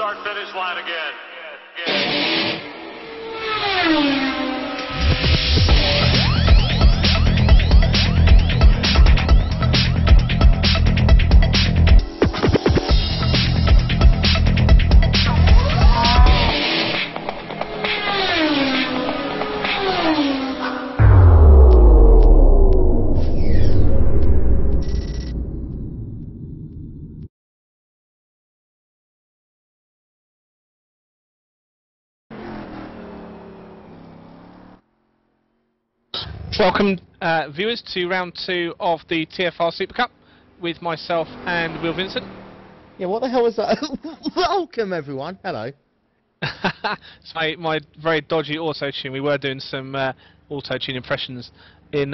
start-finish line again. Welcome viewers to round 2 of the TFR SuperCup with myself and Will Vincent. Yeah, what the hell was that? Welcome everyone, hello. It's my very dodgy auto-tune. We were doing some auto-tune impressions in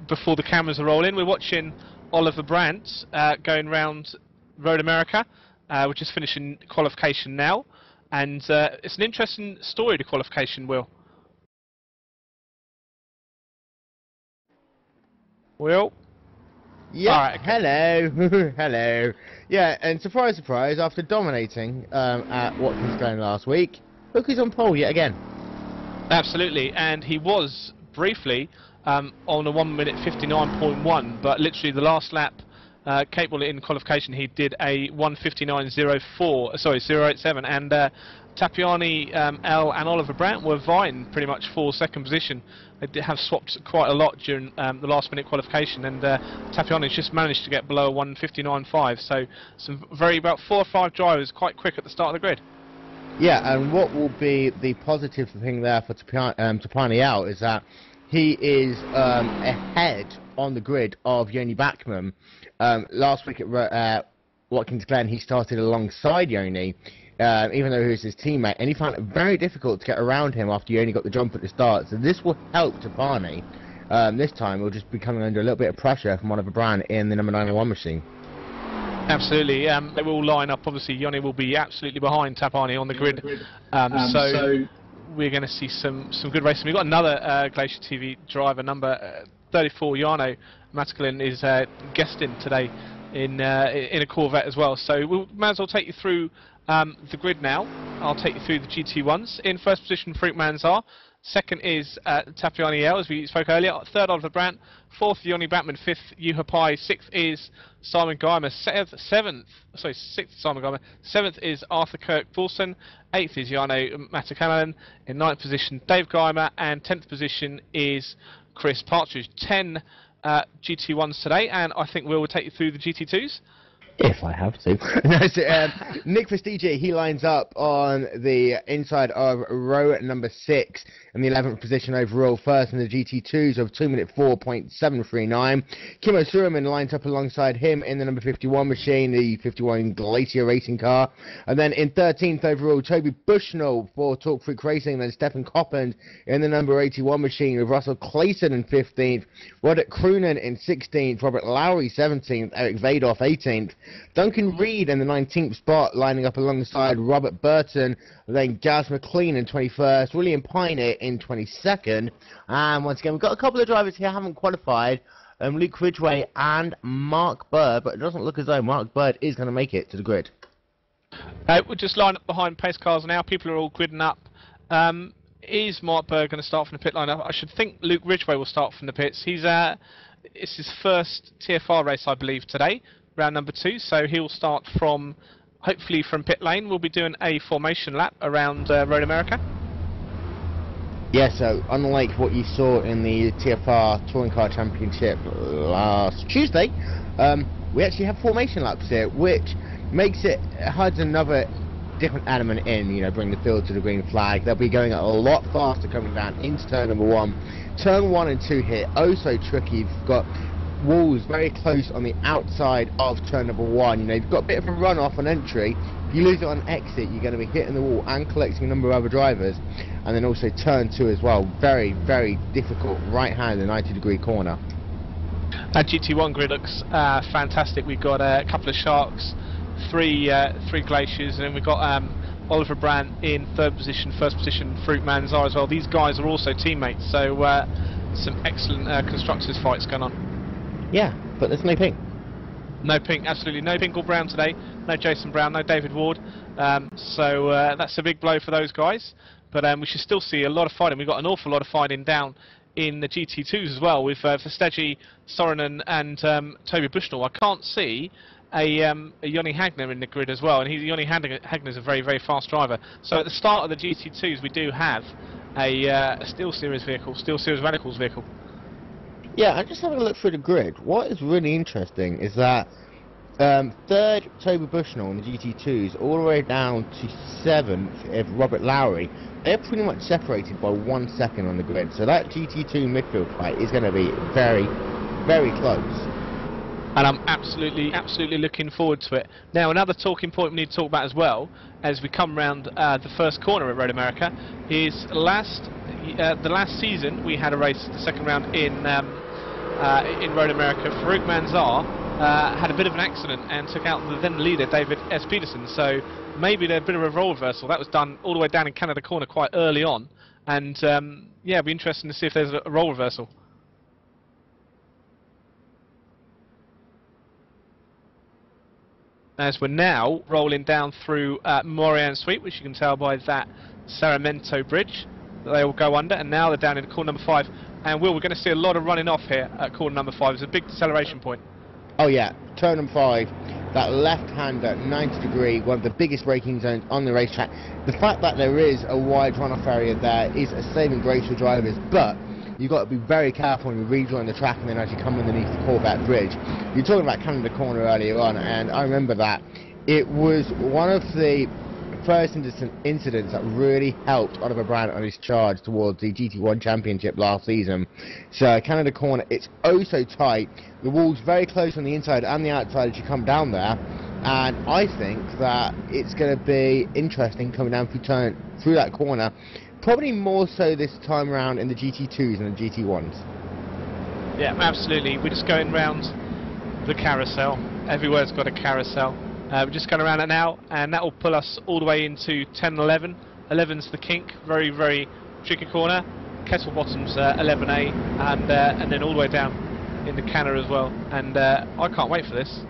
before the cameras are rolling. We're watching Oliver Brandt going round Road America. We're just finishing qualification now, and it's an interesting story to qualification, Will. Will? Yeah, right, okay. Hello, hello. Yeah, and surprise, surprise, after dominating at Watkins Glen last week, look who's on pole yet again. Absolutely, and he was briefly on a 1 minute 59.1, but literally the last lap, capable in qualification, he did a 1:59.04, 087, and Tapiani, L and Oliver Brandt were vying pretty much for second position. They did have swapped quite a lot during the last minute qualification, and Tapiani's just managed to get below 1:59.5, so about 4 or 5 drivers quite quick at the start of the grid. Yeah, and what will be the positive thing there for Tapiani out is that he is ahead on the grid of Yoni Bachmann. Last week at Watkins Glen, he started alongside Yoni, even though he was his teammate, and he found it very difficult to get around him after Yoni got the jump at the start. So this will help Tapani. This time he'll just be coming under a little bit of pressure from Oliver Brandt in the number 91 machine. Absolutely, they will line up. Obviously, Yoni will be absolutely behind Tapani on the grid, so we're going to see some good racing. We've got another Glacier TV driver, number 34, Jarno Matkelin, is guesting today in a Corvette as well. So we might as well take you through the grid now. I'll take you through the GT1s. In first position, Fruit Manzar. Second is Tapiani L, as we spoke earlier. Third, Oliver Brandt. Fourth, Yoni Batman. Fifth, Yuha Pai. Sixth is Simon Geimer. Sixth, Simon Geimer. Seventh is Arthur Kirk-Poulsen. Eighth is Jarno Matikainen. In ninth position, Dave Geimer. And 10th position is Chris Partridge. 10 GT1s today, and I think Will take you through the GT2s. If I have to. No, so, Nick Vestigia, he lines up on the inside of row number 6 in the 11th position overall, first in the GT2s of 2 minute 4.739. Kimmo Suruman lines up alongside him in the number 51 machine, the 51 Glacier racing car. And then in 13th overall, Toby Bushnell for Talk Freak Racing, then Stefan Coppand in the number 81 machine, with Russell Clayton in 15th, Roderick Croonan in 16th, Robert Lowry 17th, Eric Vadoff 18th. Duncan Reed in the 19th spot, lining up alongside Robert Burton, then Gaz McLean in 21st, William Piner in 22nd, and once again we've got a couple of drivers here who haven't qualified, Luke Ridgway and Mark Bird, but it doesn't look as though Mark Bird is going to make it to the grid. We'll just line up behind pace cars now. People are all gridding up. Is Mark Bird going to start from the pit line? I should think Luke Ridgway will start from the pits. It's his first TFR race, I believe, today. Round number 2, so he'll start hopefully from pit lane. We'll be doing a formation lap around Road America. Yeah, so unlike what you saw in the TFR Touring Car Championship last Tuesday, we actually have formation laps here, which makes it adds another different element in, bring the field to the green flag. They'll be going a lot faster coming down into turn number 1. Turn 1 and 2 here, oh so tricky. You've got walls very close on the outside of turn number 1. You've got a bit of a runoff on entry. If you lose it on exit, you're going to be hitting the wall and collecting a number of other drivers. And then also turn 2 as well. Very, very difficult right-hand 90-degree corner. Our GT1 grid looks fantastic. We've got a couple of Sharks, three Glaciers, and then we've got Oliver Brandt in 3rd position, 1st position, Fruit Manzar as well. These guys are also teammates, so some excellent constructors fights going on. Yeah, but there's no ping. No pink, absolutely no pink or brown today. No Jason Brown, no David Ward. So that's a big blow for those guys. But we should still see a lot of fighting. We've got an awful lot of fighting down in the GT2s as well, with Verstegi, Sorinen and Toby Bushnell. I can't see a Joni Hagner in the grid as well, and Joni Hagner is a very, very fast driver. So at the start of the GT2s we do have a Steel Series vehicle, Steel Series Radicals vehicle. Yeah, I'm just having a look through the grid. What is really interesting is that third, Toby Bushnell in the GT2s, all the way down to 7th, Robert Lowry, they're pretty much separated by 1 second on the grid. So that GT2 midfield fight is going to be very, very close. And I'm absolutely looking forward to it. Now, another talking point we need to talk about as well, as we come round the first corner at Road America, is the last season we had a race, the second round in Road America. Farouk Manzar had a bit of an accident and took out the then leader, David S. Peterson. So maybe there's a bit of a role reversal. That was done all the way down in Canada Corner quite early on. And yeah, it'll be interesting to see if there's a role reversal. As we're now rolling down through Moran Sweet, which you can tell by that Saramento bridge that they will go under, and now they're down in corner number 5. And we're going to see a lot of running off here at corner number 5. It's a big deceleration point. Oh yeah, turn number 5, that left-hander, 90 degree, one of the biggest braking zones on the racetrack. The fact that there is a wide runoff area there is a saving grace for drivers, but you've got to be very careful when you rejoin the track and then as you come underneath the Corvette bridge. You're talking about Canada Corner earlier on, and I remember that. It was one of the first incidents that really helped Oliver Brown on his charge towards the GT1 Championship last season. So Canada Corner, it's oh so tight. The wall's very close on the inside and the outside as you come down there. And I think that it's going to be interesting coming down through that corner. Probably more so this time around in the GT2s and the GT1s. Yeah, absolutely. We're just going round the carousel. Everywhere's got a carousel. We're just going around it now, and that will pull us all the way into 10 and 11. 11's the kink, very, very tricky corner. Kettlebottom's 11A, and then all the way down in the canner as well. And I can't wait for this.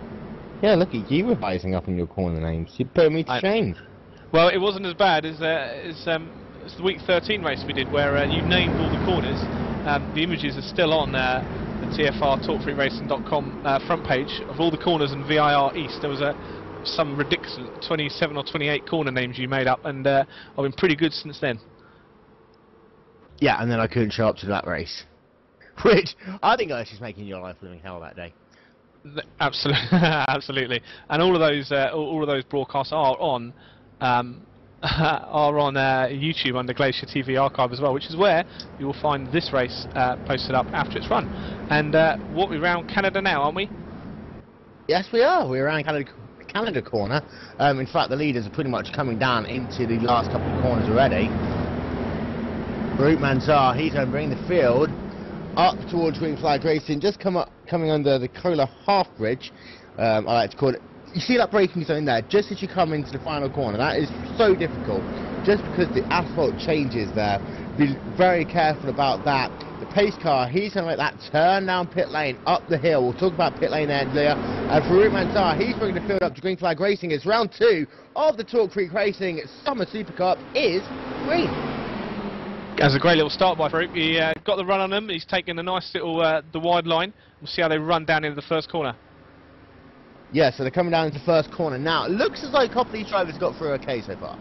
Yeah, look at you revising up on your corner names. You put me to shame. Well, it wasn't as bad as the week 13 race we did, where you named all the corners. The images are still on the TFR TalkFreeRacing.com front page of all the corners and VIR East. There was some ridiculous 27 or 28 corner names you made up, and I've been pretty good since then. Yeah, and then I couldn't show up to that race, which I think I was just making your life living hell that day. Absolutely, absolutely. And all of those broadcasts are on YouTube under Glacier TV Archive as well, which is where you will find this race posted up after it's run. And what we're around Canada now, aren't we? Yes, we are. We're around Canada Corner. In fact, the leaders are pretty much coming down into the last couple of corners already. Farouk Manzar, he's going to bring the field up towards Green Flag Racing, just coming under the Kohler Half Bridge, I like to call it. You see that braking zone there, just as you come into the final corner. That is so difficult, just because the asphalt changes there. Be very careful about that. The pace car, he's going to make that turn down pit lane, up the hill. We'll talk about pit lane there. And Farouk Manzar, he's bringing the field up to Green Flag Racing. It's round 2 of the Talk Freak Racing Summer Super Cup is green. That's a great little start by Farouk. He got the run on them. He's taken a nice little the wide line. We'll see how they run down into the first corner. Yeah, so they're coming down into the first corner now. It looks as though a couple of these drivers got through okay so far.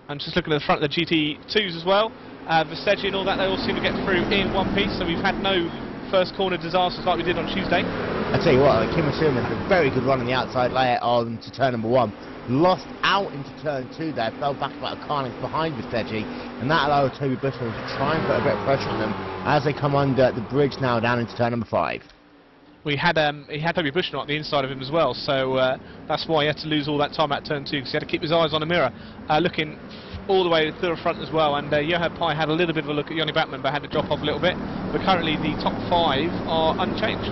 I'm just looking at the front of the GT2s as well. Verstegi and all that, they all seem to get through in one piece, so we've had no first corner disasters like we did on Tuesday. I tell you what, Kim Asuma had a very good run on the outside layer to turn number 1. Lost out into turn 2 there, fell back about a car length behind Verstegi, and that allowed Toby Bushnell to try and put a bit of pressure on them as they come under the bridge now down into turn number 5. He had Toby Bushnell at the inside of him as well, so that's why he had to lose all that time at turn 2, because he had to keep his eyes on the mirror, looking all the way to the front as well. And Johan Pai had a little bit of a look at Jonny Batman, but had to drop off a little bit. But currently the top 5 are unchanged.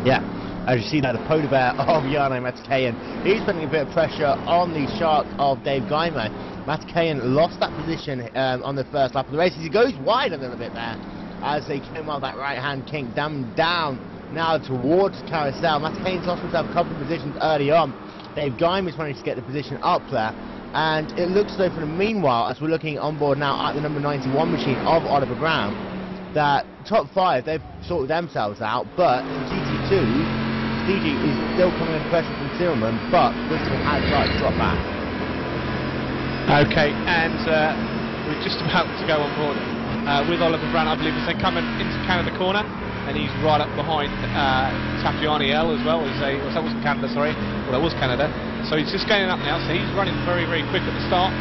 Yeah, as you see now, the polar bear of Jarno Matikayan, he's putting a bit of pressure on the shark of Dave Guymo. Matikayan lost that position on the first lap of the race. He goes wide a little bit there as they came out that right hand kink down now towards Carousel. Mascane's lost himself a couple of positions early on. Dave Guymer's managed to get the position up there. And it looks as though for the meanwhile, as we're looking on board now at the number 91 machine of Oliver Brown, that top 5, they've sorted themselves out, but in GT2, DG is still coming under pressure from Tillman, but Bristol has started to drop back. Okay, and we're just about to go on board with Oliver Brown, I believe, as they come into Canada corner, and he's right up behind Tapiani L as well, that wasn't Canada, sorry, well that was Canada, so he's just going up now, so he's running very, very quick at the start.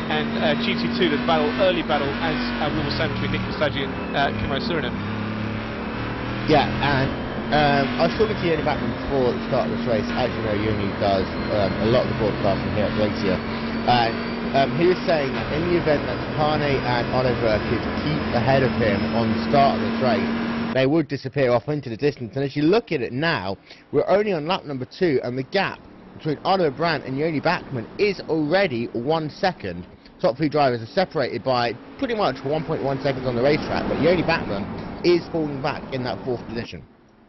And GT2, the early battle, as we were saying, between Nick Costaggi and Kimmo Surinam. Yeah, and I was talking to Yoni Backman before the start of this race. As you know, Yoni does a lot of the broadcasting here at Glacier. And he was saying in the event that Pane and Oliver could keep ahead of him on the start of this race, they would disappear off into the distance. And as you look at it now, we're only on lap number 2, and the gap between Oliver Brandt and Yoni Backman is already 1 second. Top 3 drivers are separated by pretty much 1.1 seconds on the racetrack, but Yoni Backman is falling back in that 4th position.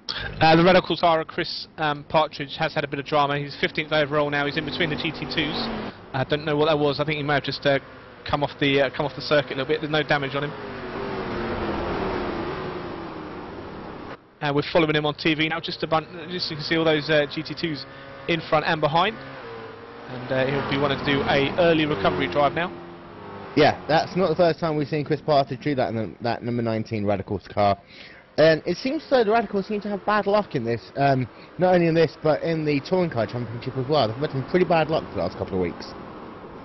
The Red Cortara, Chris Partridge, has had a bit of drama. He's 15th overall now. He's in between the GT2s. I don't know what that was. I think he may have just come off the circuit a little bit. There's no damage on him. We're following him on TV now. Just you can see all those GT2s in front and behind. And he'll be wanting to do a early recovery drive now. Yeah, that's not the first time we've seen Chris Partridge do that in that number 19 Radicals car. And it seems as though the Radicals seem to have bad luck in this, not only in this, but in the Touring Car Championship as well. They've had some pretty bad luck for the last couple of weeks.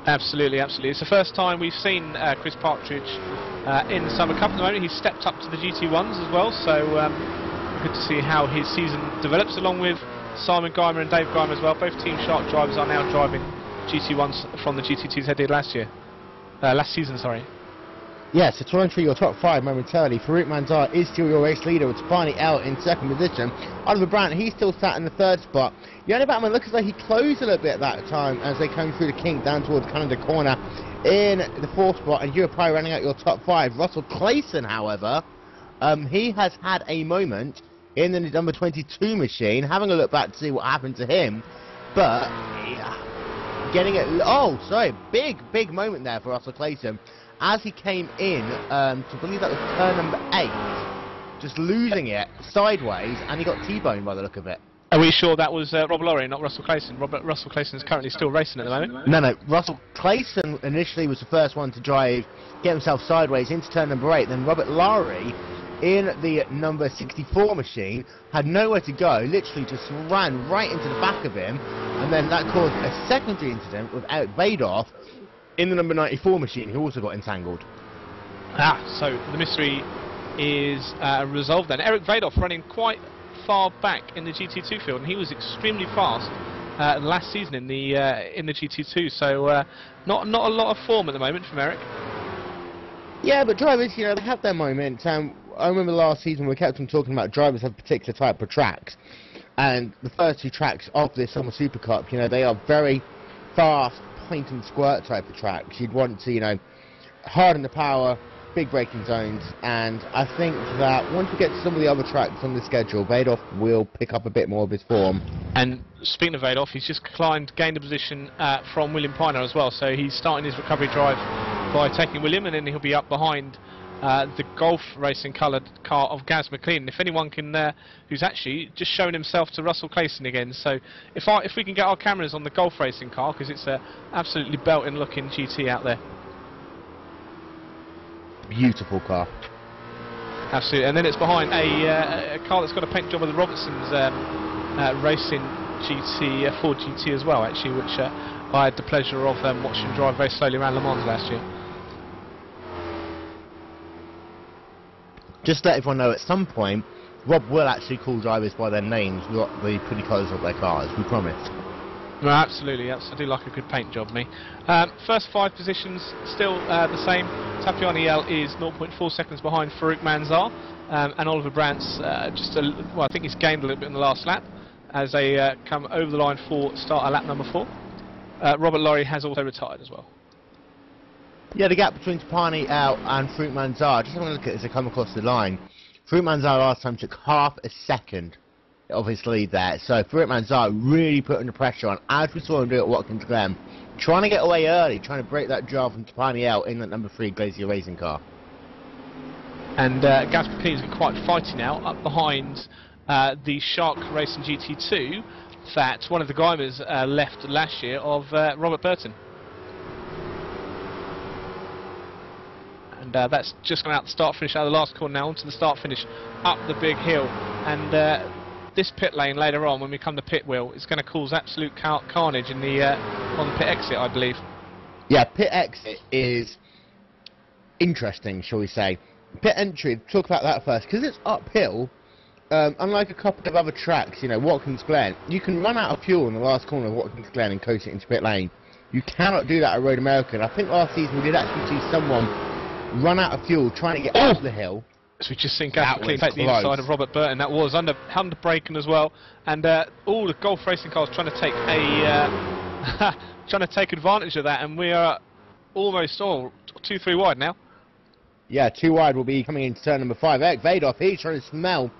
Absolutely, absolutely. It's the first time we've seen Chris Partridge in the Summer Cup at the moment. He's stepped up to the GT1s as well, so good to see how his season develops, along with Simon Guymer and Dave Guymer as well. Both Team Shark drivers are now driving GT1s from the GT2s they did last season, sorry. Yes, so to run through your top 5 momentarily, Farouk Manzar is still your race leader with Tapani L in 2nd position. Oliver Brandt, he's still sat in the 3rd spot. Yoni Backman looks as though he closed a little bit at that time as they come through the kink down towards Canada corner in the 4th spot, and you're probably running out your top 5. Russell Clayson, however, he has had a moment in the number 22 machine, having a look back to see what happened to him, but getting it, big moment there for Russell Clayson as he came in to believe that was turn number 8, just losing it sideways, and he got T-boned by the look of it. Are we sure that was Rob Laurie, not Russell Clayson? Russell Clayson is currently still racing at the moment. No, Russell Clayson initially was the first one to get himself sideways into turn number 8, then Robert Laurie in the number 64 machine had nowhere to go, literally just ran right into the back of him, and then that caused a secondary incident with Eric Vadoff in the number 94 machine, who also got entangled. So the mystery is resolved then. Eric Vadoff running quite far back in the GT2 field, and he was extremely fast last season in the GT2, so not a lot of form at the moment from Eric. Yeah, but drivers, they have their moment. I remember last season we kept on talking about drivers have a particular type of tracks, and the first 2 tracks of this Summer Super Cup, they are very fast, point and squirt type of tracks. You'd want to, harden the power, big braking zones, and I think that once we get to some of the other tracks on the schedule, Vadoff will pick up a bit more of his form. And speaking of Vadoff, he's just gained a position from William Piner as well, so he's starting his recovery drive by taking William, and then he'll be up behind the Golf racing coloured car of Gaz McLean. If anyone can, who's actually just shown himself to Russell Clayson again. So if we can get our cameras on the Golf racing car, because it's a absolutely belting looking GT out there. Beautiful car. Absolutely, and then it's behind a car that's got a paint job of the Robertson's racing GT, Ford GT as well, actually, which I had the pleasure of watching drive very slowly around Le Mans last year. Just to let everyone know, at some point, Rob will actually call drivers by their names, not the pretty colours of their cars, we promise. No, absolutely, I do like a good paint job, me. First 5 positions still the same. Tapiani L is 0.4 seconds behind Farouk Manzar, and Oliver Brandt's I think he's gained a little bit in the last lap as they come over the line for start at lap number 4. Robert Laurie has also retired as well. Yeah, the gap between Tapani L and Farouk Manzar, just having a look at it as they come across the line. Fruit Manzar last time took half a second of his lead there. So Fruit Manzar really putting the pressure on, as we saw him do at Watkins Glen. Trying to get away early, trying to break that draw from Tapani out in that number 3 Glacier Racing car. And Gaz McLean's been quite fighty now, up behind the Shark Racing GT2 that one of the Guimers left last year of Robert Burton. And that's just gone out the start finish out of the last corner now, onto the start finish up the big hill. And this pit lane later on, when we come to pit wheel, is going to cause absolute carnage in the on the pit exit, I believe. Yeah, pit exit is interesting, shall we say. Pit entry, talk about that first, because it's uphill. Unlike a couple of other tracks, you know, Watkins Glen, you can run out of fuel in the last corner of Watkins Glen and coast it into pit lane. You cannot do that at Road America. And I think last season we did actually see someone run out of fuel trying to get off the hill. So we just seen Gaz McLean take the inside of Robert Burton. That was under braking as well, and all the Golf racing cars trying to take a trying to take advantage of that, and we are almost 2-3 wide now. Yeah, 2 wide will be coming into turn number 5. Eric Vadoff, he's trying to smell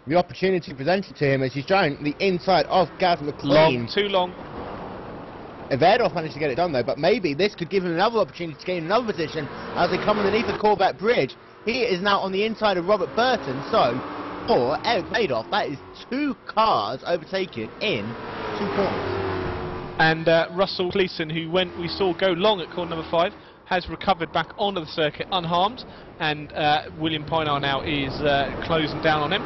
the opportunity presented to him as he's trying the inside of Gaz McLean. Too long. Vadoff managed to get it done though, but maybe this could give him another opportunity to gain another position as they come underneath the Corvette bridge. He is now on the inside of Robert Burton, so for Eric Vadoff, that is 2 cars overtaken in 2 corners. And Russell Gleeson, who we saw go long at corner number 5, has recovered back onto the circuit unharmed, and William Pinar now is closing down on him.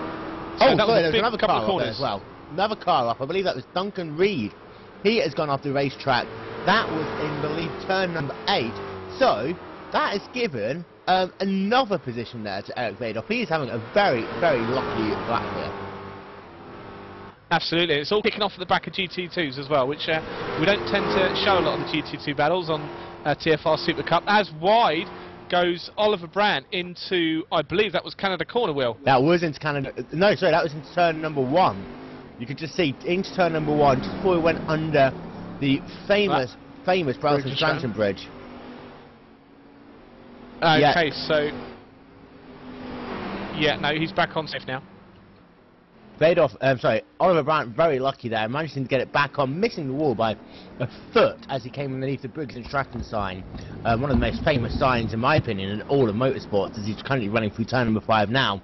So oh, sorry, there's another car up there as well. Another car up, I believe that was Duncan Reed. He has gone off the racetrack. That was in, I believe, turn number 8. So, that has given another position there to Eric Vadoff. He is having a very, very lucky lap here. Absolutely. It's all kicking off at the back of GT2s as well, which we don't tend to show a lot of the GT2 battles on TFR SuperCup. As wide goes Oliver Brandt into, I believe that was Canada corner wheel. That was into Canada. No, sorry, that was into turn number 1. You could just see into turn number 1 just before we went under the famous Browson Stranton Bridge. Okay, yeah. So yeah, no, he's back on safe now. Oliver Brandt very lucky there, managing to get it back on, missing the wall by a foot as he came underneath the Briggs and Stratton sign. One of the most famous signs, in my opinion, in all of motorsports, as he's currently running through turn number 5 now.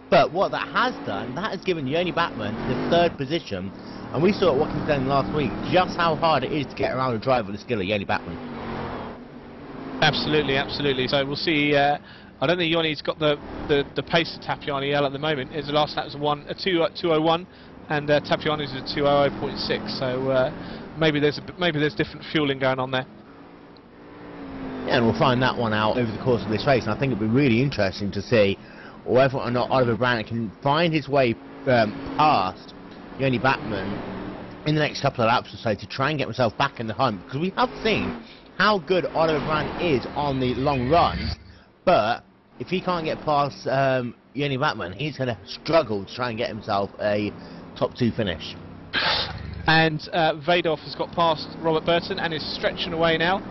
But what that has done, that has given Yoni Backman the 3rd position, and we saw at Watkins Glen last week just how hard it is to get around a driver with the skill of Yoni Backman. Absolutely, absolutely. So we'll see. I don't think Yoni's got the pace of Tapiani L at the moment. His last lap was a 2:01, and Tapiani's a 2:00.6. So maybe there's different fueling going on there. Yeah, and we'll find that one out over the course of this race. And I think it'll be really interesting to see whether or not Oliver Brandt can find his way past Yoni Backman in the next couple of laps or so to try and get himself back in the hunt, because we have seen how good Oliver Brandt is on the long runs, but if he can't get past Yoni Backman, he's going to struggle to try and get himself a top 2 finish. And Vadoff has got past Robert Burton and is stretching away now,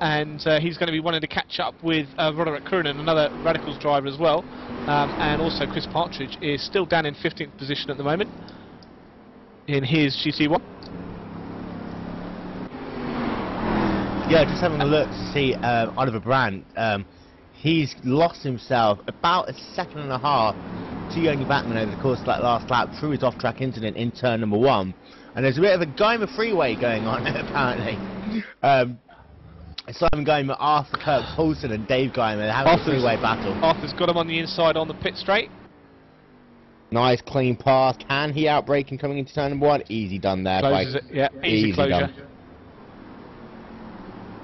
and he's going to be wanting to catch up with Roderick Curran, another Radicals driver as well, and also Chris Partridge is still down in 15th position at the moment in his GT1. Yeah, just having a look to see Oliver Brandt. He's lost himself about a 1.5 seconds to Yoni Backman over the course of that last lap through his off-track incident in turn number 1. And there's a bit of a Geimer freeway going on apparently. Simon Geimer, Arthur Kirk Paulson and Dave Geimer, they're having a freeway battle. Arthur's got him on the inside on the pit straight. Nice clean pass. Can he outbrake him coming into turn number 1? Easy done there. Closes it, yeah, easy closure. Done.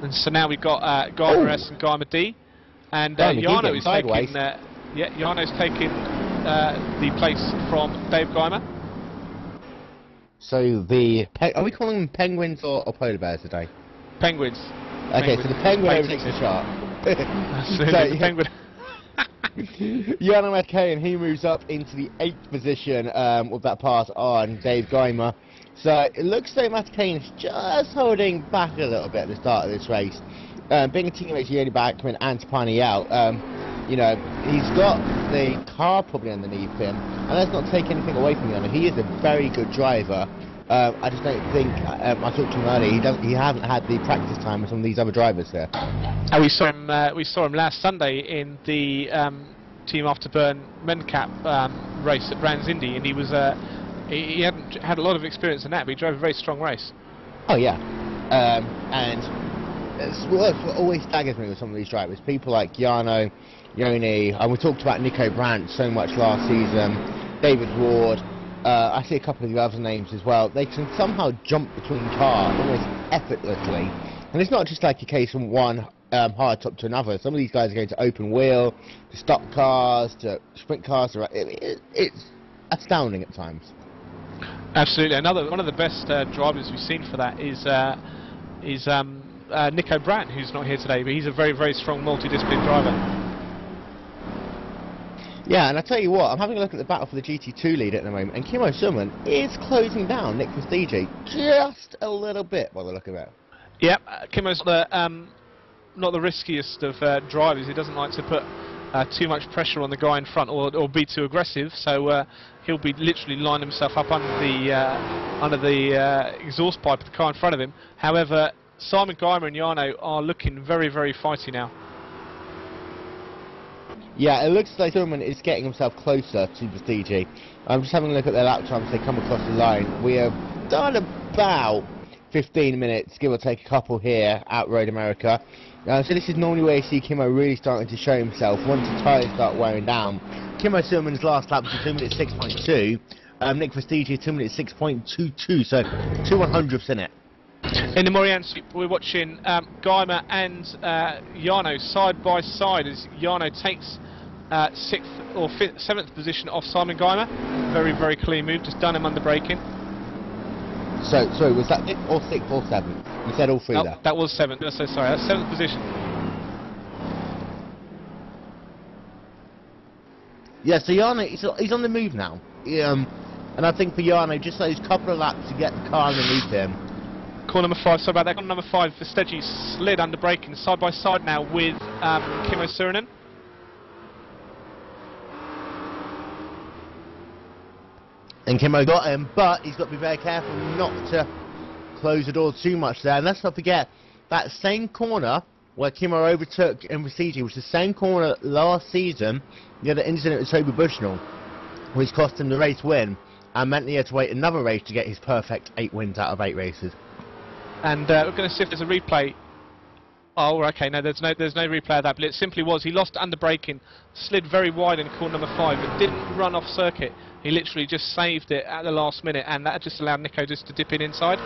And so now we've got Geimer S and Geimer D, and Jarno is taking. Jarno's taking the place from Dave Geimer. So are we calling them penguins or polar bears today? Penguins. Okay, so the penguin overtakes the shark. Absolutely, the penguin. Jarno McKay, and he moves up into the 8th position with that pass on Dave Geimer. So it looks like Matt Kane is just holding back a little bit at the start of this race. Being a teammate to Yoni Backman and Tapani out. You know, he's got the car probably underneath him, and let's not take anything away from him. He is a very good driver. I just don't think, I talked to him earlier, he hasn't had the practice time with some of these other drivers here. And we saw him last Sunday in the Team Afterburn Mencap race at Brands Indy, and he hadn't had a lot of experience in that, but he drove a very strong race. Oh yeah, and it's what always staggers me with some of these drivers. People like Jarno, Yoni, and we talked about Nico Brandt so much last season, David Ward, I see a couple of the other names as well. They can somehow jump between cars almost effortlessly, and it's not just like a case from one hard top to another. Some of these guys are going to open wheel, to stock cars, to sprint cars. It's astounding at times. Absolutely. One of the best drivers we've seen for that is Nico Brandt, who's not here today, but he's a very, very strong multidiscipline driver. Yeah, and I tell you what, I'm having a look at the battle for the GT2 lead at the moment, and Kimmo Suman is closing down Nick Vestigi just a little bit by the look of it. Yep, Kimmo's not the riskiest of drivers. He doesn't like to put too much pressure on the guy in front or be too aggressive, so he'll be literally lining himself up under the exhaust pipe of the car in front of him. However, Simon Geimer and Jarno are looking very, very fighty now. Yeah, it looks like Suman is getting himself closer to Vestigi. I'm just having a look at their lap times as they come across the line. We have done about 15 minutes, give or take a couple here at Road America. So this is normally where you see Kimmo really starting to show himself once the tyres start wearing down. Kimmo Suman's last lap was 2 minutes 6.2. Nick Vestigi 2 minutes 6.22, so 2/100ths in it. In the Morian Sweep, we're watching Geimer and Jarno side by side as Jarno takes 6th or 7th position off Simon Geimer. Very, very clean move, just done him under braking. So, sorry, was that 5th or 6th or 7th? You said all three there. That was 7th, so sorry, that's 7th position. Yeah, so Jarno, he's on the move now. And I think for Jarno, just those couple of laps to get the car underneath him. Corner number 5, sorry about that. Corner number 5, Vestigi slid under braking side by side now with Kimmo Suren. And Kimmo got him, but he's got to be very careful not to close the door too much there. And let's not forget, that same corner where Kimmo overtook Vestigi was the same corner last season. He had an incident with Toby Bushnell, which cost him the race win, and meant he had to wait another race to get his perfect 8 wins out of 8 races. And we're going to see if there's a replay. Oh, okay, no, there's no replay of that, but it simply was, he lost under braking, slid very wide in corner number 5, but didn't run off circuit. He literally just saved it at the last minute, and that just allowed Nico just to dip in inside.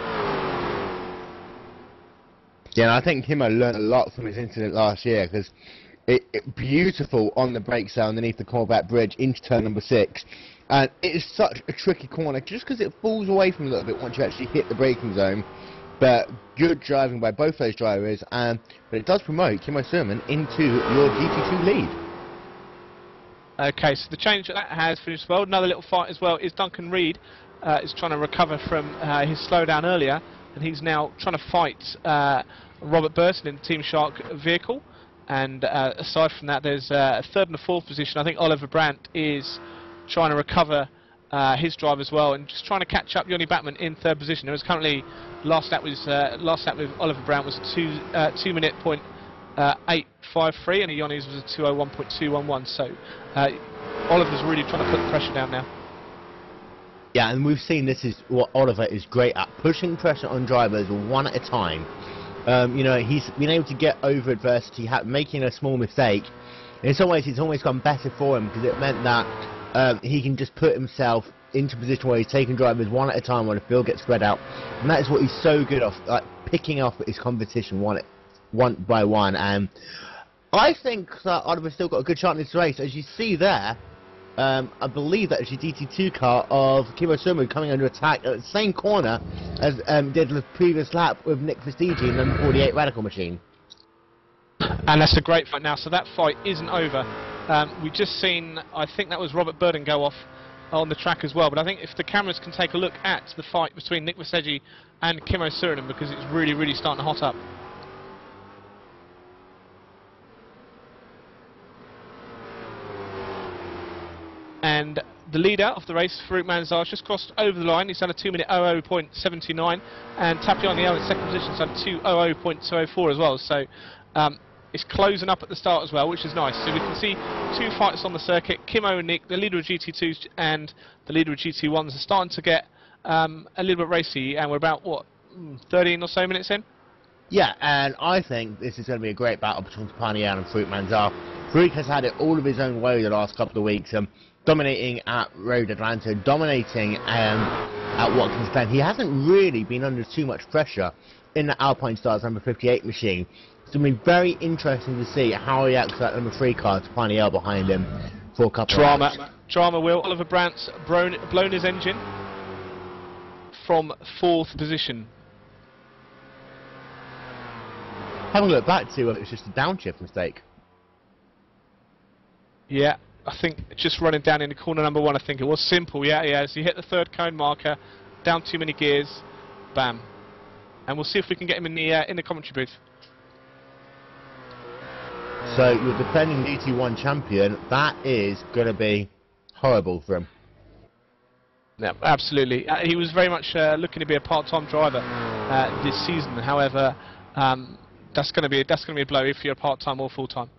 Yeah, and I think Kimmo learned a lot from his incident last year, because beautiful on the brakes there underneath the Corvette bridge into turn number 6. And it is such a tricky corner, just because it falls away from a little bit once you actually hit the braking zone. But good driving by both those drivers, but it does promote Kimmo Suman into your GT2 lead. Okay, so the change that has finished well. Another little fight as well is Duncan Reed is trying to recover from his slowdown earlier, and he's now trying to fight Robert Burton in the Team Shark vehicle. And aside from that, there's a 3rd and a 4th position. I think Oliver Brandt is trying to recover his drive as well, and just trying to catch up Jonny Batman in 3rd position. There was currently last lap with Oliver Brandt was 2 minute point 8.53, and Jonny's was a 2:01.211. So Oliver's really trying to put the pressure down now. Yeah, and we've seen this is what Oliver is great at, pushing pressure on drivers one at a time. You know, he's been able to get over adversity, making a small mistake. In some ways, it's almost gone better for him, because it meant that he can just put himself into a position where he's taking drivers one at a time when the field gets spread out. And that is what he's so good at, like picking off his competition one by one. And I think that Oliver's still got a good shot in this race. As you see there, I believe that is your DT2 car of Kimmo Suman coming under attack at the same corner as did the previous lap with Nick Vestigi in number 48 Radical Machine. And that's a great fight now, so that fight isn't over. We've just seen, I think that was Robert Burden go off on the track as well, but I think if the cameras can take a look at the fight between Nick Vestigi and Kimmo Suren, because it's really, really starting to hot up. the leader of the race, Farouk Manzar, just crossed over the line. He's done a 2-minute 00.79, and Tapiani in second position has done 2:00.204 as well. So it's closing up at the start as well, which is nice. So we can see two fighters on the circuit. Kimo and Nick, the leader of GT2s and the leader of GT1s, are starting to get a little bit racy, and we're about, what, 13 or so minutes in? Yeah, and I think this is going to be a great battle between Tapiani and Farouk Manzar. Farouk has had it all of his own way the last couple of weeks, dominating at Road Atlanta, dominating at Watkins Glen. He hasn't really been under too much pressure in the Alpine Stars number 58 machine. It's going to be very interesting to see how he acts that number 3 car, Tapiani behind him for a couple of rounds. Drama will. Oliver Brandt's blown his engine from 4th position. Having a look back to it, it's just a downshift mistake. Yeah, I think just running down into corner number 1, I think it was simple. Yeah. So you hit the 3rd cone marker, down too many gears, bam. And we'll see if we can get him in the commentary booth. So you're defending GT1 champion. That is going to be horrible for him. Yeah, absolutely. He was very much looking to be a part-time driver this season. However, that's going to be a blow if you're part-time or full-time.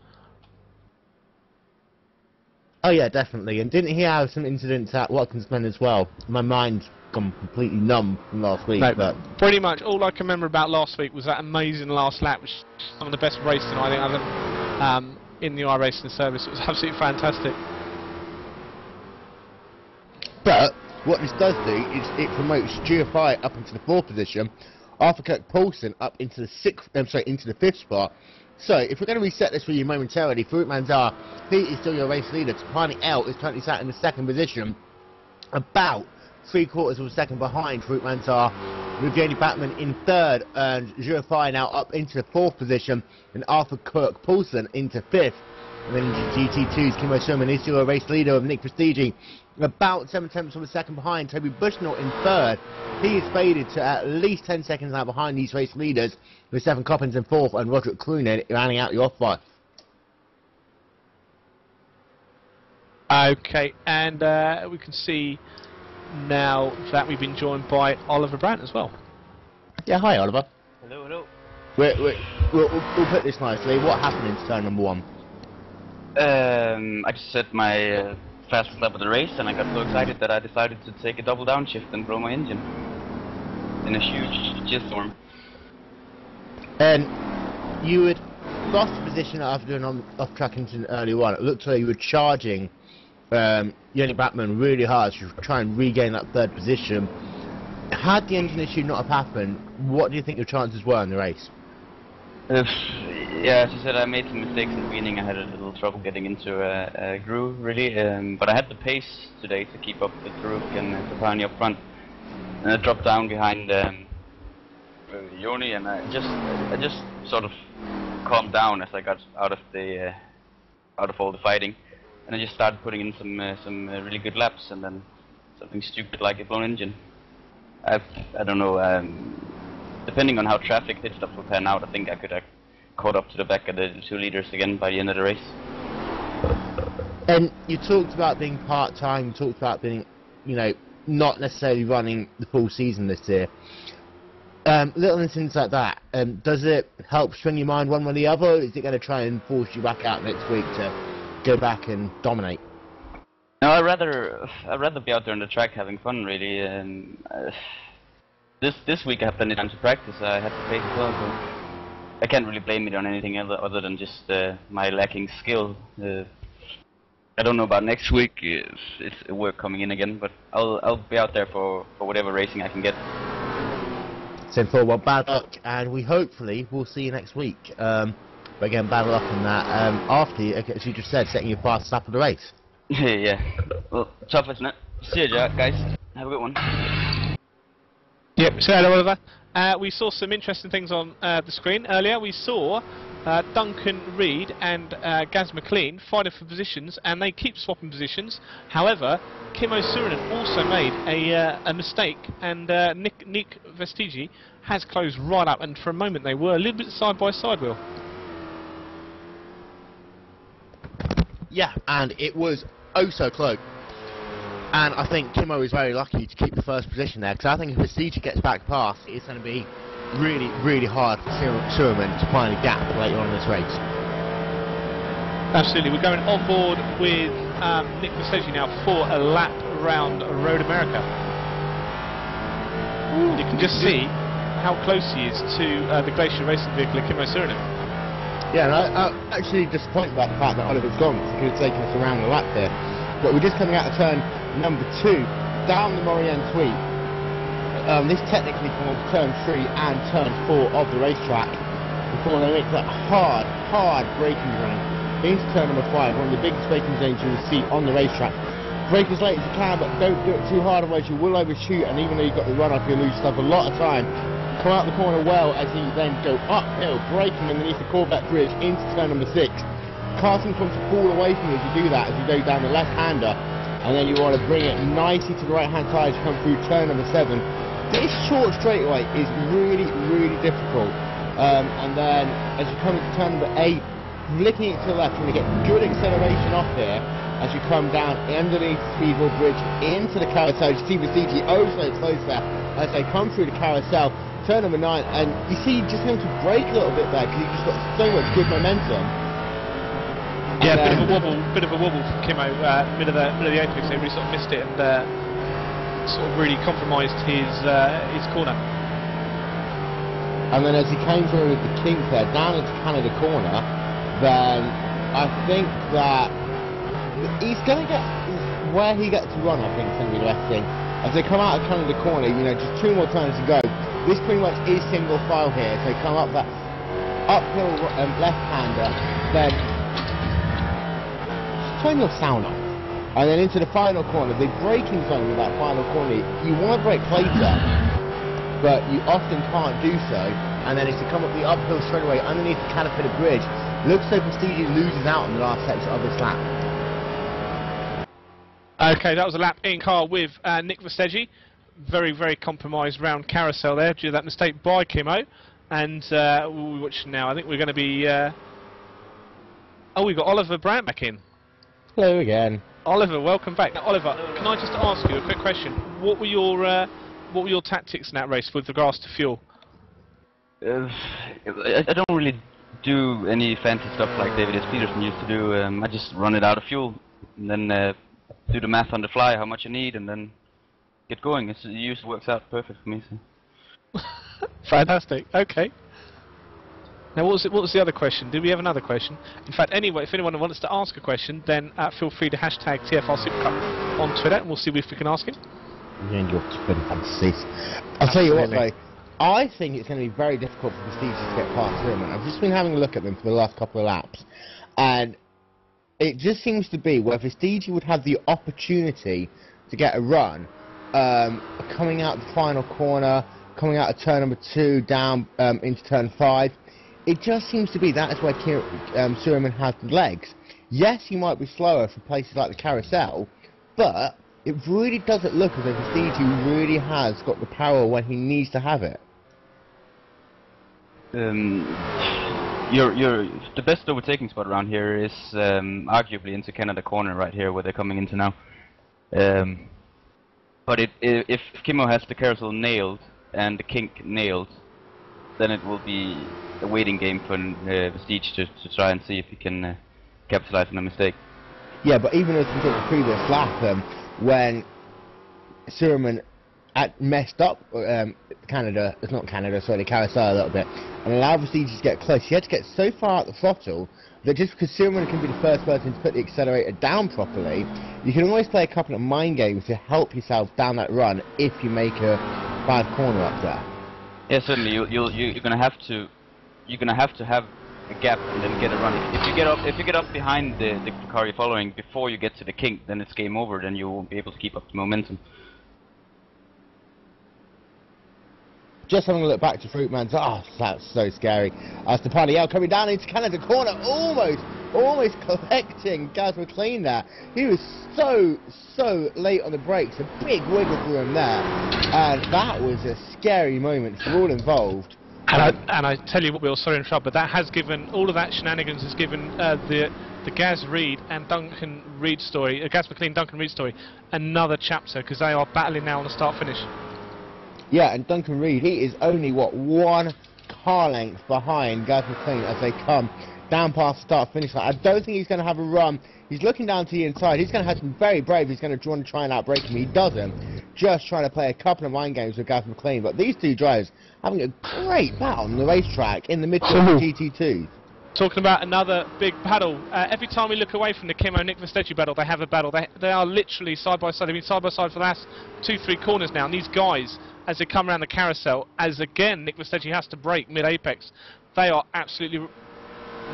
Oh yeah, definitely. And didn't he have some incidents at Watkins Glen as well? My mind's gone completely numb from last week. No, but pretty much all I can remember about last week was that amazing last lap, which was some of the best racing I think I've ever in the iRacing service. It was absolutely fantastic. But what this does do is it promotes GFI up into the 4th position, Arthur Kirk-Paulson up into the 5th spot. So if we're going to reset this for you momentarily, Farouk Manzar, he is still your race leader. Tapiani L is currently sat in the 2nd position, about 3/4 of a second behind Farouk Manzar, with Jamie Batman in 3rd, and GFI now up into the 4th position, and Arthur Kirk-Paulson into 5th. And then GT2's Kimo Sherman is still a race leader of Nick Prestige, about 7/10 of a second behind. Toby Bushnell in 3rd. He is faded to at least 10 seconds now behind these race leaders, with Stephen Coppins in 4th and Roderick Croonin rounding out the off-fight. Okay, and we can see now that we've been joined by Oliver Brandt as well. Yeah, hi Oliver. Hello. We'll put this nicely. What happened in turn number 1? I just set my fastest lap of the race, and I got so excited that I decided to take a double downshift and blow my engine in a huge shitstorm. And you had lost position after doing an off-track incident earlier on. It looked like you were charging Yannick Batman really hard to try and regain that 3rd position. Had the engine issue not have happened, what do you think your chances were in the race? Yeah, as you said, I made some mistakes in the beginning. I had a little trouble getting into a groove, really, but I had the pace today to keep up with Farouk and Tapiani up front. And I dropped down behind Yoni, and I just sort of calmed down as I got out of all the fighting, and I just started putting in some really good laps, and then something stupid like a blown engine. I don't know. Depending on how traffic pit stops will pan out, I think I could have caught up to the back of the 2 leaders again by the end of the race. And you talked about being part-time, you talked about being, not necessarily running the full season this year. Little incidents like that, does it help swing your mind one way or the other, or is it going to try and force you back out next week to go back and dominate? No, I'd rather be out there on the track having fun, really. This week I have plenty of time to practice. I had to pace as well, so I can't really blame it on anything other than just my lacking skill. I don't know about next week. It's work coming in again, but I'll be out there for whatever racing I can get. So for well, bad luck, and we hopefully will see you next week. But again, bad luck on that. After, as you just said, setting your fastest lap of the race. Yeah. Well, tough, isn't it? See you, guys. Have a good one. Yep, so hello Oliver. We saw some interesting things on the screen earlier. We saw Duncan Reed and Gaz McLean fighting for positions, and they keep swapping positions. However, Kimo Surinen also made a mistake, and Nick Vestigi has closed right up, and for a moment they were a little bit side by side, Will. Yeah, and it was oh so close. And I think Kimmo is very lucky to keep the first position there, because I think if Vestigia gets back past, it's going to be really, really hard for Suherman to find a gap later on in this race. Absolutely. We're going on board with Nick Vestigia now for a lap around Road America. And you can just see how close he is to the Glacier racing vehicle of Kimmo Suhonen. Yeah, and I'm actually disappointed about the fact that Oliver's gone, because he could have taken us around the lap here. But we're just coming out of turn number 2, down the Maurienne Sweep. This technically forms turn 3 and turn 4 of the racetrack, before they make that hard braking run into turn number 5, one of the biggest braking zones you will see on the racetrack. Brake as late as you can, but don't do it too hard, otherwise you will overshoot, and even though you've got the run up, you'll lose yourself a lot of time. Come out the corner well as you then go uphill, braking underneath the Corvette bridge into turn number 6. Carson comes to fall away from you as you do that, as you go down the left-hander, and then you want to bring it nicely to the right-hand side as you come through turn number 7. This short straightaway is really, really difficult. And then as you come into turn number 8, flicking it to the left, you're going to get good acceleration off here as you come down underneath the Speedwell Bridge into the carousel. You see Vestigia oh so close there as they come through the carousel. Turn number 9, and you see you just have to brake a little bit there because you've just got so much good momentum. Yeah, bit of a wobble from Kimmo, mid of the apex. He really sort of missed it and sort of really compromised his corner. And then as he came through with the kink there down into Canada corner, then I think that he's going to get where he gets to run. I think is going to be the best thing. As they come out of Canada corner, you know, just 2 more turns to go. This pretty much is single file here. So they come up that uphill left-hander, then turn your sound off, and then into the final corner. The braking zone with that final corner, you want to brake later, but you often can't do so. And then as you come up the uphill straightaway underneath the Caterpillar Bridge, looks like Vestigia loses out on the last section of this lap. Okay, that was a lap in car with Nick Vestigia. Very, very compromised round carousel there due to that mistake by Kimmo. And we're watching now. I think we're going to be... oh, we've got Oliver Brandt back in. Hello again. Oliver, welcome back. Now, Oliver, can I just ask you a quick question? What were your tactics in that race with regards to fuel? I don't really do any fancy stuff like David S. Peterson used to do. I just run it out of fuel and then do the math on the fly, how much I need, and then get going. It usually works out perfect for me. So. Fantastic. Okay. Now, what was the other question? Did we have another question? In fact, anyway, if anyone wants to ask a question, then feel free to hashtag TFR SuperCup on Twitter, and we'll see if we can ask him. Yeah, you're spinning fantasies. I'll tell you what, though. I think it's going to be very difficult for Vestigia to get past Suherman. I've just been having a look at them for the last couple of laps, and it just seems to be where Vestigia would have the opportunity to get a run, coming out the final corner, coming out of turn number 2, down into turn 5. It just seems to be that is where Suherman has the legs. Yes, he might be slower for places like the carousel, but it really doesn't look as if Vestigia really has got the power when he needs to have it. The best overtaking spot around here is arguably into Canada corner right here where they're coming into now. But if Kimmo has the carousel nailed and the kink nailed, then it will be a waiting game for Vestigia to try and see if he can capitalize on a mistake. Yeah, but even as we took the previous lap, when Suherman messed up the carousel a little bit, and allowed Vestigia to get close, he had to get so far out the throttle that just because Suherman can be the first person to put the accelerator down properly, you can always play a couple of mind games to help yourself down that run if you make a bad corner up there. Yeah, certainly. You're gonna have to have a gap and then get a run. If you get up behind the car you're following before you get to the kink, then it's game over. Then you won't be able to keep up the momentum. Just having a look back to Fruitman's, that's so scary. Stepaniel coming down into Canada corner, almost collecting Gaz McLean there. He was so late on the brakes, a big wiggle for him there. And that was a scary moment for all involved. And I tell you what, Will, sorry to interrupt, but that has given, all of that shenanigans has given the Gaz Reed and Duncan Reed story, Gaz McLean, Duncan Reed story, another chapter, because they are battling now on the start-finish. Yeah, and Duncan Reed, he is only, what, 1 car length behind Gaz McLean as they come down past the start-finish line. I don't think he's going to have a run. He's looking down to the inside. He's going to have to be very brave. He's going to want to try and outbrake him. He doesn't. Just trying to play a couple of mind games with Gaz McLean. But these two drivers having a great battle on the racetrack in the middle of the GT2. Talking about another big battle. Every time we look away from the Kimmo-Nick Vestegi battle, they have a battle. They are literally side by side. They've been side by side for the last 2-3 corners now. And these guys, as they come around the carousel, as again Nick Vestegi has to brake mid-apex, they are absolutely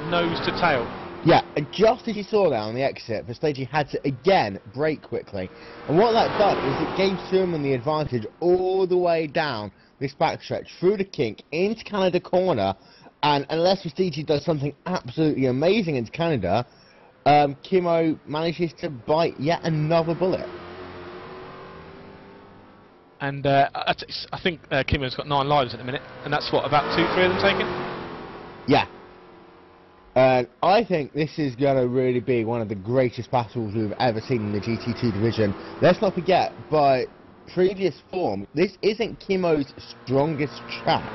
nose to tail. Yeah, and just as you saw there on the exit, Vestegi had to again brake quickly. And what that done is it gave Sherman the advantage all the way down this backstretch, through the kink, into Canada corner. And unless Vestegi does something absolutely amazing into Canada, Kimmo manages to bite yet another bullet. And I think Kimmo's got 9 lives at the minute, and that's what, about 2-3 of them taken? Yeah. And I think this is going to really be one of the greatest battles we've ever seen in the GT2 division. Let's not forget, by previous form, this isn't Kimmo's strongest track.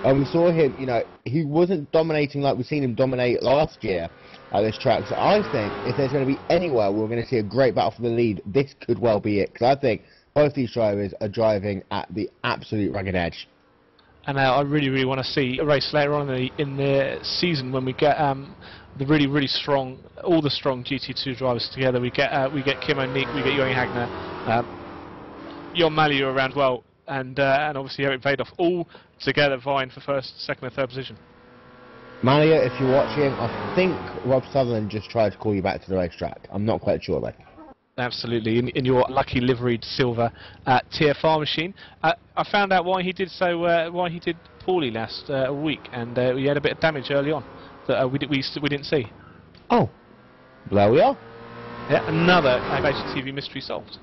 And we saw him, you know, he wasn't dominating like we've seen him dominate last year at this track. So I think if there's going to be anywhere we're going to see a great battle for the lead, this could well be it. Because I think both these drivers are driving at the absolute rugged edge. And I really, really want to see a race later on in the season when we get the really strong, all the strong GT2 drivers together. We get Kimmo-Nick, we get Joey Hagner, Jon Mallieu around well, and obviously Eric Vadoff, all together vying for first, second, and third position. Mallieu, if you're watching, I think Rob Sutherland just tried to call you back to the racetrack. I'm not quite sure though. Absolutely, in your lucky liveried silver TFR machine. I found out why he did poorly last week, and he had a bit of damage early on that we didn't see. Oh, there we are. Yeah, another TV mystery solved.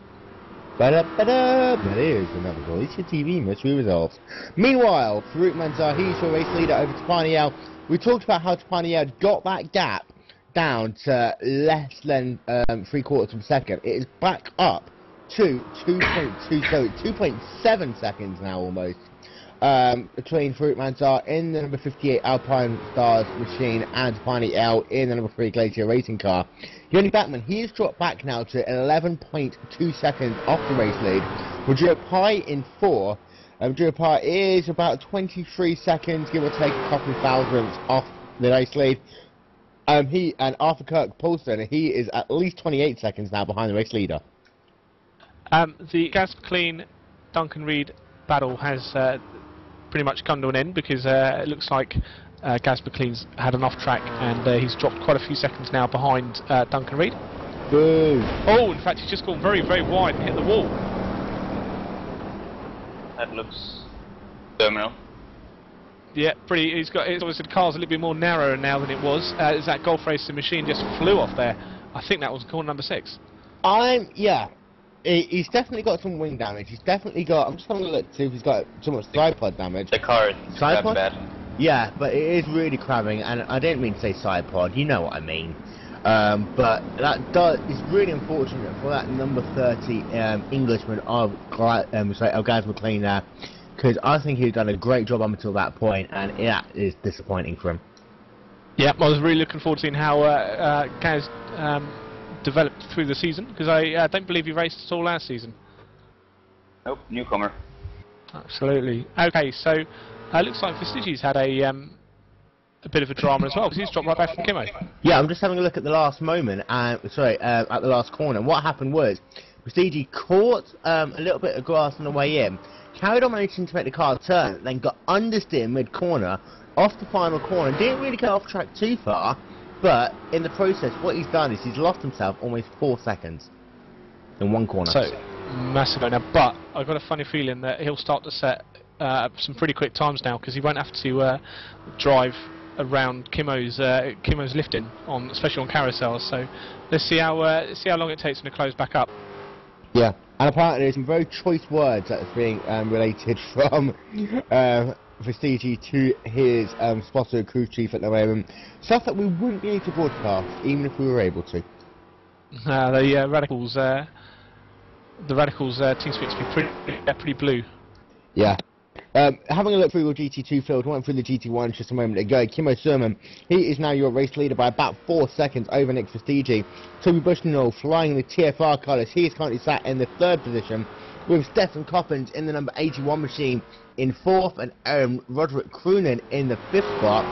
That is another Glacier TV mystery resolved. Meanwhile, Farouk Manzar, he's your race leader over Tapaniel. We talked about how Tapaniel got that gap down to less than 3/4 of a second. It is back up to 2.7 seconds now almost, between Farouk Manzar in the number 58 Alpine Stars machine and Tapaniel in the number 3 Glacier racing car. Yoni Backman, he has dropped back now to 11.2 seconds off the race lead. Rodrigo Pai in 4. Rodrigo Pai is about 23 seconds, give or take a couple of thousandths off the race lead. He and Arthur Kirk Paulson, he is at least 28 seconds now behind the race leader. The Gaz McLean Duncan Reed battle has pretty much come to an end because it looks like Gaz McLean's had an off track and he's dropped quite a few seconds now behind Duncan Reed. Boo! Oh, in fact, he's just gone very, very wide and hit the wall. That looks terminal. Yeah, pretty. It's obviously the car's a little bit more narrow now than it was. As that Golf Racing machine just flew off there. I think that was corner number 6. Yeah. He's definitely got some wing damage. He's definitely got. I'm just having a look to see if he's got too much side pod damage. The car is bad. Yeah, but it is really crabbing, and I don't mean to say side pod. You know what I mean. But that is really unfortunate for that number 30 Englishman of Gaz McLean there, because I think he'd done a great job up until that point, and that is disappointing for him. Yeah, I was really looking forward to seeing how Gaz developed through the season, because I don't believe he raced at all last season. Nope, newcomer. Absolutely. Okay, so looks like Vestigi's had a bit of a drama as well, because he's dropped right back from Kimmo. Yeah, I'm just having a look at the last moment, at the last corner. What happened was, Vestigi caught a little bit of grass on the way in, carried on managing to make the car turn, then got understeer mid-corner, off the final corner, didn't really get off track too far, but in the process, what he's done is he's lost himself almost 4 seconds in one corner. So, massive now, but I've got a funny feeling that he'll start to set some pretty quick times now, because he won't have to drive around Kimmo's lifting, especially on carousels. So let's see how long it takes him to close back up. Yeah, and apparently there's some very choice words that's being related from Vestigi to his spotter crew chief at the moment. Stuff that we wouldn't be able to broadcast, even if we were able to. The Radicals team speak to be pretty blue. Yeah. Having a look through your GT2 field, went through the GT1 just a moment ago. Kimmo Surman, he is now your race leader by about 4 seconds over Nick Vestigi. Toby Bushnell flying the TFR colours. He is currently sat in the 3rd position, with Stefan Coppens in the number 81 machine in 4th, and Roderick Croonan in the 5th spot.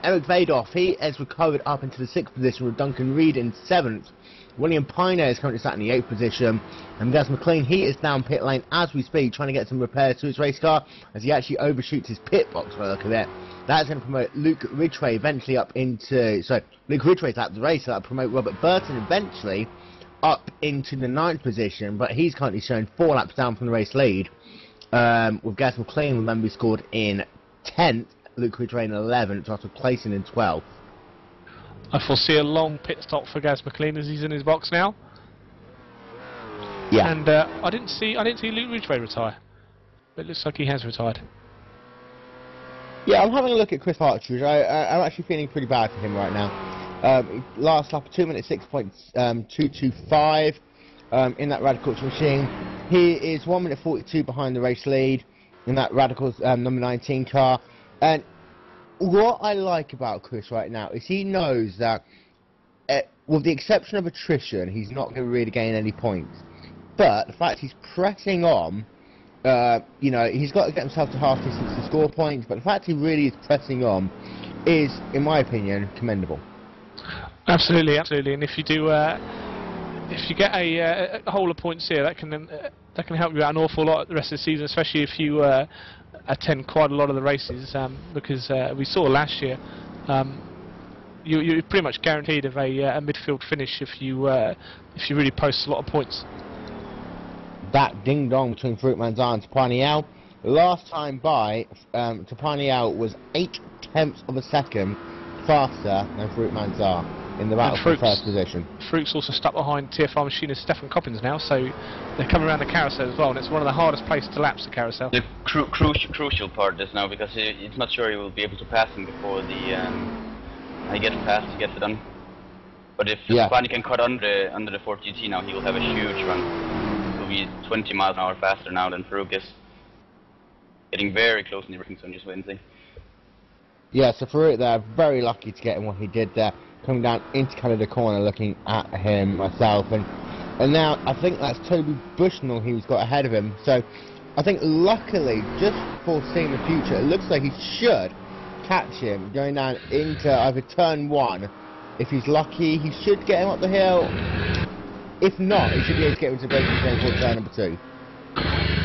Eric Vadoff, he has recovered up into the 6th position with Duncan Reed in 7th. William Piner is currently sat in the 8th position, and Gaz McLean, he is down pit lane as we speak, trying to get some repairs to his race car as he actually overshoots his pit box by the look of it. That's going to promote Luke Ridgway eventually up into, Luke Ridgway's out of the race, so that'll promote Robert Burton eventually up into the 9th position, but he's currently showing 4 laps down from the race lead. With Gaz McLean, remember, he scored in 10th, Luke Ridgway in 11th, after placing in 12th. I foresee a long pit stop for Gaz McLean as he's in his box now. Yeah. And I didn't see Luke Ridgway retire. But it looks like he has retired. Yeah, I'm having a look at Chris Partridge. I'm actually feeling pretty bad for him right now. Last lap, 2 minutes 6.225 in that Radicals machine. He is 1 minute 42 behind the race lead in that Radicals number 19 car. And what I like about Chris right now is he knows that, with the exception of attrition, he's not going to really gain any points. But the fact he's pressing on, you know, he's got to get himself to half distance to score points, but the fact he really is pressing on is, in my opinion, commendable. Absolutely, absolutely. And if you do, if you get a whole of points here, that can help you out an awful lot the rest of the season, especially if you attend quite a lot of the races, because we saw last year you're pretty much guaranteed of a midfield finish if you really post a lot of points. That ding dong between Farouk Manzar and Tapani. Last time by, Tapani was 0.8 of a second faster than Farouk Manzar in the battle for first position. Farouk's also stuck behind TFR machinist Stefan Coppens now, so they're coming around the carousel as well, and it's one of the hardest places to lapse the carousel. The crucial part is now, because it's not sure he will be able to pass him before the he gets past, he gets it done. But if Spani can cut under the Ford GT now, he will have a huge run. He'll be 20 miles an hour faster now than Farouk is. Getting very close in the racing zone, just wait and see. Yeah, so Farouk there, very lucky to get him what he did there. Coming down into kind of the corner, looking at him myself, and now I think that's Toby Bushnell who's got ahead of him. So I think luckily, just foreseeing the future, it looks like he should catch him going down into either turn 1. If he's lucky, he should get him up the hill. If not, he should be able to get him to braking zone for turn number 2.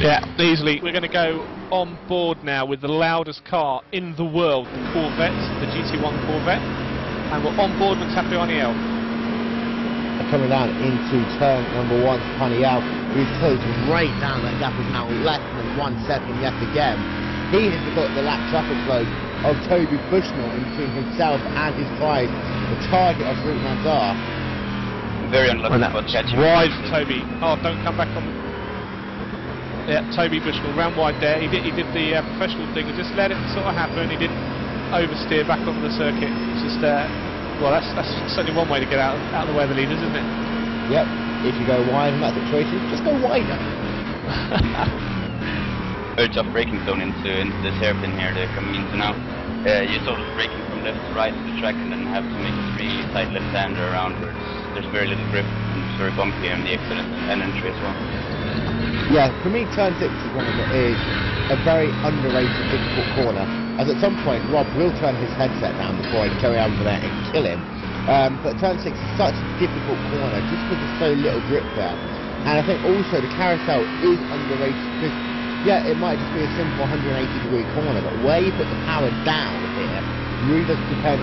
Yeah, easily. We're going to go on board now with the loudest car in the world, the Corvette, the GT1 Corvette. And we're on board with Tapaniel. Coming down into turn number 1, Tapaniel, who's closed right down. That gap is now less than 1 second yet again. He has got the lap traffic flow of Toby Bushnell in between himself and his prize, the target of Farouk Manzar. Very unlucky for catching. Wide for Toby. Oh, don't come back on. Yeah, Toby Bushnell ran wide there. He did the professional thing and just let it sort of happen. He didn't oversteer back onto the circuit. It's just well, that's certainly one way to get out of the way of the leaders, isn't it? Yep. If you go wide in that situation, just go wider. Very tough braking zone into this hairpin here they're coming into now. You're sort of braking from left to right of the track and then have to make a really tight left-hander around where there's very little grip and it's very bumpy on the exit and entry as well. Yeah, for me, turn 6 is a very underrated, difficult corner. As at some point, Rob will turn his headset down before I carry on with that and kill him. But turn 6 is such a difficult corner just because there's so little grip there. And I think also the carousel is underrated because, yeah, it might just be a simple 180-degree corner, but where you put the power down here really does depend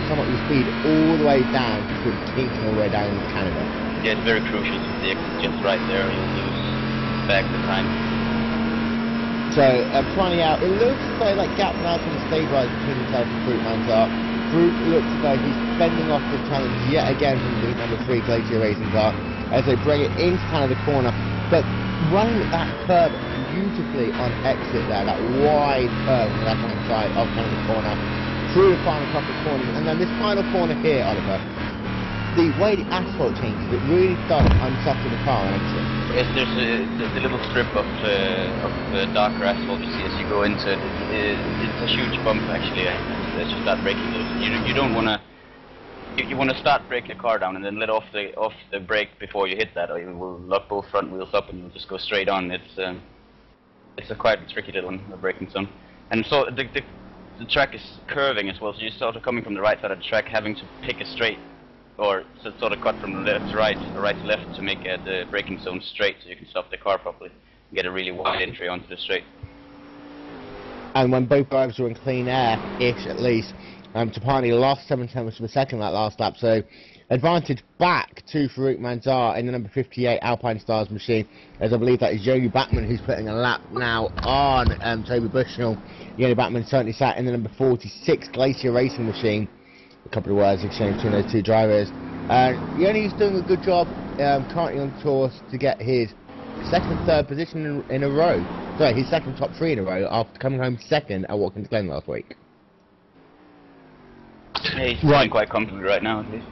somewhat your speed all the way down to kinking all the way down into Canada. Yeah, it's very crucial to the exit just right there. You'll lose back the time. So, planning out, it looks like gap now to the stabiliser between himself and Farouk Manzar. Farouk looks like he's fending off the challenge yet again from the number 3 Glacier Racing car as they bring it into kind of the corner. But running that curve beautifully on exit there, that wide curve on the left-hand side of kind of the corner, through the final couple of corners, and then this final corner here, Oliver, the way the asphalt changes, it really starts unsettle the car on exit. Yes, there's the little strip of darker asphalt you see as you go into it. It's a huge bump actually. As you start braking, you don't want to. You want to start braking the car down and then let off the brake before you hit that, or you will lock both front wheels up and you'll just go straight on. It's a quite tricky little one, the braking zone. And so the track is curving as well, so you're sort of coming from the right side of the track, having to pick a straight, or sort of cut from left to right, or right to left, to make the braking zone straight, so you can stop the car properly and get a really wide entry onto the straight. And when both drivers were in clean air-ish at least, Tapani lost 7 tenths of a second that last lap, so advantage back to Farouk Manzar in the number 58 Alpine Stars machine, as I believe that is Yoni Batman who's putting a lap now on Toby Bushnell. Yoni Batman certainly sat in the number 46 Glacier Racing machine. A couple of words exchanged between those two drivers. Yoni's doing a good job, currently on course to get his second and third position in a row. Sorry, his second top 3 in a row after coming home second at Watkins Glen last week. Yeah, he's running quite comfortably right now, at least.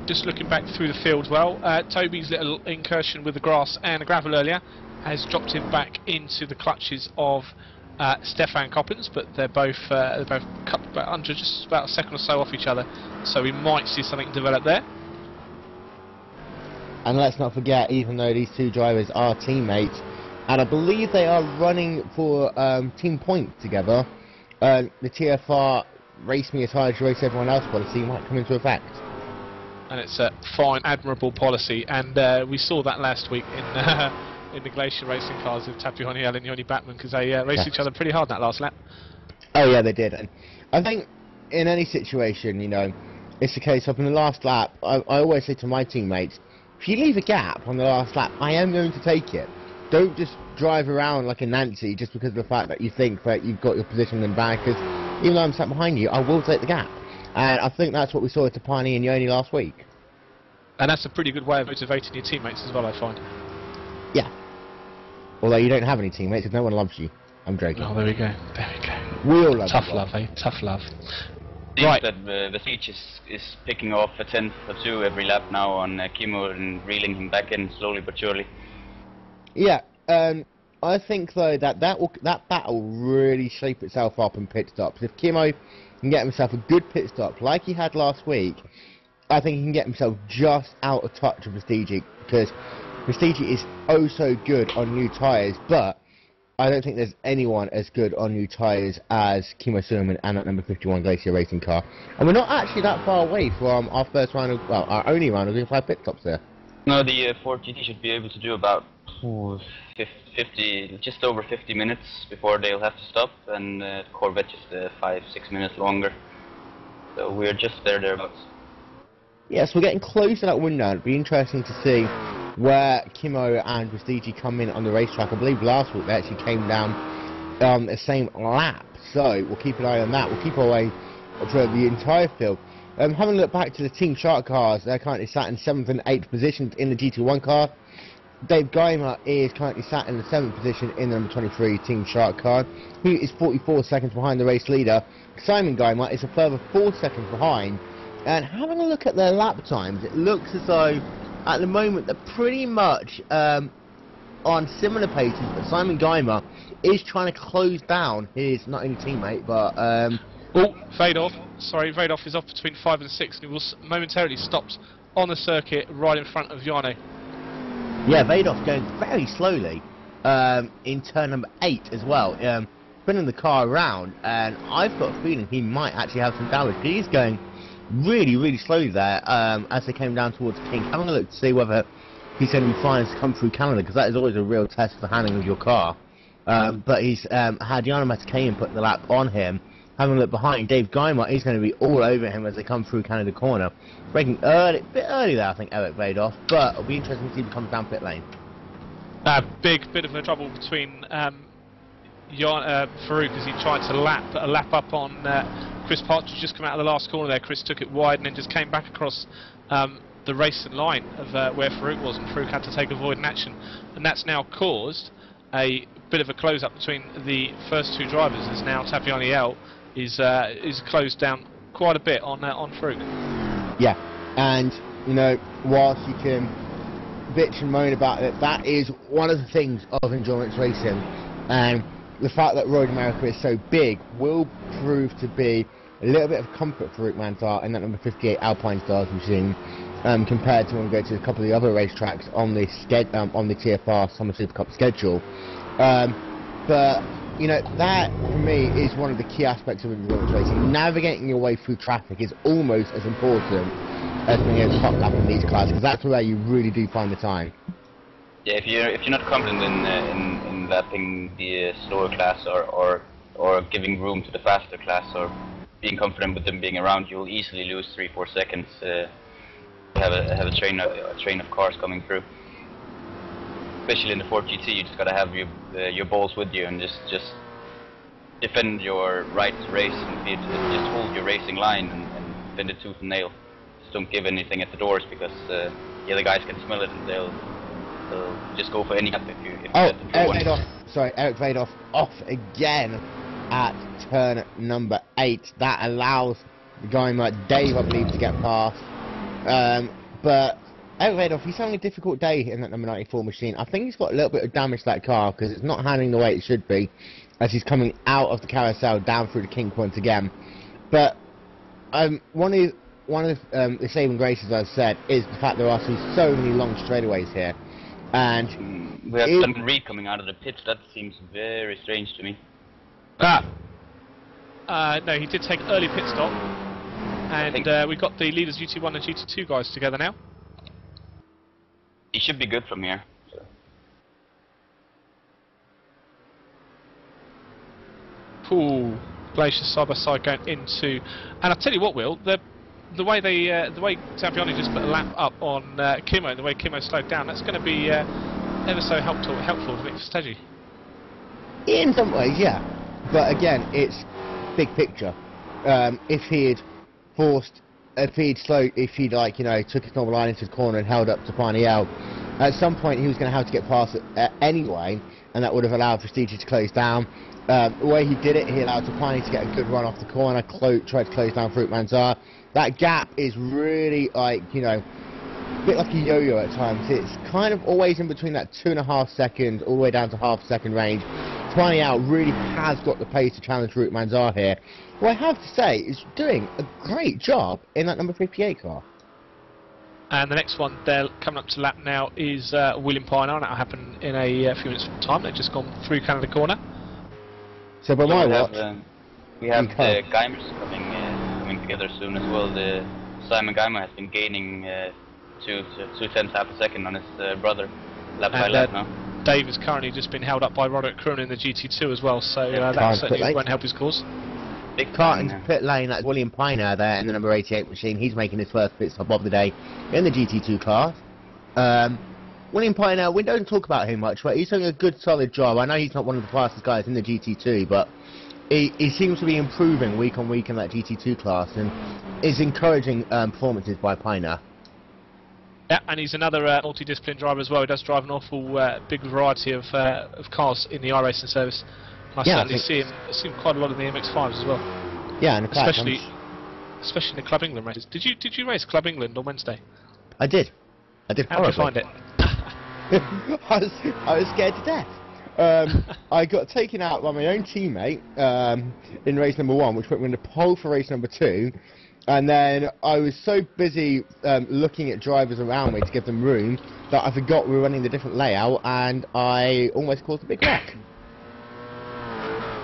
Just looking back through the field, well, Toby's little incursion with the grass and the gravel earlier has dropped him back into the clutches of Stefan Coppens, but they're both cut about under just about a second or so off each other, so we might see something develop there. And let's not forget, even though these two drivers are teammates, and I believe they are running for team points together, the TFR race me as hard as you race everyone else policy might come into effect. And it's a fine, admirable policy, and we saw that last week in the Glacier Racing cars with Tapioni and Yoni Batman, because they raced each other pretty hard in that last lap. Oh yeah, they did. And I think in any situation, you know, it's the case of in the last lap, I always say to my teammates, if you leave a gap on the last lap, I am going to take it. Don't just drive around like a Nancy just because of the fact that you think that you've got your position in back, because even though I'm sat behind you, I will take the gap. And I think that's what we saw at Tapani and Yoni last week. And that's a pretty good way of motivating your teammates as well, I find. Yeah. Although you don't have any teammates, because no one loves you. I'm joking. Oh, there we go. There we go. We all love Tough you. love, eh? Tough love. Right. That the siege is picking off a tenth or two every lap now on Kimo and reeling him back in slowly but surely. Yeah. I think though that battle really shape itself up in pit stops. If Kimo can get himself a good pit stop like he had last week, I think he can get himself just out of touch with Vestigi, because Vestigi is oh so good on new tyres, but I don't think there's anyone as good on new tyres as Kimo Suleiman and that number 51 Glacier Racing car. And we're not actually that far away from our first round of, well, our only round of 5 pit stops there. No, the Ford GT should be able to do about 50, just over 50 minutes before they'll have to stop, and the Corvette just 5-6 minutes longer. So we're just thereabouts. Yes, we're getting close to that window. It'd be interesting to see where Kimo and Vestigi come in on the racetrack. I believe last week they actually came down the same lap, so we'll keep an eye on that. We'll keep our way through the entire field. Having a look back to the Team Shark cars, they're currently sat in 7th and 8th positions in the GT1 car. Dave Geimer is currently sat in the 7th position in the number 23 Team Shark car. He is 44 seconds behind the race leader. Simon Geimer is a further 4 seconds behind. And having a look at their lap times, it looks as though at the moment they're pretty much on similar paces, but Simon Geimer is trying to close down his not only teammate but oh, Vadoff. Sorry, Vadoff is off between 5 and 6, and he will momentarily stops on the circuit right in front of Yano. Yeah, Vadoff going very slowly in turn number 8 as well, spinning the car around, and I've got a feeling he might actually have some damage. He's going really, really slowly there as they came down towards King. Having a look to see whether he's going to be fine to come through Canada, because that is always a real test for handling of your car. But he's had Jano Matakayan put the lap on him. Having a look behind, Dave Geimer is going to be all over him as they come through Canada corner. Breaking early, a bit early there, I think, Eric Vadoff, but it'll be interesting to see if he comes down pit lane. Big bit of a trouble between Farouk as he tried to lap up on Chris Partridge, just come out of the last corner there. Chris took it wide and then just came back across the racing line of where Farouk was, and Farouk had to take avoidant action, and that's now caused a bit of a close-up between the first two drivers, as now Tapiani L is closed down quite a bit on Farouk. Yeah, and you know, whilst you can bitch and moan about it, that is one of the things of endurance racing, and the fact that Road America is so big will prove to be a little bit of comfort for Farouk Manzar in that number 58 Alpine Stars machine, compared to when we go to a couple of the other racetracks on the TFR Summer Super Cup schedule. But you know, that for me is one of the key aspects of endurance racing. Navigating your way through traffic is almost as important as being able to top lap in these cars, because that's where you really do find the time. Yeah, if you're not confident in lapping the slower class or giving room to the faster class, or being confident with them being around, you'll easily lose 3-4 seconds. Have a train of cars coming through. Especially in the Ford GT, you just gotta have your balls with you and just defend your right to race and just hold your racing line and defend it tooth and nail. Just don't give anything at the doors, because the other guys can smell it and they'll just go for any gap if you Eric Vadoff off again at turn number 8. That allows a guy like Dave, I believe, to get past. But Eric Vadoff, he's having a difficult day in that number 94 machine. I think he's got a little bit of damage to that car, because it's not handling the way it should be as he's coming out of the carousel down through the kink once again. But one of the saving graces, I've said, is the fact there are so many long straightaways here. And we have Duncan Reed coming out of the pits. That seems very strange to me. No, he did take an early pit stop, and we've got the leaders GT1 and GT2 guys together now. He should be good from here. So. Ooh, Glacier side by side going into, and I'll tell you what, Will, the way Tapiani just put a lap up on Kimmo, and the way Kimmo slowed down, that's going to be ever so helpful to Nick Stegi. In some ways, yeah. But again, it's big picture. If he'd took his normal line into the corner and held up to L, at some point he was going to have to get past it anyway, and that would have allowed Prestige to close down. The way he did it, he allowed Tapani to get a good run off the corner, tried to close down Farouk Manzar. That gap is really a bit like a yo-yo at times. It's kind of always in between that 2.5 second all the way down to half second range. Tapani really has got the pace to challenge Farouk Manzar here, who I have to say is doing a great job in that number 58 car. And the next one they're coming up to lap now is William Pioneer, and that'll happen in a few minutes from time. They've just gone through Canada corner. So by my watch, we have the Geimers coming together soon as well. The Simon Geimer has been gaining 2/10 half a second on his brother, lap by lap now. Dave has currently just been held up by Roderick Kroon in the GT2 as well, so that certainly won't help his cause. Big Cart into pit lane, that's William Pioneer there in the number 88 machine. He's making his first pit stop of the day in the GT2 class. William Pioneer, we don't talk about him much, but he's doing a good solid job. I know he's not one of the fastest guys in the GT2, but he seems to be improving week on week in that GT2 class, and is encouraging performances by Pioneer. Yeah, and he's another multi-discipline driver as well. He does drive an awful big variety of cars in the iRacing service. And I certainly see him quite a lot in the MX-5s as well. Yeah, and especially in the Club England races. Did you race Club England on Wednesday? I did. How did you find it? I was scared to death. I got taken out by my own teammate in race number 1, which put me in the pole for race number 2. And then I was so busy looking at drivers around me to give them room that I forgot we were running the different layout, and I almost caused a big wreck.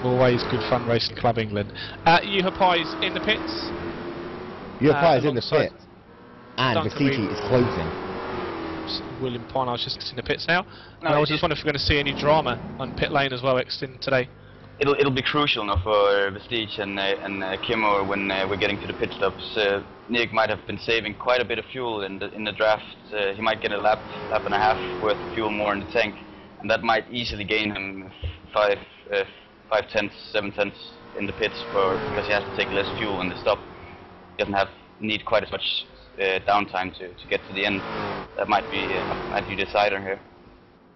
Always good fun racing Club England. Yuhapai is in the pits. Yuhapai is in the pits. And Vasiti is closing. William Pioneer is just in the pits now. No, I was just wondering if we're going to see any drama on pit lane as well extending today. It'll be crucial now for Vestige and Kimmo when we're getting to the pit stops. Nick might have been saving quite a bit of fuel in the draft. He might get a lap and a half worth of fuel more in the tank, and that might easily gain him 5/10, 7/10 in the pits because he has to take less fuel in the stop. He doesn't need quite as much downtime to get to the end. That might be the decider here.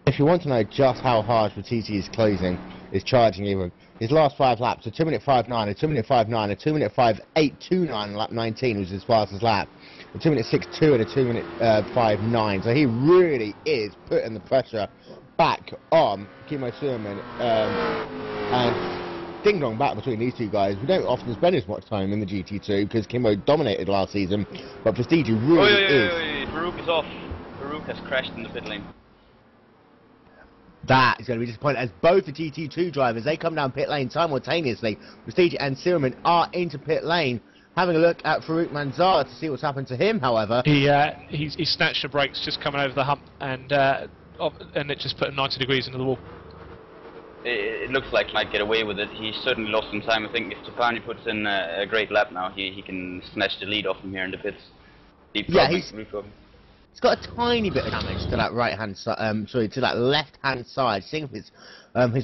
If you want to know just how hard Battisti is closing, is charging even. His last 5 laps, a 2 minute 5.9, a 2 minute 5.9, a 2 minute 5.829 on lap 19 was his fastest lap, a 2 minute 6.2 and a 2 minute 5.9. So he really is putting the pressure back on Kimmo Suleiman, and ding dong back between these two guys. We don't often spend as much time in the GT2 because Kimmo dominated last season, but Prestige really is. Farouk is off. Farouk has crashed in the pit lane. That is going to be disappointing, as both the GT2 drivers, they come down pit lane simultaneously. Prestige and Silverman are into pit lane. Having a look at Farouk Manzar to see what's happened to him, however. He snatched the brakes just coming over the hump, and it just put him 90 degrees into the wall. It looks like he might get away with it. He certainly lost some time. I think if Trapani puts in a great lap now, he can snatch the lead off him here in the pits. He's got a tiny bit of damage to that right-hand side, to that left-hand side. Seeing if his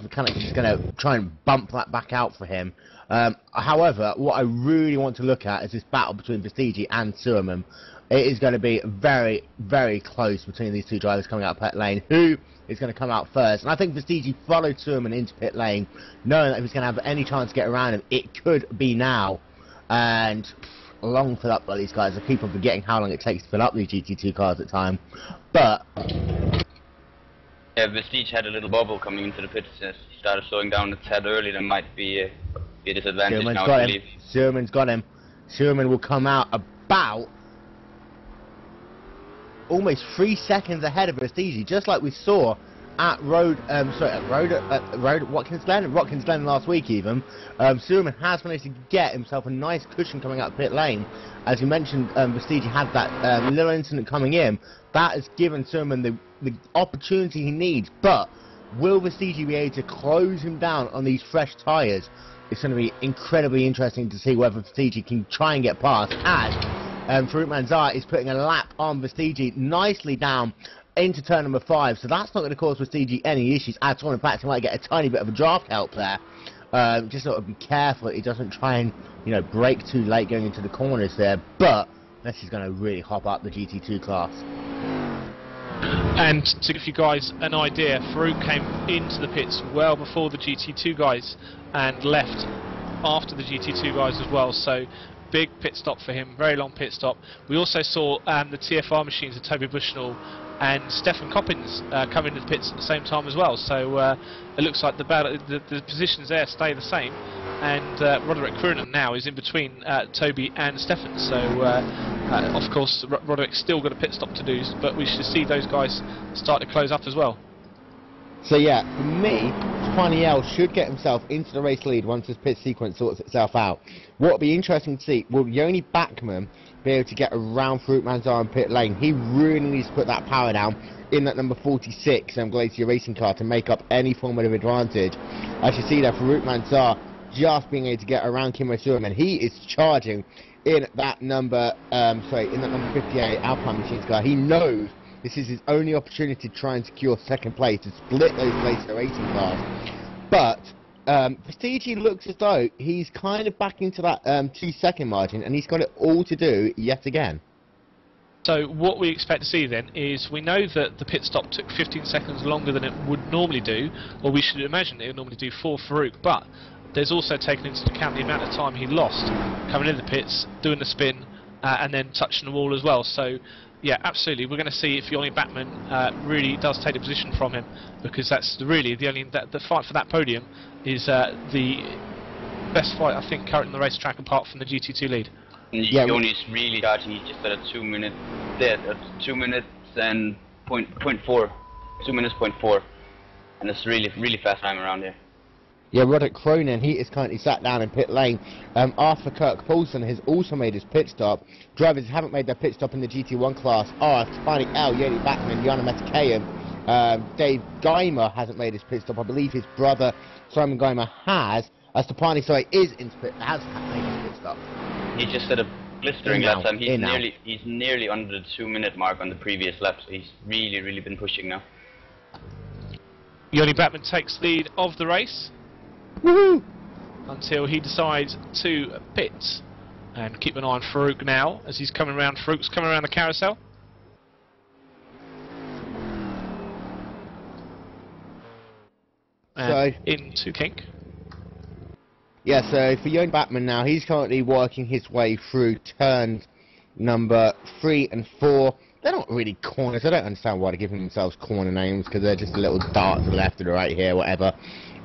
mechanic is going to try and bump that back out for him. However, what I really want to look at is this battle between Prestige and Suleiman. It is going to be very, very close between these two drivers coming out of pit lane. Who is going to come out first? And I think Prestige followed Suleiman into pit lane, knowing that if he's going to have any chance to get around him, it could be now. And long fill up by these guys. I keep on forgetting how long it takes to fill up these GT2 cars at time. But yeah, Vestige had a little bubble coming into the pits. He started slowing down a tad early. That might be a disadvantage now, I believe. Suleiman's got him. Suleiman will come out about almost 3 seconds ahead of Vestige, just like we saw at Watkins Glen last week even. Suleiman has managed to get himself a nice cushion coming out of pit lane. As you mentioned, Vestige had that little incident coming in. That has given Suleiman the opportunity he needs, but will Vestige be able to close him down on these fresh tyres? It's going to be incredibly interesting to see whether Vestige can try and get past, as Farouk Manzar is putting a lap on Vestige nicely down into turn number 5, so that's not going to cause Prestige any issues at all. In fact, he might get a tiny bit of a draft help there. Just sort of be careful that he doesn't try and, brake too late going into the corners there, but this is going to really hop up the GT2 class. And to give you guys an idea, Farouk came into the pits well before the GT2 guys and left after the GT2 guys as well, so big pit stop for him, very long pit stop. We also saw the TFR machines of Toby Bushnell and Stefan Coppins come into the pits at the same time as well, so it looks like the positions there stay the same, and Roderick Kruinen now is in between Toby and Stefan, so of course Roderick's still got a pit stop to do, but we should see those guys start to close up as well. So yeah, for me, Spaniel should get himself into the race lead once this pit sequence sorts itself out. What will be interesting to see, will Yoni Backman be able to get around Farouk Manzar in pit lane? He really needs to put that power down in that number 46 Glacier racing car to make up any form of advantage. As you see there, Farouk Manzar just being able to get around Kimmo Suleiman. He is charging in that number 58 Alpine Machines car. He knows this is his only opportunity to try and secure second place, to split those Glacier racing cars. But Prestige looks as though he's kind of back into that 2-second margin, and he's got it all to do yet again. So what we expect to see then is, we know that the pit stop took 15 seconds longer than it would normally do, or we should imagine it would normally do for Farouk, but there's also taken into account the amount of time he lost coming in the pits, doing the spin, and then touching the wall as well. So yeah, absolutely, we're going to see if Yoni Backman really does take the position from him, because that's really the fight for that podium is the best fight I think currently on the racetrack, apart from the GT2 lead. Yeah, Yoni's really charging. He's just at a 2 minute dead, at 2 minutes and point 4, 2 minutes point 4, and it's really fast time around here. Yeah, Roderick Kruinen, he is currently sat down in pit lane. Arthur Kirk Paulson has also made his pit stop. Drivers who haven't made their pit stop in the GT1 class are Tafani L, Yoni Backman, Yana Metakayan. Dave Geimer hasn't made his pit stop. I believe his brother Simon Geimer has. Stefani has made his pit stop. He just had a blistering lap time. He's nearly under the 2 minute mark on the previous lap, so he's really been pushing now. Yoni Backman takes lead of the race. Woohoo! Until he decides to pit. And keep an eye on Farouk now as he's coming around. Farouk's coming around the carousel. And into Kink. Yeah, so for Yoni Batman now, he's currently working his way through turns number 3 and 4. They're not really corners. I don't understand why they're giving themselves corner names, because they're just a little dart to the left or the right here, whatever.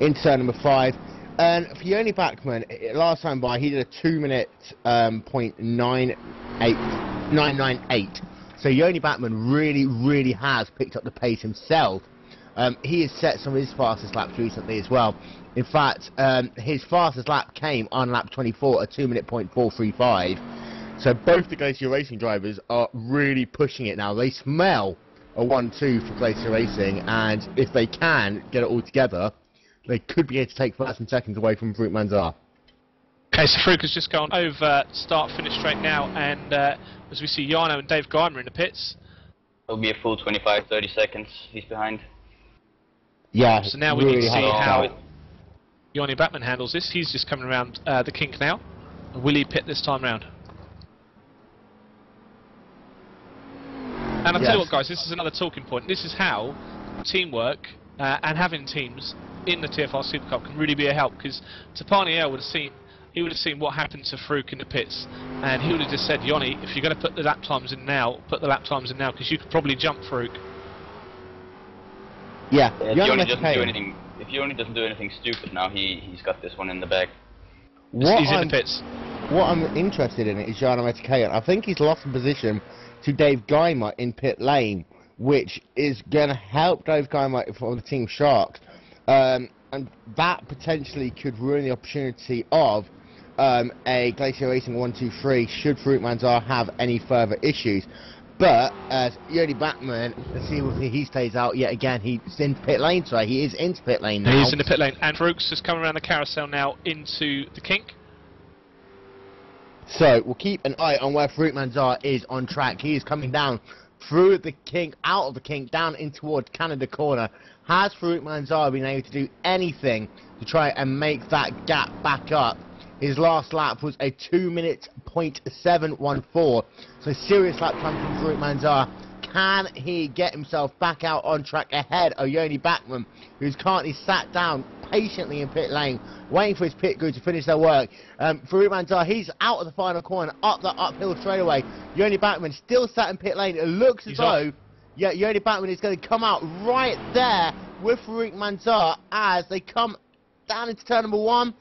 In turn number 5. And for Yoni Bachmann, last time by, he did a 2 minute point 998. So Yoni Bachmann really has picked up the pace himself. He has set some of his fastest laps recently as well. In fact, his fastest lap came on lap 24 at 2 minute point 435. So both the Glacier Racing drivers are really pushing it now. They smell a 1-2 for Glacier Racing, and if they can get it all together, they could be able to take first and seconds away from Farouk Manzar. Okay, so Farouk has just gone over start-finish straight now, and as we see Jarno and Dave Geimer in the pits. It'll be a full 25-30 seconds he's behind. Yeah, so now we need to see how Yoni Batman handles this. He's just coming around the kink now. Will he pit this time round? And I'll tell you what, guys, this is another talking point. This is how teamwork and having teams in the TFR SuperCup can really be a help, because Tapani would have seen what happened to Farouk in the pits, and he would have just said, Yoni, if you're going to put the lap times in now, put the lap times in now, because you could probably jump Farouk. Yeah, if Yoni doesn't do anything stupid now, he's got this one in the bag. He's in the pits. What I'm interested in is Jarno Metakayan. I think he's lost the position to Dave Geimer in pit lane, which is going to help Dave Geimer from the Team Sharks. And that potentially could ruin the opportunity of a Glacier Racing 1-2-3 should Farouk Manzar have any further issues. But as Yoni Bachmann, let's see if he stays out yet again. He's in pit lane, sorry, he is into pit lane now. He's in the pit lane, and Farouk's just coming around the carousel now into the kink. So we'll keep an eye on where Farouk Manzar is on track. He is coming down through the kink, out of the kink, down in towards Canada Corner. Has Farouk Manzar been able to do anything to try and make that gap back up? His last lap was a 2 minute point 714. So serious lap time from Farouk Manzar. Can he get himself back out on track ahead of Yoni Bachmann, who's currently sat down patiently in pit lane, waiting for his pit crew to finish their work? Farouk Manzar, he's out of the final corner, up the uphill straightaway. Yoni Bachmann still sat in pit lane. It looks as though Yoni Bachmann is going to come out right there with Farouk Manzar as they come down into turn number 1.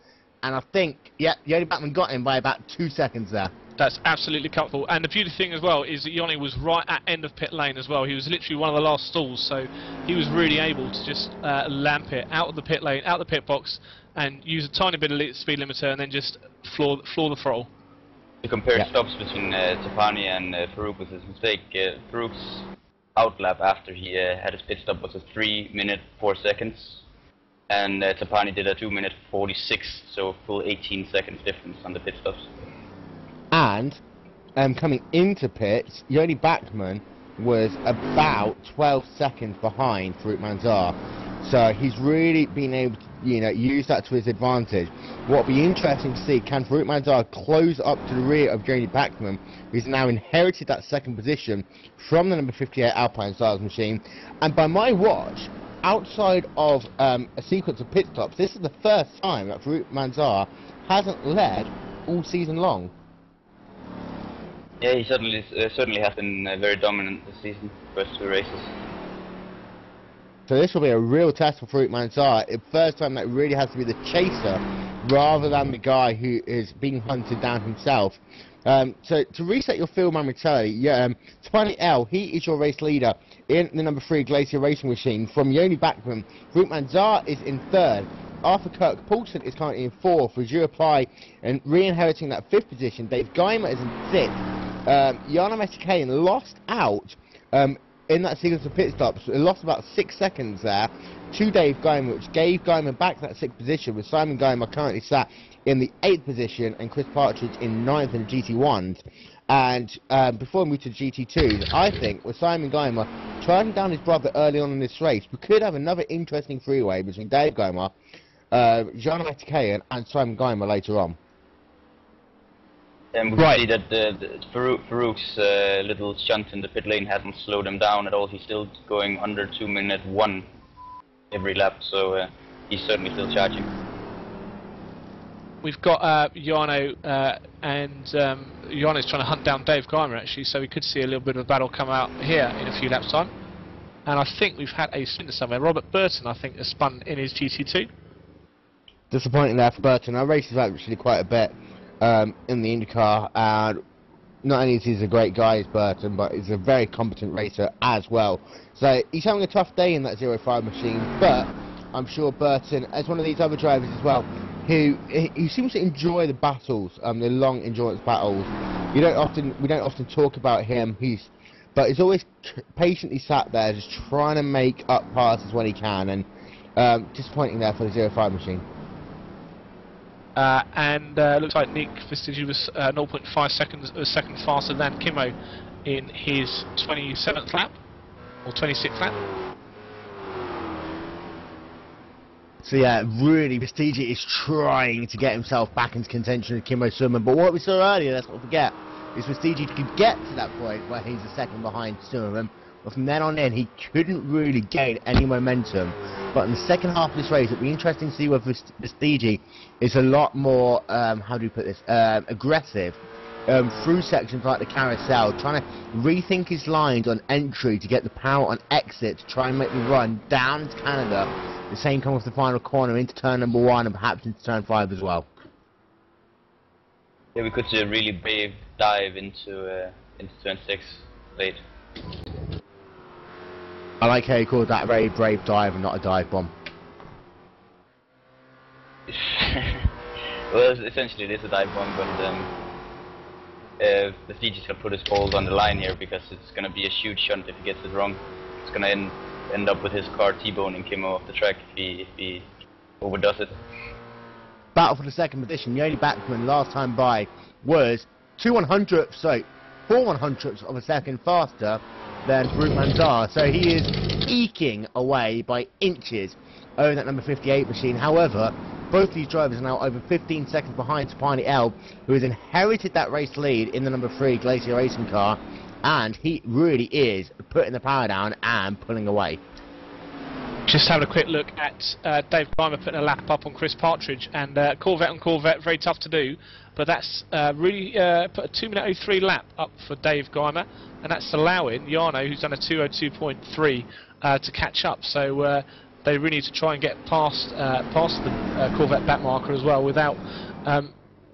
And I think, Yoni Bachmann got him by about 2 seconds there. That's absolutely comfortable. And the beauty thing as well is that Yoni was right at end of pit lane as well. He was literally one of the last stalls, so he was really able to just lamp it out of the pit lane, out of the pit box, and use a tiny bit of speed limiter and then just floor the throttle. To compare stops between Tapani and Farouk was his mistake. Farouk's outlap after he had his pit stop was a 3 minute 4 seconds. And Tapani did a 2 minute 46, so full 18 seconds difference on the pit stops. And coming into pits, Yoni Bachmann was about 12 seconds behind Farouk Manzar. So he's really been able to, use that to his advantage. What'll be interesting to see, can Farouk Manzar close up to the rear of Yoni Bachmann, who's now inherited that second position from the number 58 Alpine Styles machine. And by my watch, outside of a sequence of pit stops, this is the first time that Farouk Manzar hasn't led all season long. Yeah, he certainly has been very dominant this season, first 2 races. So this will be a real test for Farouk Manzar. The first time that really has to be the chaser rather than the guy who is being hunted down himself. So to reset your field momentarily, Tapani L, he is your race leader in the number 3 Glacier Racing machine from Yoni Bachmann. Farouk Manzar is in 3rd. Arthur Kirk Paulson is currently in 4th, with you apply and re-inheriting that 5th position. Dave Geimer is in 6th. Jarno Metakayan lost out in that sequence of pit stops. It lost about 6 seconds there to Dave Geimer, which gave Geimer back that 6th position, with Simon Geimer currently sat in the 8th position and Chris Partridge in 9th in the GT1s. And before we move to the GT2s, I think with Simon Geimer tracking down his brother early on in this race, we could have another interesting freeway between Dave Geimer, Jarno Metakayan and Simon Geimer later on. And we can see that Farouk's little shunt in the pit lane hasn't slowed him down at all. He's still going under 2:01 every lap, so he's certainly still charging. We've got Jarno, and Jarno's trying to hunt down Dave Geimer actually, so we could see a little bit of a battle come out here in a few laps' time. And I think we've had a splinter somewhere. Robert Burton, I think, has spun in his GT2. Disappointing there for Burton. I raced actually quite a bit in the IndyCar, and not only is he a great guy as Burton, but he's a very competent racer as well. So he's having a tough day in that 05 machine, but I'm sure Burton, as one of these other drivers as well, who he seems to enjoy the battles, the long endurance battles. We don't often talk about him. But he's always patiently sat there, just trying to make up passes when he can, and disappointing there for the 05 machine. Looks like Nick Vestigi was 0.5 seconds a second faster than Kimmo in his 27th lap, or 26th lap. So yeah, really, Vestigi is trying to get himself back into contention with Kimmo Suman, but what we saw earlier, let's not forget, is Vestigi could get to that point where he's a second behind Suman, but from then on in, he couldn't really gain any momentum. But in the second half of this race, it'll be interesting to see whether Vestigi is a lot more, how do you put this, aggressive through sections like the carousel, trying to rethink his lines on entry to get the power on exit to try and make the run down into Canada. The same comes with the final corner into turn number 1 and perhaps into turn 5 as well. Yeah, we could see a really brave dive into turn 6 late. I like how he called that a very brave dive and not a dive bomb. Well, essentially it is a dive bomb, but Vestigi's gonna put his balls on the line here because it's gonna be a huge shunt if he gets it wrong. It's gonna end up with his car T-boning Kimmo off the track if he overdoes it. Battle for the second position. The only backman last time by was 4 100ths of a second faster than Farouk Manzar. So he is eking away by inches over that number 58 machine. However, both these drivers are now over 15 seconds behind Tapani L, who has inherited that race lead in the number 3 Glacier racing car, and he really is putting the power down and pulling away. Just having a quick look at Dave Geimer putting a lap up on Chris Partridge, and Corvette on Corvette, very tough to do, but that's really put a 2:03 lap up for Dave Geimer, and that's allowing Jarno, who's done a 2:02.3, to catch up. So they really need to try and get past the Corvette back marker as well without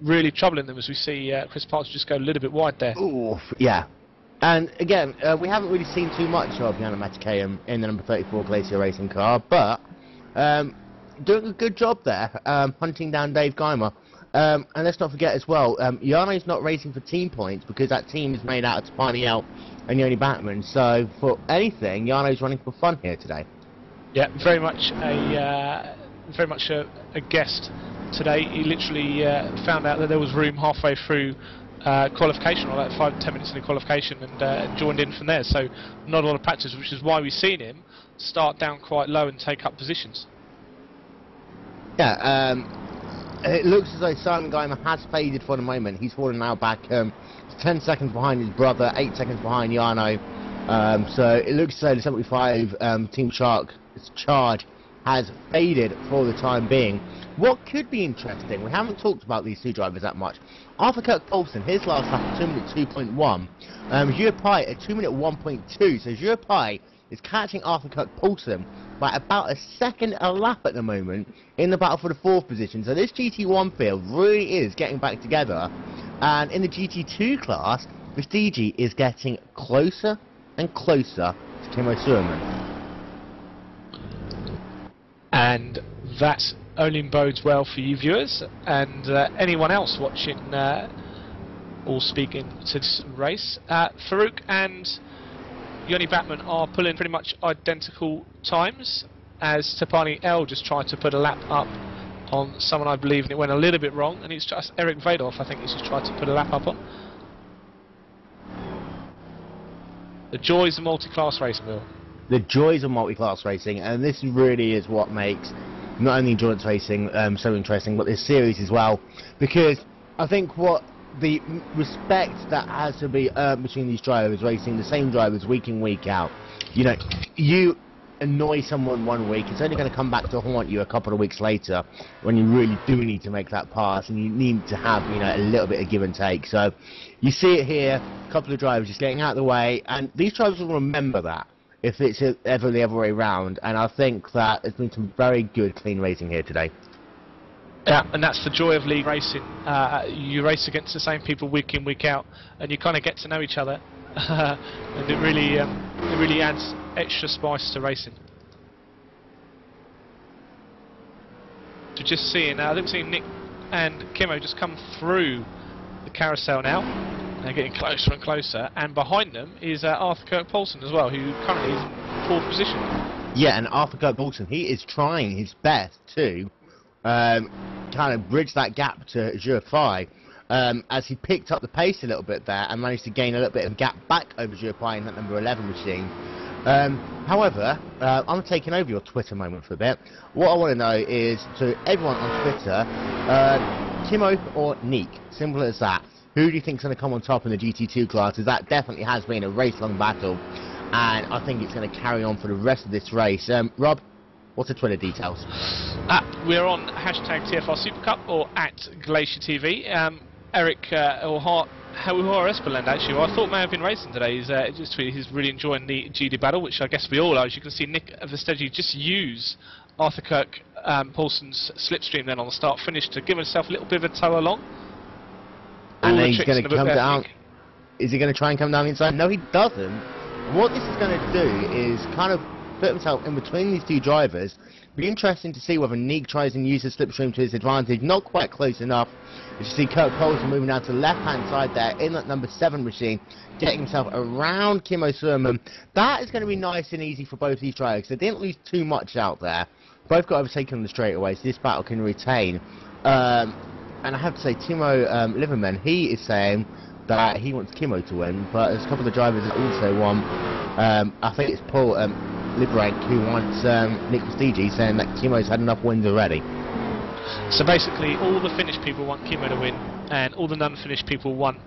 really troubling them, as we see Chris Partridge just go a little bit wide there. Ooh, yeah. And again, we haven't really seen too much of Yana Matikayan in the number 34 Glacier racing car, but doing a good job there, hunting down Dave Geimer. And let's not forget as well, Jarno's not racing for team points because that team is made out of Tapani L and Yoni Batman, so for anything, Jarno's running for fun here today. Yeah, very much a guest today. He literally found out that there was room halfway through qualification, or like 5-10 minutes into qualification, and joined in from there. So not a lot of practice, which is why we've seen him start down quite low and take up positions. Yeah, it looks as though Simon Geimer has faded for the moment. He's fallen now back 10 seconds behind his brother, 8 seconds behind Jarno. So it looks as though the 75 Team Shark charge has faded for the time being. What could be interesting, we haven't talked about these two drivers that much. Arthur Kirk-Paulson, his last lap at 2:02.1. Zhu Pai at 2:01.2. So Zhu Pai is catching Arthur Kirk-Paulson by about a second a lap at the moment in the battle for the 4th position. So this GT1 field really is getting back together. And in the GT2 class, Vestigi is getting closer and closer to Kimmo Suman. And that only bodes well for you viewers and anyone else watching or speaking to this race. Farouk and Yoni Batman are pulling pretty much identical times, as Tapani L just tried to put a lap up on someone, I believe, and it went a little bit wrong, and it's just Eric Vadoff, I think he's just tried to put a lap up on. The joys of multi-class racing, Will. The joys of multi-class racing, and this really is what makes not only endurance racing so interesting, but this series as well, because I think what the respect that has to be earned between these drivers, racing the same drivers week in, week out. You know, you annoy someone one week, it's only going to come back to haunt you a couple of weeks later when you really do need to make that pass and you need to have, you know, a little bit of give and take. So you see it here, a couple of drivers just getting out of the way, and these drivers will remember that if it's ever the other way around, and I think that there's been some very good clean racing here today. Yeah, and that's the joy of league racing. You race against the same people week in, week out, and you kind of get to know each other, and it really adds extra spice to racing. So just seeing, I think we're seeing Nick and Kimmo just come through the carousel now. They're getting closer and closer, and behind them is Arthur Kirk-Paulson as well, who currently is in 4th position. Yeah, and Arthur Kirk-Paulson, he is trying his best to kind of bridge that gap to Zhou as he picked up the pace a little bit there and managed to gain a little bit of gap back over Zhou in that number 11 machine. However, I'm taking over your Twitter moment for a bit. What I want to know is, to everyone on Twitter, Kimmo or Nick? Simple as that. Who do you think is going to come on top in the GT2 classes? That definitely has been a race-long battle, and I think it's going to carry on for the rest of this race. Rob, what's the Twitter details? We're on hashtag TFR SuperCup or at Glacier TV. Eric Espelend, actually, who I thought may have been racing today, he's really enjoying the GD battle, which I guess we all are. As you can see, Nick Vestegi just use Arthur Kirk Paulson's slipstream then on the start finish to give himself a little bit of a tow along. And then he's going to come down. Is he going to try and come down the inside? No, he doesn't. What this is going to do is kind of put himself in between these two drivers. Be interesting to see whether Nick tries and uses slipstream to his advantage. Not quite close enough. As you see, Kirk Paulson moving down to the left-hand side there in that number 7 machine, getting himself around Kimmo Surman. That is going to be nice and easy for both these drivers. They didn't lose too much out there. Both got overtaken on the straightaway, so this battle can retain. And I have to say, Timo Liverman, he is saying that he wants Kimmo to win, but there's a couple of drivers that also won. I think it's Paul Librank who wants Nick Vestegi, saying that Kimmo's had enough wins already. So basically, all the Finnish people want Kimmo to win, and all the non-Finnish people want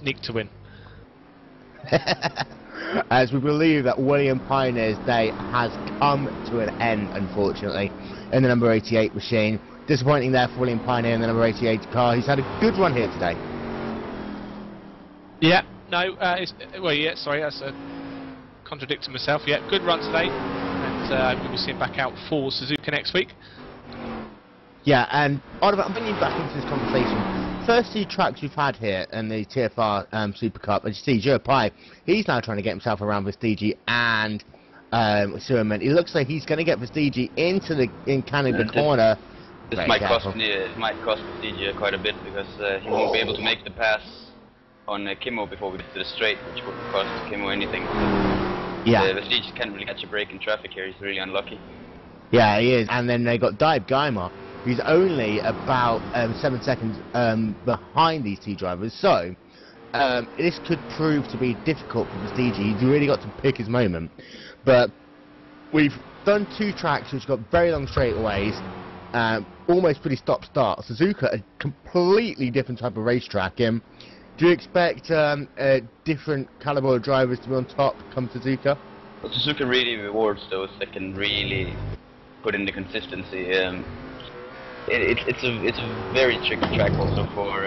Nick to win. As we believe that William Pioneer's day has come to an end, unfortunately, in the number 88 machine. Disappointing there for William Pioneer in the number 88 car. He's had a good run here today. Yeah, no, sorry, that's contradicting myself. Yeah, good run today, and we will see him back out for Suzuka next week. Yeah, and Oliver, I'm bringing you back into this conversation. First 2 tracks we've had here in the TFR SuperCup, as you see, Zhou Pai, he's now trying to get himself around Vestegi and Surman. It looks like he's going to get Vestegi into the Canada corner. This might cost Vestegi quite a bit, because he won't be able to make the pass on Kimmo before we get to the straight, which would cost Kimmo anything. Yeah. Vestegi can't really catch a break in traffic here. He's really unlucky. Yeah, he is. And then they got Daib Geimer, who's only about 7 seconds behind these 2 drivers. So this could prove to be difficult for Vestegi. He's really got to pick his moment. But we've done 2 tracks which got very long straightaways. Almost pretty stop-start. Suzuka, a completely different type of racetrack. Do you expect a different caliber of drivers to be on top come Suzuka? Well, Suzuka really rewards those that can really put in the consistency. It's a very tricky track also for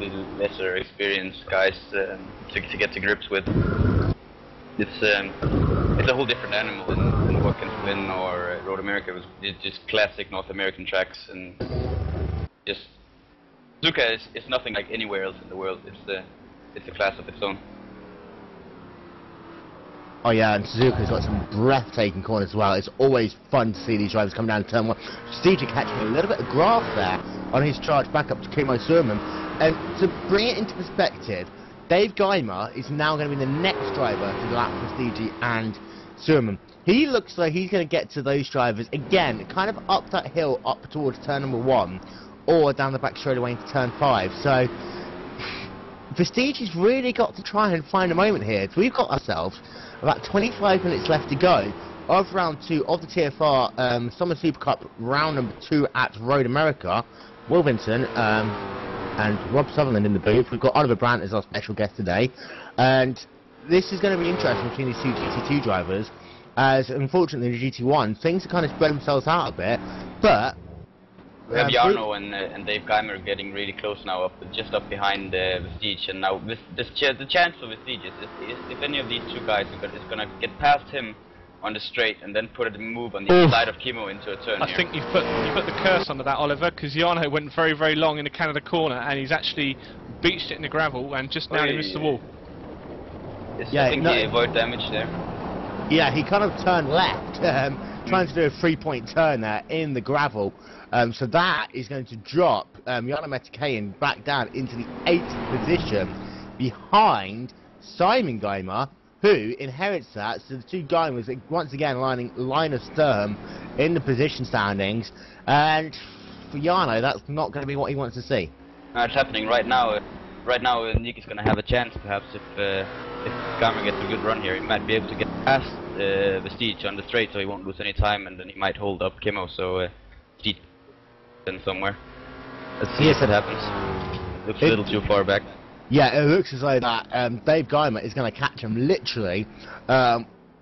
the lesser experienced guys to get to grips with. It's a whole different animal than Watkins Glen or Road America. It's just classic North American tracks, and just Suzuka is nothing like anywhere else in the world. It's a class of its own. Oh yeah, and Suzuka's got some breathtaking corners as well. It's always fun to see these drivers come down to turn 1. Steve catching a little bit of graph there on his charge back up to Kimmo Surman. And to bring it into perspective, Dave Geimer is now going to be the next driver to lap Vestegi and Surman. He looks like he's going to get to those drivers again, kind of up that hill, up towards turn number 1, or down the back straightaway into turn 5. So Vestegi's really got to try and find a moment here. So we've got ourselves about 25 minutes left to go of round 2 of the TFR Summer Super Cup, round number 2 at Road America. Will Vincent, and Rob Sutherland in the booth. We've got Oliver Brandt as our special guest today, and this is going to be interesting between these two GT2 drivers, as unfortunately the GT1 things have kind of spread themselves out a bit, but we have Jarno and Dave Geimer getting really close now, just up behind Vestige, and now the chance for Vestige is if any of these two guys is going to get past him on the straight and then put a move on the side of Kimmo into a turn. I think you put the curse under that, Oliver, because Jarno went very, very long in the Canada corner and he's actually beached it in the gravel and just now he missed the wall. Yeah, I think he avoided damage there. Yeah, he kind of turned left, trying to do a 3-point turn there in the gravel. So that is going to drop Jarno Metikainen back down into the 8th position behind Simon Geimer, who inherits that. So the two Geimers once again lining Linus Sturm in the position standings, and for Jarno that's not going to be what he wants to see. It's happening right now. Right now Nick is going to have a chance perhaps if Geimer gets a good run here. He might be able to get past Vestige on the straight so he won't lose any time, and then he might hold up Kimmo, so Vestige somewhere. Let's see if it happens. Looks a little too far back. Yeah, it looks as though that Dave Geimer is going to catch him literally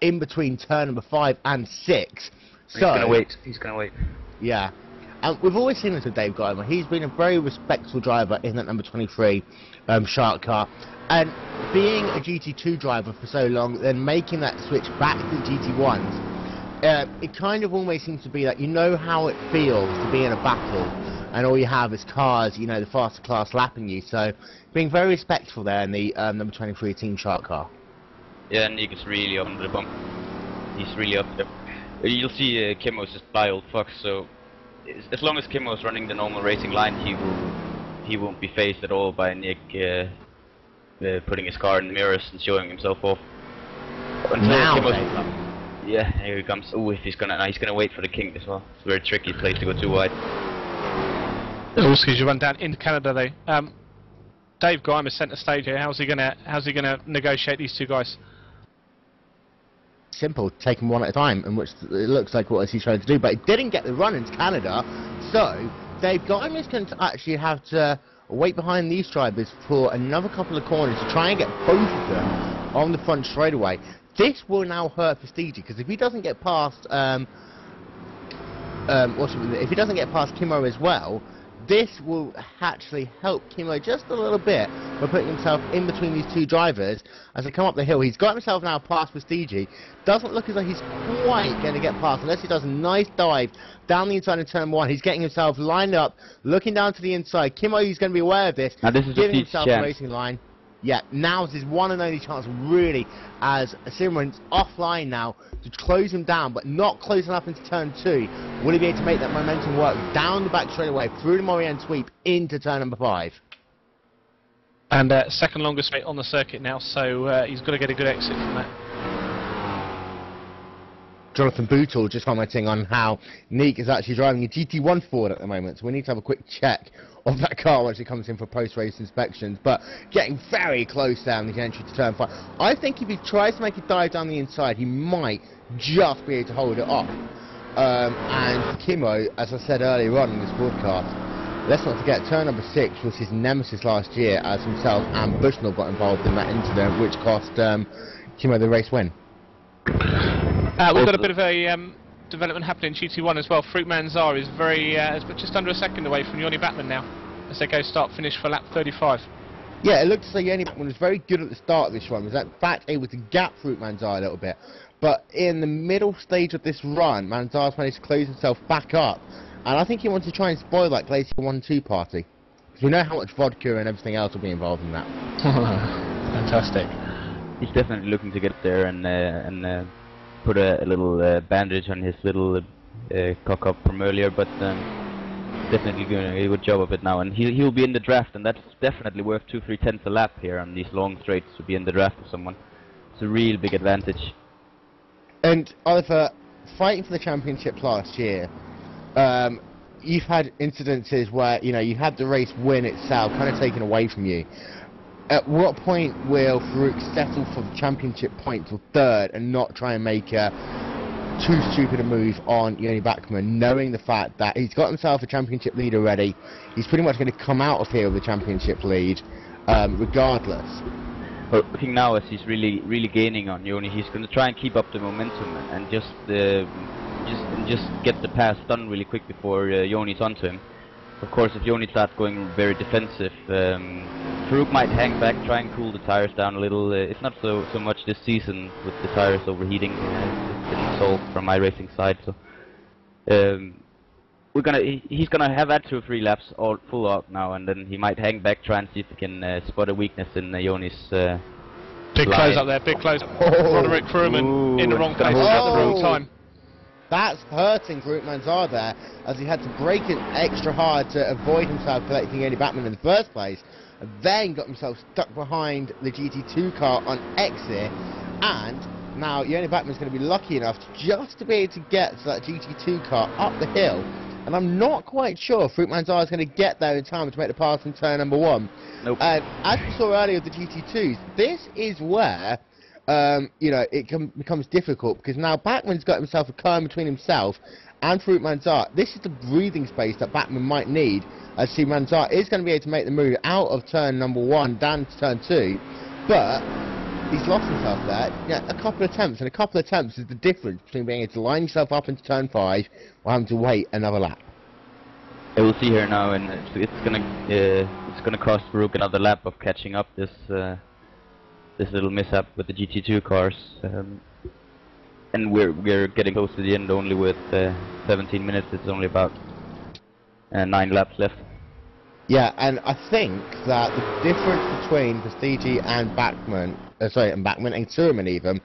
in between turn number 5 and 6. He's going to wait. He's going to wait. Yeah. And we've always seen this with Dave Geimer. He's been a very respectful driver in that number 23 Shark car. And being a GT2 driver for so long, then making that switch back to the GT1s, it kind of always seems to be that you know how it feels to be in a battle, and all you have is cars, you know, the faster class lapping you. So being very respectful there in the number 23 Team Shark car. Yeah, Nick is really up the bump. He's really up there. You'll see Kimmo's just fly old fox, so as long as Kimmo's running the normal racing line, he won't be phased at all by Nick putting his car in the mirrors and showing himself off. Yeah, here he comes. Oh, if he's gonna wait for the king as well. It's a very tricky place to go too wide. Also, because you run down into Canada, though. Dave Geimer centre stage here. How's he gonna negotiate these two guys? Simple, take them one at a time, and which it looks like what he's trying to do. But he didn't get the run into Canada, so Dave Geimer is going to actually have to wait behind these drivers for another couple of corners to try and get both of them on the front straightaway. This will now hurt Vestige, because if he doesn't get past if he doesn't get past Kimmo as well, this will actually help Kimmo just a little bit by putting himself in between these two drivers as they come up the hill. He's got himself now past Vestige. Doesn't look as though he's quite going to get past unless he does a nice dive down the inside of turn 1. He's getting himself lined up, looking down to the inside. Kimmo is going to be aware of this, now this is giving himself a racing line. Yeah, now's his one and only chance, really, as Simran's offline now to close him down, but not close enough into turn 2. Will he be able to make that momentum work down the back straightaway, through the Morian sweep, into turn number 5? And second longest straight on the circuit now, so he's got to get a good exit from that. Jonathan Bootle just commenting on how Neek is actually driving a GT1 Ford at the moment, so we need to have a quick check of that car once it comes in for post-race inspections, but getting very close down the entry to turn 5. I think if he tries to make a dive down the inside, he might just be able to hold it off. And Kimmo, as I said earlier on in this broadcast, let's not forget, turn number 6 was his nemesis last year, as himself and Bushnell got involved in that incident, which cost Kimmo the race win. We've got a bit of a development happening in GT1 as well. Fruit Manzar is just under a second away from Yoni Batman now, as they go start-finish for lap 35. Yeah, it looked as though Yoni Batman was very good at the start of this run, was in fact able to gap Fruit Manzar a little bit. But in the middle stage of this run, Manzar's managed to close himself back up, and I think he wants to try and spoil that Glacier 1-2 party. Because we know how much vodka and everything else will be involved in that. Fantastic. He's definitely looking to get there and put a little bandage on his little cock up from earlier, but definitely doing a good job of it now, and he'll be in the draft, and that's definitely worth 2-3 tenths a lap here on these long straights to be in the draft of someone. It's a real big advantage. And Oliver, fighting for the championship last year, you've had incidences where you had the race win itself kind of taken away from you. At what point will Farouk settle for the championship points or third and not try and make a too stupid a move on Yoni Bachmann, knowing the fact that he's got himself a championship lead already. He's pretty much going to come out of here with a championship lead, regardless. But looking now, as he's really gaining on Yoni, he's going to try and keep up the momentum and just get the pass done really quick before Yoni's onto him. Of course, if Yoni starts going very defensive, Farouk might hang back, try and cool the tires down a little. It's not so much this season with the tires overheating. It's been solved from my racing side. So he's gonna have had 2 or 3 laps all full out now, and then he might hang back, try and see if he can spot a weakness in Yoni's. Big close up there, big close. Roderick Crewman in the wrong place at the wrong time. That's hurting Farouk Manzar there, as he had to brake it extra hard to avoid himself collecting Yoni Bachmann in the first place, and then got himself stuck behind the GT2 car on exit, and now Yoni Bachmann's going to be lucky enough just to be able to get to that GT2 car up the hill, and I'm not quite sure Farouk Manzar is going to get there in time to make the pass in turn number 1. Nope. As we saw earlier with the GT2s, this is where you know, it becomes difficult, because now Bachmann's got himself a car between himself and Farouk Manzar. This is the breathing space that Bachmann might need, as Manzar is going to be able to make the move out of turn number 1 down to turn 2, but he's lost himself there. Yeah, a couple of attempts, and a couple of attempts is the difference between being able to line yourself up into turn 5 or having to wait another lap. We'll see here now, and it's gonna cost Farouk another lap of catching up this little mishap with the GT2 cars, and we're getting close to the end only with 17 minutes. It's only about 9 laps left. Yeah, and I think that the difference between Prestige and Bachmann, and Surman even,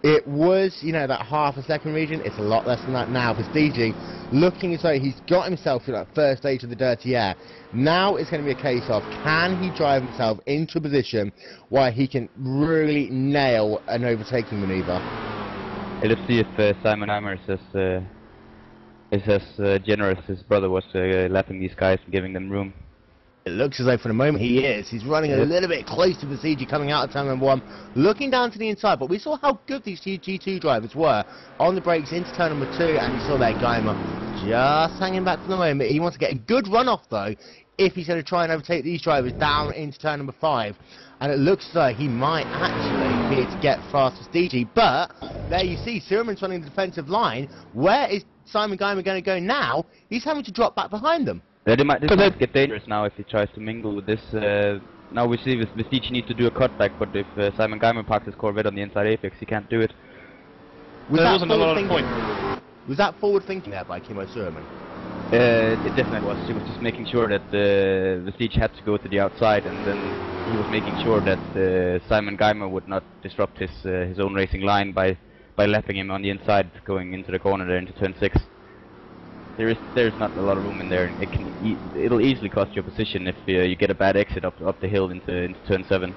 it was, you know, that half a second region. It's a lot less than that now. Prestige, looking as though he's got himself in that first stage of the dirty air. Now it's going to be a case of, can he drive himself into a position where he can really nail an overtaking manoeuvre? Let's see if Simon Heimer is as generous as his brother was lapping these guys and giving them room. It looks as though for the moment he is. He's running a little bit close to Prestige coming out of turn number 1, looking down to the inside, but we saw how good these G2 drivers were on the brakes into turn number 2, and you saw there Geimer just hanging back for the moment. He wants to get a good run off though, if he's going to try and overtake these drivers down into turn number 5. And it looks as though he might actually be able to get past Prestige, but there you see Surman's running the defensive line. Where is Simon Geimer going to go now? He's having to drop back behind them. They might get dangerous now if he tries to mingle with this. Now we see Vestige needs to do a cutback, but if Simon Geimer parks his Corvette on the inside apex, he can't do it. There wasn't a lot of point. Was that forward thinking there by Kimmo Surman? It definitely was. He was just making sure that Vestige had to go to the outside, and then he was making sure that Simon Geimer would not disrupt his own racing line by lapping him on the inside, going into the corner there into turn 6. There's not a lot of room in there. It'll easily cost you a position if you get a bad exit up the hill into turn 7.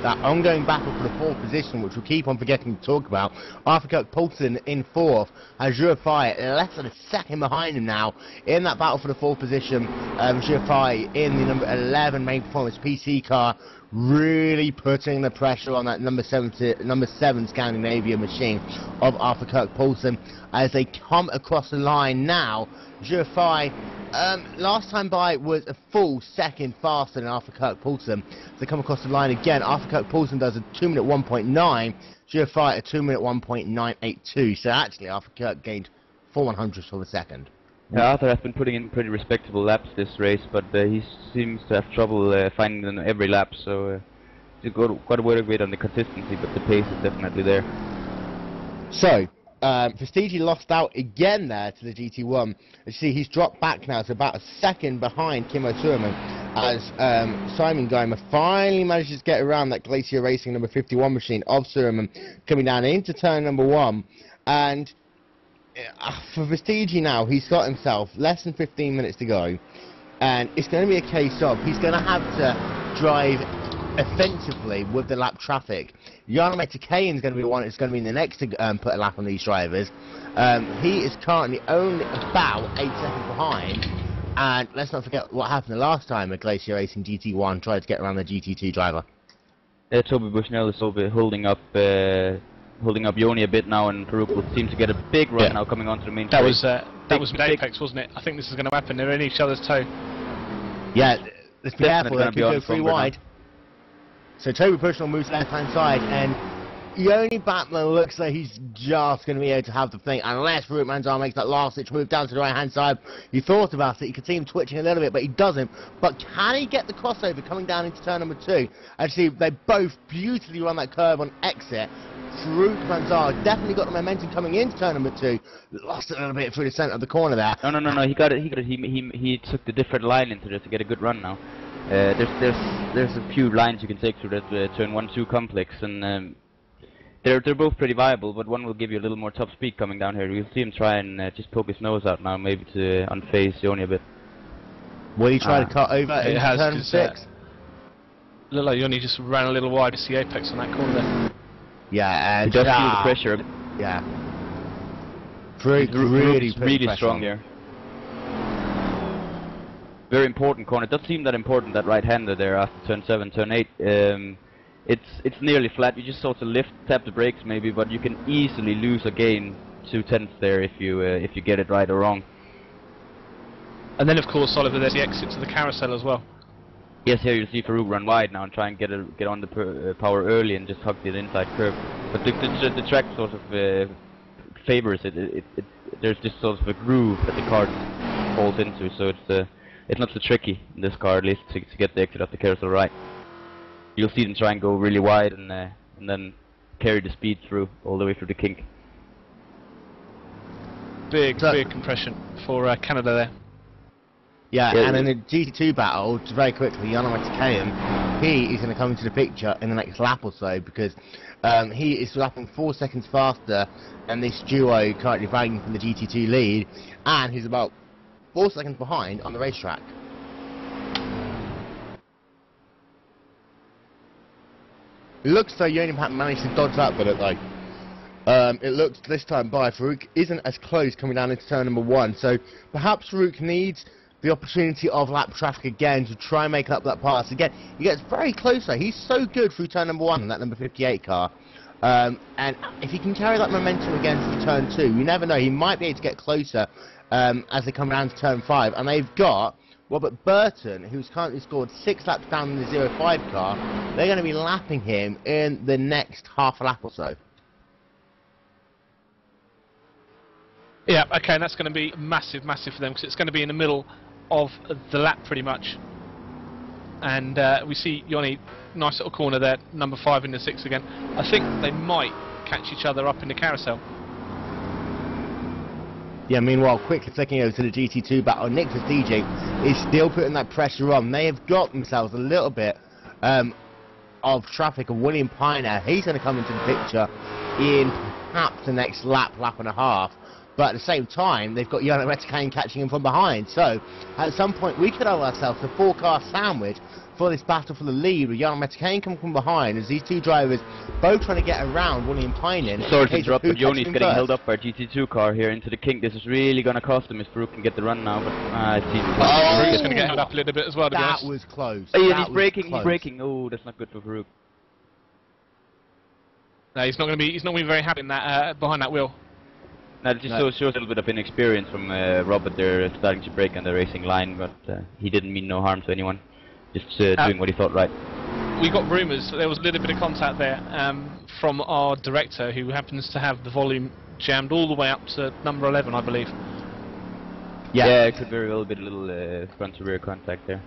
That ongoing battle for the 4th position, which we'll keep on forgetting to talk about. Arthur Kirk-Poulsen in 4th, as Jurfai less than a second behind him now in that battle for the 4th position. Jurfai in the number 11 main performance PC car, really putting the pressure on that number 7 Scandinavian machine of Arthur Kirk-Poulsen as they come across the line now. Jurfai, last time by was a full second faster than Arthur Kirk-Poulsen. They come across the line again. Arthur Kirk-Poulsen does a 2-minute 1.9, Jurfai a 2-minute 1.982. So actually Arthur Kirk gained 4/100ths of a second. Yeah, Arthur has been putting in pretty respectable laps this race, but he seems to have trouble finding them every lap, so he's got quite a bit on the consistency, but the pace is definitely there. So, Prestige lost out again there to the GT1. You see, he's dropped back now to about a second behind Kimmo Surman, as Simon Geimer finally manages to get around that Glacier Racing number 51 machine of Surman, coming down into turn number 1, and for Prestige now, he's got himself less than 15 minutes to go, and it's going to be a case of he's going to have to drive offensively with the lap traffic. Jarno Metakayan is going to be the one that's going to be the next to put a lap on these drivers. He is currently only about 8 seconds behind, and let's not forget what happened the last time a Glacier Racing GT1 tried to get around the GT2 driver. Toby Bushnell is holding up holding up Yoni a bit now, and Farouk will seem to get a big run now coming onto the main That straight. was mid-apex, wasn't it? I think this is going to happen. They're in each other's toe. Yeah, let's be careful. They could go 3 wide. Now. So Toby Bushnell moves left-hand side, and Yoni Batman looks like he's just going to be able to have the thing, unless Farouk Manzar makes that last-ditch move down to the right-hand side. He thought about it. You could see him twitching a little bit, but he doesn't. But can he get the crossover coming down into turn number 2? Actually, they both beautifully run that curve on exit. Farouk Manzar definitely got the momentum coming into turn number 2. Lost it a little bit through the centre of the corner there. No. He got it. He took the different line into this to get a good run now. There's a few lines you can take through that turn 1-2 complex, and they're both pretty viable, but one will give you a little more top speed coming down here. You'll see him try and just poke his nose out now, maybe to unphase Yoni a bit. Will he try to cut over in turn 6? Looked like Yoni just ran a little wide to see apex on that corner there. Yeah, and he does feel the pressure. Yeah. Really strong here. Very important corner. It does seem that important, that right-hander there after turn 7, turn 8. It's nearly flat. You just sort of tap the brakes maybe, but you can easily lose or gain 2/10 there if you get it right or wrong. And then of course, Oliver, there's the exit to the carousel as well. Yes, here you see Farouk run wide now and try and get on the power early and just hug the inside curve. But the track sort of favors it. There's just sort of a groove that the car falls into, so it's not so tricky in this car, at least, to get the exit off the carousel right. You'll see them try and go really wide and then carry the speed through all the way through the kink. Big compression for Canada there. Yeah, and in the GT2 battle, just very quickly, Yana Matikayan, he is going to come into the picture in the next lap or so, because he is lapping 4 seconds faster than this duo currently fighting for the GT2 lead, and he's about 4 seconds behind on the racetrack. It looks like Yoni Pat managed to dodge that bullet though. It looks this time by Farouk isn't as close coming down into turn number 1, so perhaps Farouk needs the opportunity of lap traffic again to try and make up that pass. Again, he gets very close though. He's so good through turn number 1 in that number 58 car. And if he can carry that momentum again to turn 2, you never know, he might be able to get closer as they come down to turn 5. And they've got Robert Burton, who's currently scored 6 laps down in the 05 car. They're going to be lapping him in the next half a lap or so. Yeah, okay, and that's going to be massive for them, because it's going to be in the middle of the lap pretty much. And we see Yoni, nice little corner there, number 5 in the 6 again. I think they might catch each other up in the carousel. Yeah, meanwhile, quickly flicking over to the GT2 battle, Nick DJ is still putting that pressure on. They have got themselves a little bit of traffic, and William Piner, he's going to come into the picture in perhaps the next lap and a half. But at the same time, they've got Yana Metacane catching him from behind. So, at some point, we could have ourselves a 4-car sandwich for this battle for the lead, with Yana Metacane coming from behind, as these two drivers both trying to get around William Pinen. Sorry to interrupt, but Yoni's getting held up by a GT2 car here into the kink. This is really going to cost him if Farouk can get the run now, but it seems Farouk's going to get held up a little bit as well, to be honest. That was close. Oh, yeah, he's braking. Oh, that's not good for Farouk. No, he's not going to be very happy in that behind that wheel. No, it just shows a little bit of inexperience from Robert there, starting to brake on the racing line, but he didn't mean no harm to anyone, just doing what he thought right. We got rumours that there was a little bit of contact there from our director, who happens to have the volume jammed all the way up to number 11, I believe. Yeah, it could very well be a little front to rear contact there.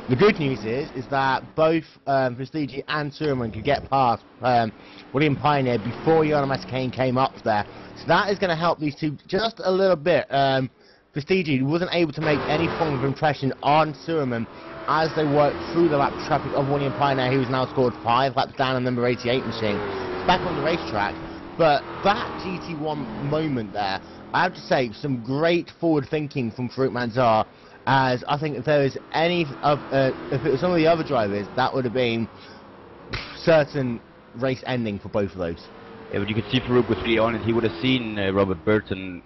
The good news is that both Prestige and Surman could get past William Pioneer before Yana Mascane came up there. So that is going to help these two just a little bit. Prestige wasn't able to make any form of impression on Surman as they worked through the lap traffic of William Pioneer, who has now scored 5 laps down on number 88 machine. Back on the racetrack, but that GT1 moment there, I have to say, some great forward thinking from Farouk Manzar. As I think if there was any of, if it was some of the other drivers, that would have been certain race ending for both of those. Yeah, but you could see Farouk was really on it. He would have seen Robert Burton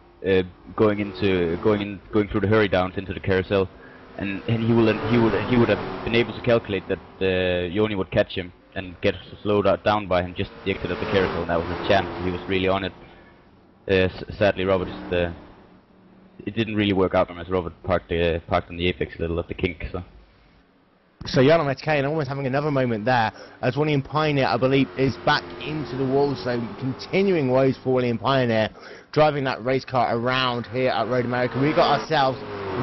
going through the hurry downs into the carousel. and he would have been able to calculate that Yoni would catch him and get slowed down by him just at the exit of the carousel, and that was his chance. He was really on it. Sadly, Robert just it didn't really work out for him, as Robert parked on the apex a little of the kink. So Jarno Metakainen almost having another moment there, as William Pioneer, I believe, is back into the wall, so continuing woes for William Pioneer, driving that race car around here at Road America. We got ourselves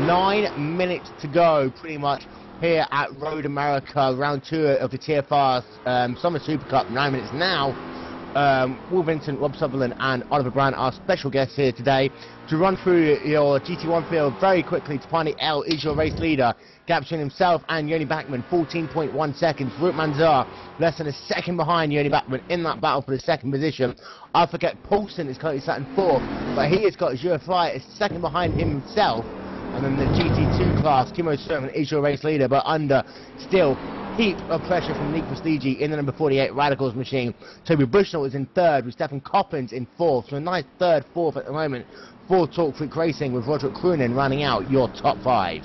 9 minutes to go, pretty much, here at Road America, round 2 of the TFR Summer Super Cup. 9 minutes now. Will Vincent, Rob Sutherland and Oliver Brand, our special guests here today, to run through your GT1 field very quickly. Tapani L is your race leader, capturing himself and Yoni Backman 14.1 seconds. Root Manzar less than a second behind Yoni Backman in that battle for the second position. I forget Paulson is currently sat in 4th, but he has got Zhou Fly a second behind himself. And then the GT2 class, Kimmo Sermon is your race leader, but under still heap of pressure from Nick Prestige in the number 48 Radicals machine. Toby Bushnell is in 3rd with Stefan Coppins in 4th. So a nice 3rd, 4th at the moment for Talk Freak Racing, with Roderick Croonin running out your top 5.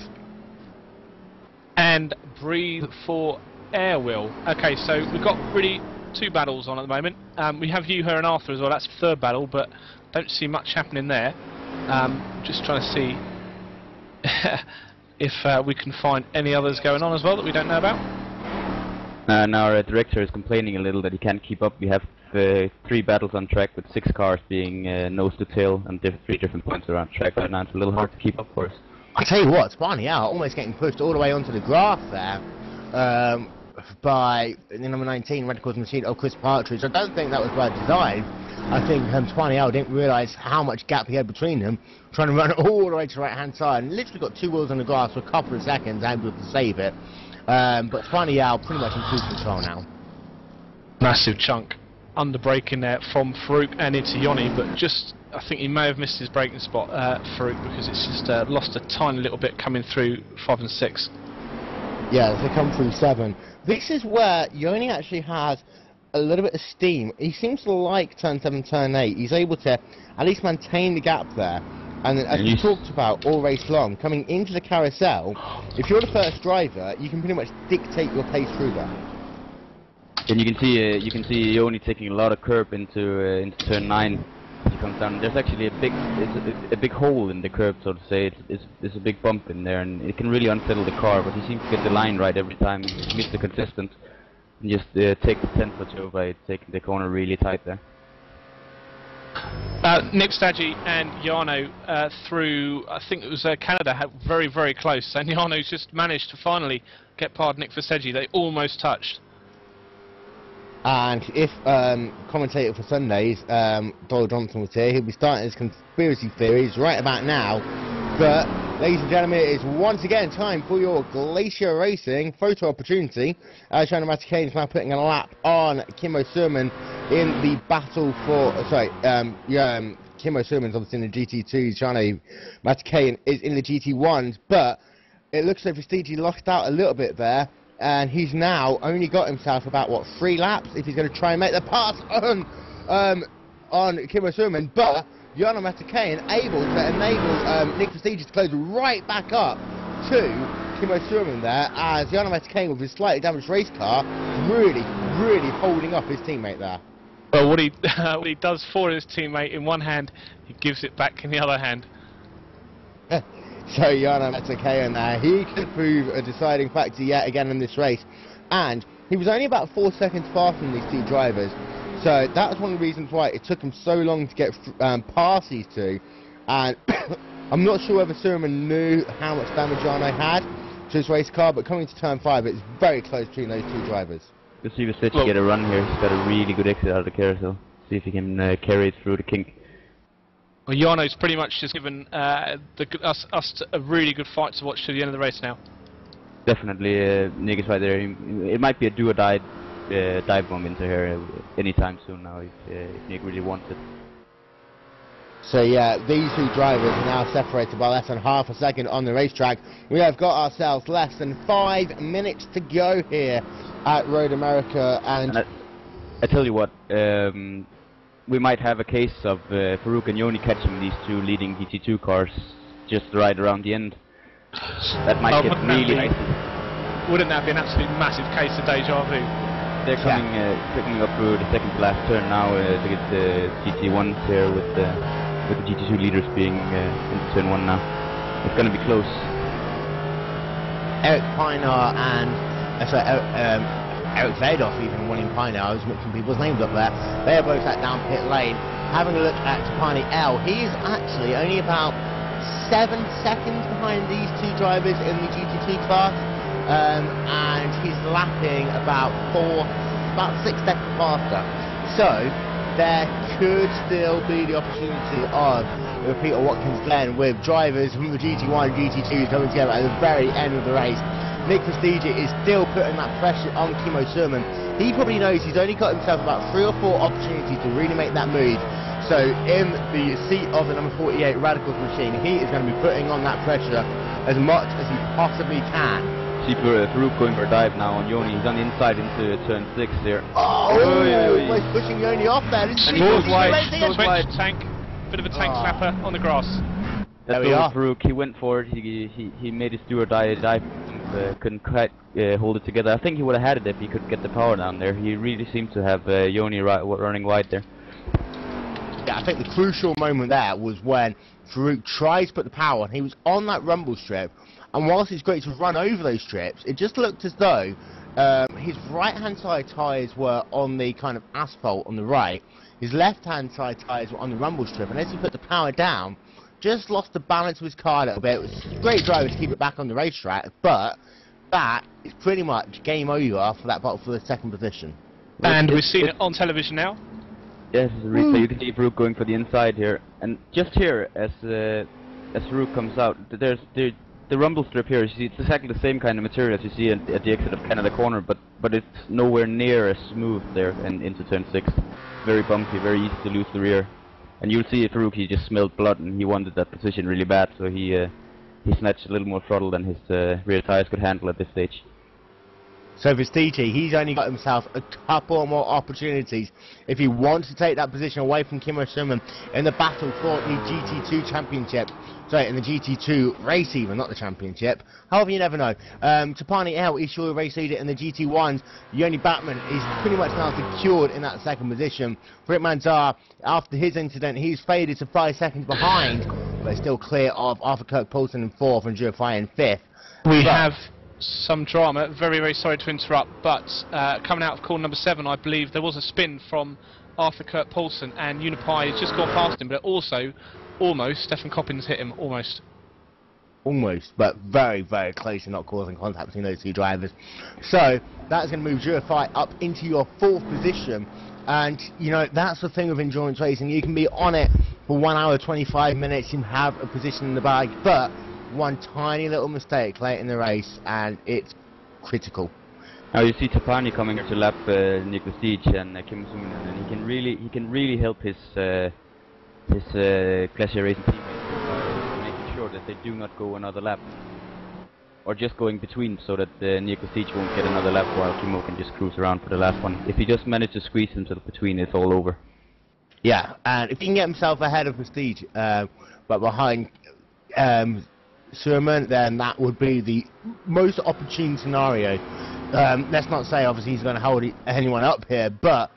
And breathe for Air Will. Okay, so we've got really 2 battles on at the moment. We have you, her and Arthur as well. That's the 3rd battle, but don't see much happening there. Just trying to see if we can find any others going on as well that we don't know about. Now our director is complaining a little that he can't keep up. We have 3 battles on track with 6 cars being nose to tail and 3 different points around track right now. It's a little hard to keep up for us. I tell you what, Barney out, almost getting pushed all the way onto the graph there by the number 19 Radicals machine of Chris Partridge. I don't think that was by design. I think Spani Al didn't realise how much gap he had between them, trying to run all the way to the right hand side, and literally got 2 wheels on the grass for a couple of seconds, able to save it. But Spani Al pretty much in cruise control now. Massive chunk under braking there from Farouk and into Yoni, but just, I think he may have missed his braking spot, Farouk, because it's just lost a tiny little bit coming through 5 and 6. Yeah, they come through 7. This is where Yoni actually has a little bit of steam. He seems to like turn 7, turn 8. He's able to at least maintain the gap there. And as we talked about all race long, coming into the carousel, if you're the first driver, you can pretty much dictate your pace through there. And you can see Yoni taking a lot of curb into turn 9 as he comes down. There's actually a big hole in the curb, so to say. It's a big bump in there, and it can really unsettle the car. But he seems to get the line right every time. He meets the consistent. And just take the 10th or 2 by taking the corner really tight there. Nick Staggy and Jarno through, I think it was Canada, very, very close. And Jarno's just managed to finally get past Nick Staggy. They almost touched. And if commentator for Sundays, Doyle Johnson was here, he'll be starting his conspiracy theories right about now. But, ladies and gentlemen, it is once again time for your Glacier Racing photo opportunity. Jarno Metakainen is now putting a lap on Kimmo Sermon in the battle for... Kimmo Sermon's obviously in the GT2s, Jarno Metakainen is in the GT1s, but it looks like Prestige lost out a little bit there. And he's now only got himself about, what, 3 laps if he's going to try and make the pass on Kimmo Sermon. But Jarno Metakainen able to enable Nick Prestige to close right back up to Kimmo Sermon there, as Jarno Metakainen with his slightly damaged race car really holding up his teammate there. Well, what he does for his teammate in one hand, he gives it back in the other hand. So Jarno Metakainen there, he could prove a deciding factor yet again in this race. And he was only about 4 seconds faster than these 2 drivers. So that was one of the reasons why it took him so long to get past these 2. And I'm not sure whether Sermon knew how much damage Jarno had to his race car, but coming to turn 5, it's very close between those 2 drivers. Let's see if Stitch can get a run here. He's got a really good exit out of the carousel. See if he can carry it through the kink. Well, Jarno's pretty much just given us a really good fight to watch to the end of the race now. Definitely, Nick is right there. It might be a do or die dive bomb into here anytime soon now if Nick really wants it. So yeah, these 2 drivers are now separated by less than half a second on the racetrack. We have got ourselves less than 5 minutes to go here at Road America, and I tell you what, we might have a case of Farouk and Yoni catching these 2 leading GT2 cars just right around the end. That might get wouldn't really that be- icy. Wouldn't that be an absolute massive case of deja vu? They're coming, picking up through the second to last turn now to get the GT1s here with the GT2 leaders being into turn 1 now. It's going to be close. Eric Pinar and Eric Zadoff, even one in Pinar, I was mixing people's names up there. They are both sat down pit lane. Having a look at Tapani L, he is actually only about 7 seconds behind these two drivers in the GT2 class, and he's lapping about 6 seconds faster. So there could still be the opportunity of Peter Watkins Glen with drivers from the GT1 and GT2 coming together at the very end of the race. Nick Prestige is still putting that pressure on Kimmo Surman. He probably knows he's only got himself about 3 or 4 opportunities to really make that move. So in the seat of the number 48 Radicals machine, he is going to be putting on that pressure as much as he possibly can. See Farouk going for a dive now on Yoni. He's on the inside into turn 6 here. He's pushing Yoni off there. And he goes wide. Tank. Bit of a tank slapper on the grass. There we are. Farouk, he went for it. He made his do or die dive. Couldn't quite hold it together. I think he would have had it if he could get the power down there. He really seemed to have Yoni running wide there. Yeah, I think the crucial moment there was when Farouk tried to put the power on. He was on that rumble strip, and whilst it's great to run over those strips, it just looked as though his right-hand side tyres were on the kind of asphalt on the right. His left-hand side tyres were on the rumble strip, and as he put the power down, just lost the balance of his car a little bit. It was a great driver to keep it back on the racetrack, but that is pretty much game over for that battle for the second position. And we've seen it on television now. Yes, so you can see Farouk going for the inside here, and just here as Farouk comes out, there's the rumble strip here. You see, it's exactly the same kind of material as you see at the exit of Canada Corner, but it's nowhere near as smooth there and into turn 6. Very bumpy, very easy to lose the rear, and you'll see Farouk, he just smelled blood and he wanted that position really bad, so he snatched a little more throttle than his rear tires could handle at this stage. So for Stevie, he's only got himself a couple more opportunities if he wants to take that position away from Kimmo Sherman in the battle for the GT2 championship. Sorry, in the GT2 race even, not the championship. However, you never know. Tapani L is sure race leader in the GT1s. Yoni Batman is pretty much now secured in that second position. Britt Manzar, after his incident, he's faded to 5 seconds behind, but still clear of Arthur Kirk Poulsen in 4th and Drew Fry in 5th. We have some drama, very, very sorry to interrupt, but coming out of corner number 7, I believe there was a spin from Arthur Kurt Poulsen, and Unipai has just gone past him, but also, almost, Stefan Coppins hit him, almost. Almost, but very, very close to not causing contact between those two drivers. So, that's going to move Jurify up into your 4th position, and, you know, that's the thing with endurance racing. You can be on it for 1 hour, 25 minutes, and have a position in the bag, but one tiny little mistake late in the race and it's critical. Now you see Tapani coming here to lap Nick Prestige and Kim Suman, and he can really help his Glacier Racing teammates by making sure that they do not go another lap, or just going between, so that Nick Prestige won't get another lap while Kimmo can just cruise around for the last one. If he just manages to squeeze himself between, it's all over. Yeah, and if he can get himself ahead of Prestige, but behind Sherman, then that would be the most opportune scenario. Let's not say obviously he's going to hold anyone up here, but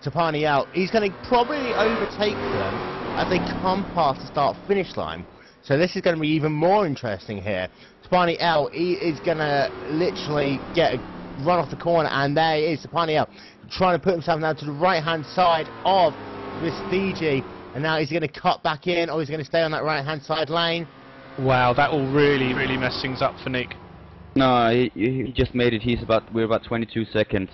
Tapani out, he's going to probably overtake them as they come past the start-finish line. So this is going to be even more interesting here. Tapani L, he is going to literally get a run off the corner, and there he is, Tapani L, trying to put himself now to the right-hand side of Prestige, and now he's going to cut back in, or he's going to stay on that right-hand side lane. Wow, that will really, really mess things up for Nick. No, he just made it. We're about 22 seconds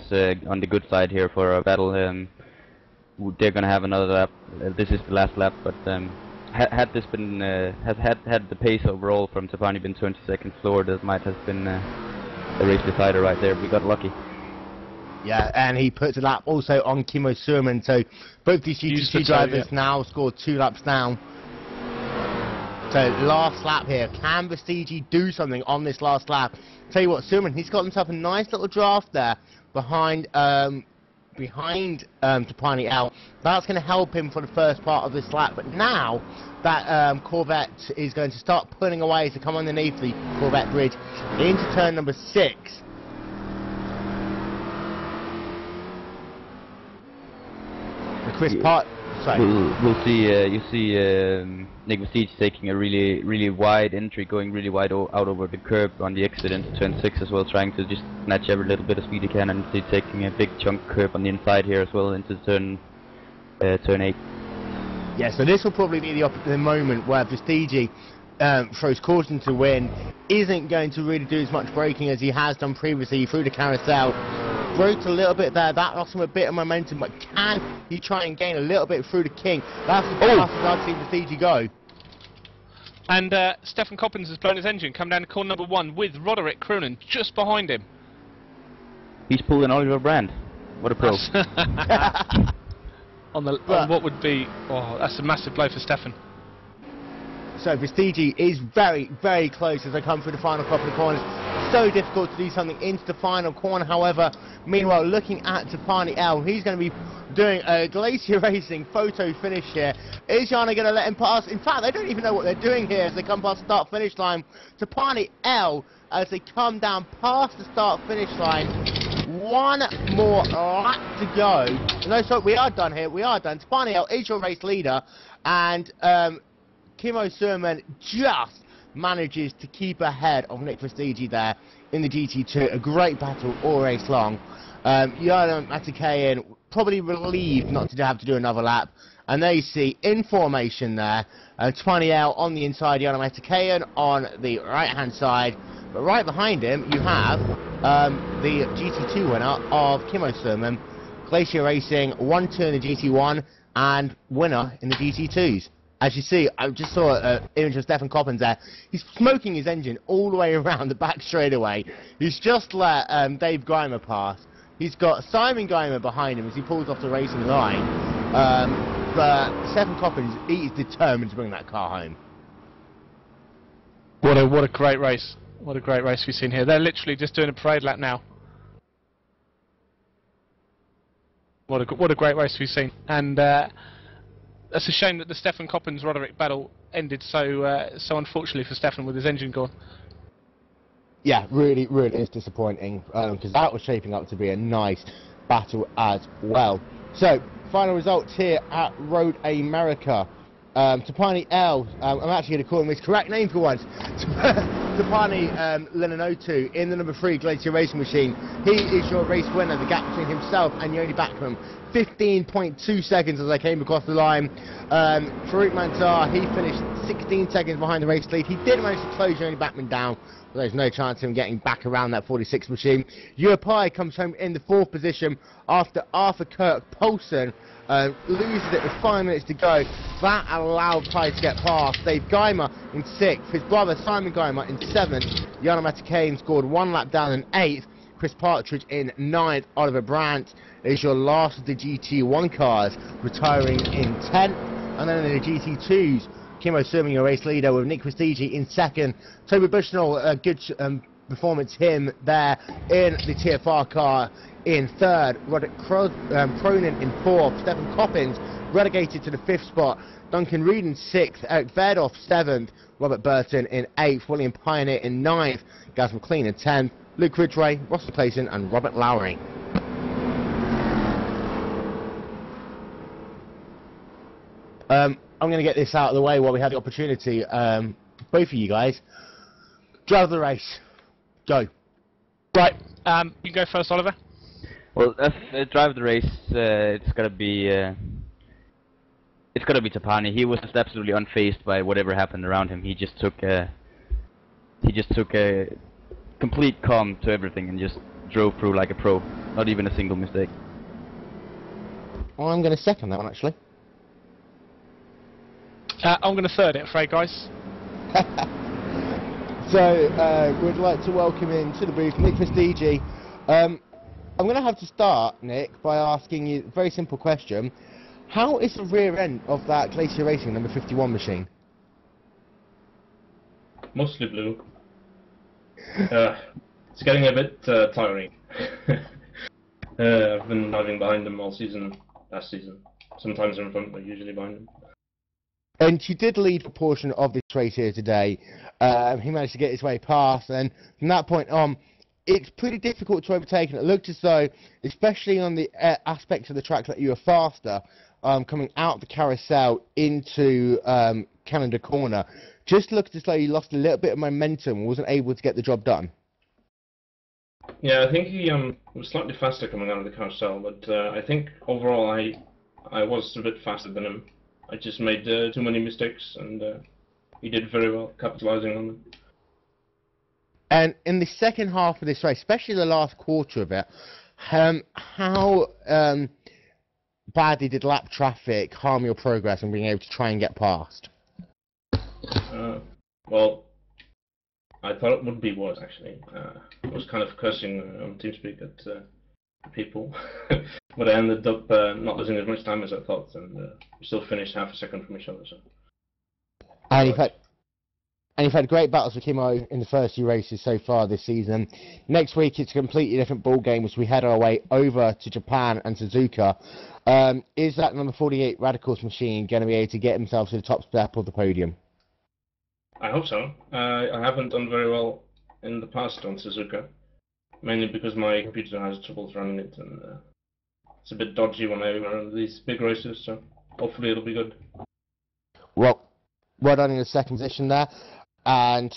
on the good side here for our battle. They're gonna have another lap. This is the last lap, but had this been had the pace overall from Tapani been 20 seconds slower, that might have been a race decider right there. We got lucky. Yeah, and he puts a lap also on Kimmo Surman. So both these GT2 drivers now scored 2 laps down. So last lap here, can Vestige do something on this last lap? Tell you what, Surman, he's got himself a nice little draft there behind behind Tapani L. That's going to help him for the first part of this lap, but now that Corvette is going to start pulling away to come underneath the Corvette bridge into turn number 6. Chris Part. We'll see. You see Nick Vestiges taking a really wide entry, going really wide out over the curb on the exit into turn 6 as well, trying to just snatch every little bit of speed he can, and he's taking a big chunk curb on the inside here as well into turn 8. Yeah, so this will probably be the moment where Vestiges throws caution to win, isn't going to really do as much braking as he has done previously through the carousel. Broke a little bit there, that lost him a bit of momentum, but can he try and gain a little bit through the King? That's the fastest I've seen Vestiges go. And Stefan Coppens has blown his engine, come down to corner number 1 with Roderick Cronin just behind him. He's pulling Oliver Brand. What a pro. on what would be, that's a massive blow for Stefan. So Vestiges is very, very close as they come through the final couple of corners. So difficult to do something into the final corner. However, meanwhile, looking at Tapani L, he's going to be doing a Glacier Racing photo finish here. Is Yanni going to let him pass? In fact, they don't even know what they're doing here as they come past the start-finish line. Tapani L, as they come down past the start-finish line. One more lap to go. No, so we are done here. We are done. Tapani L is your race leader, and Kimmo Surman just manages to keep ahead of Nick Vestiges there in the GT2. A great battle all race long. Jarno Matikainen probably relieved not to have to do another lap. And there you see, in formation there, Tapani L on the inside, Jarno Matikainen on the right-hand side. But right behind him, you have the GT2 winner of Kimmo Surman, Glacier Racing, 1-2 in the GT1, and winner in the GT2s. As you see, I just saw an image of Stefan Coppens there. He's smoking his engine all the way around the back straightaway. He's just let Dave Geimer pass. He's got Simon Geimer behind him as he pulls off the racing line. But Stefan Coppens, he's determined to bring that car home. What a great race. What a great race we've seen here. They're literally just doing a parade lap now. What a great race we've seen. And that's a shame that the Stefan Coppens-Roderick battle ended so unfortunately for Stefan with his engine gone. Yeah, really is disappointing because that was shaping up to be a nice battle as well. So, final results here at Road America. Tapani L, I'm actually going to call him his correct name for once. Tapani Lenanotu in the number 3 Glacier Racing Machine. He is your race winner. The gap between himself and Yoni Backman, 15.2 seconds as I came across the line. Farouk Manzar, he finished 16 seconds behind the race lead. He did manage to close Yoni Backman down, but there's no chance of him getting back around that 46 machine. Urupai comes home in the 4th position after Arthur Kirk Poulsen loses it with 5 minutes to go. That allowed Pai to get past. Dave Geimer in 6th. His brother Simon Geimer in 7th. Jarno Matikainen scored 1 lap down in 8th. Chris Partridge in 9th. Oliver Brandt is your last of the GT1 cars, retiring in 10th. And then in the GT2s, Kimmo Surman, your race leader, with Nick Vestiges in 2nd. Toby Bushnell, a good performance him there in the TFR car in 3rd. Roderick Cronin in 4th. Stefan Coppens relegated to the 5th spot. Duncan Reed in 6th. Eric Verdoff 7th. Robert Burton in 8th. William Pioneer in 9th. Gaz McLean in 10th. Luke Ridgway, Ross Clayton and Robert Lowry. I'm going to get this out of the way while we have the opportunity. Both of you guys, drive the race. Go. Right, you go first, Oliver. Well, drive the race. It's gotta be Tapani. He was just absolutely unfazed by whatever happened around him. He just took a complete calm to everything and just drove through like a pro. Not even a single mistake. Well, I'm going to second that one actually. I'm going to third it, afraid, guys. So, we'd like to welcome in to the booth Nick Vestiges. I'm going to have to start, Nick, by asking you a very simple question. How is the rear end of that Glacier Racing number 51 machine? Mostly blue. It's getting a bit tiring. I've been driving behind them all season, last season. Sometimes in front, but usually behind them. And he did lead a portion of this race here today. He managed to get his way past, and from that point on, it's pretty difficult to overtake. And it looked as though, especially on the aspects of the track that you were faster, coming out the carousel into Canada Corner, just looked as though you lost a little bit of momentum and wasn't able to get the job done. Yeah, I think he was slightly faster coming out of the carousel, but I think overall I was a bit faster than him. I just made too many mistakes, and he did very well capitalizing on them. And in the second half of this race, especially the last quarter of it, how badly did lap traffic harm your progress in being able to try and get past? Well, I thought it would be worse, actually. I was kind of cursing on TeamSpeak at people, but I ended up not losing as much time as I thought, and we still finished half a second from each other. So. And you've had great battles with Kimo in the first few races so far this season. Next week it's a completely different ball game as we head our way over to Japan and Suzuka. Is that number 48 Radicals machine going to be able to get himself to the top step of the podium? I hope so. I haven't done very well in the past on Suzuka, mainly because my computer has troubles running it, and it's a bit dodgy when I run these big races, so hopefully it'll be good. Well done in the second position there, and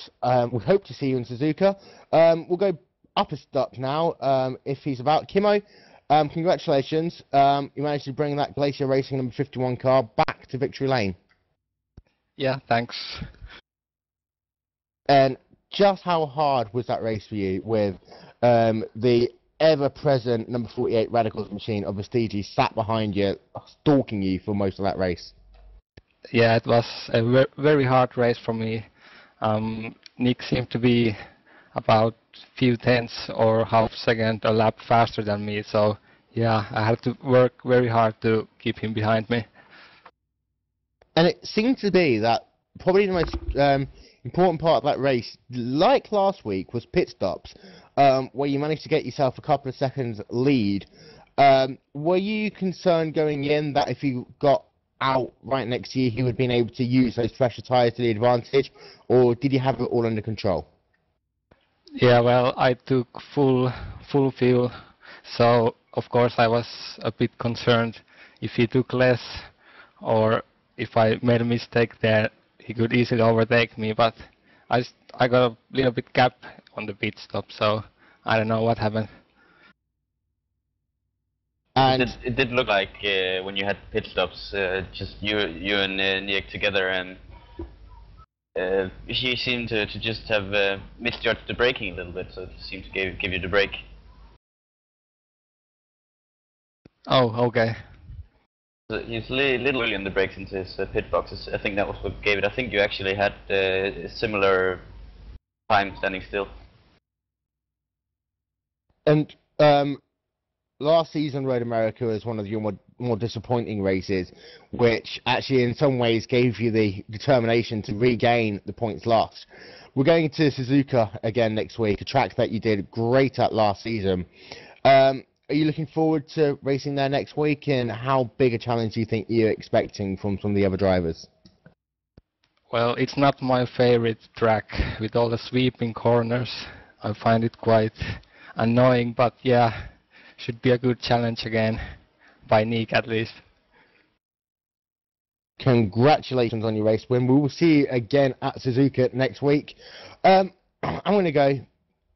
we hope to see you in Suzuka. We'll go up a stop now, if he's about. Kimo, congratulations. You managed to bring that Glacier Racing number 51 car back to victory lane. Yeah, thanks. And just how hard was that race for you with the ever-present number 48 Radicals machine of Vestigi sat behind you, stalking you for most of that race? Yeah, it was a very hard race for me. Nick seemed to be about few tenths or half second a lap faster than me, so yeah, I had to work very hard to keep him behind me. And it seemed to be that probably the most important part of that race, like last week, was pit stops, where you managed to get yourself a couple of seconds lead. Were you concerned going in that if you got out right next to you, he would have been able to use those fresher tyres to the advantage, or did you have it all under control? Yeah, well, I took full fuel, so of course I was a bit concerned if he took less, or if I made a mistake there, he could easily overtake me, but I got a little bit gap on the pit stop, so I don't know what happened. And it did look like when you had pit stops, just you and Nick together, and he seemed to just have misjudged the braking a little bit, so it seemed to give you the brake. Oh, okay. So he's a little early on the brakes into his pit boxes. I think that was what gave it. I think you actually had a similar time standing still. And last season, Road America was one of your more disappointing races, which actually in some ways gave you the determination to regain the points lost. We're going to Suzuka again next week, a track that you did great at last season. Are you looking forward to racing there next week, and how big a challenge do you think you're expecting from some of the other drivers? Well, it's not my favorite track with all the sweeping corners. I find it quite annoying, but yeah, should be a good challenge again, by Nick at least. Congratulations on your race win. We will see you again at Suzuka next week. I'm going to go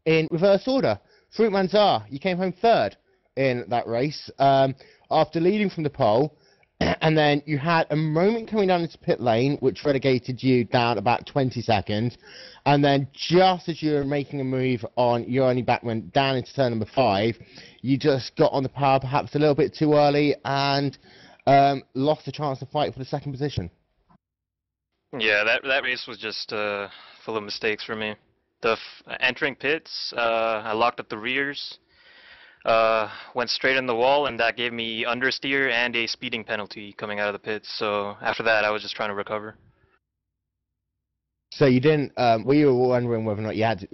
in reverse order. Fruit Manzar, you came home third in that race after leading from the pole, and then you had a moment coming down into pit lane which relegated you down about 20 seconds, and then just as you were making a move on your only backman down into turn number 5, you just got on the power perhaps a little bit too early and lost the chance to fight for the second position. Yeah, that race was just full of mistakes for me. Entering pits, I locked up the rears, went straight in the wall, and that gave me understeer and a speeding penalty coming out of the pits. So after that, I was just trying to recover. So you didn't, we were wondering whether or not you had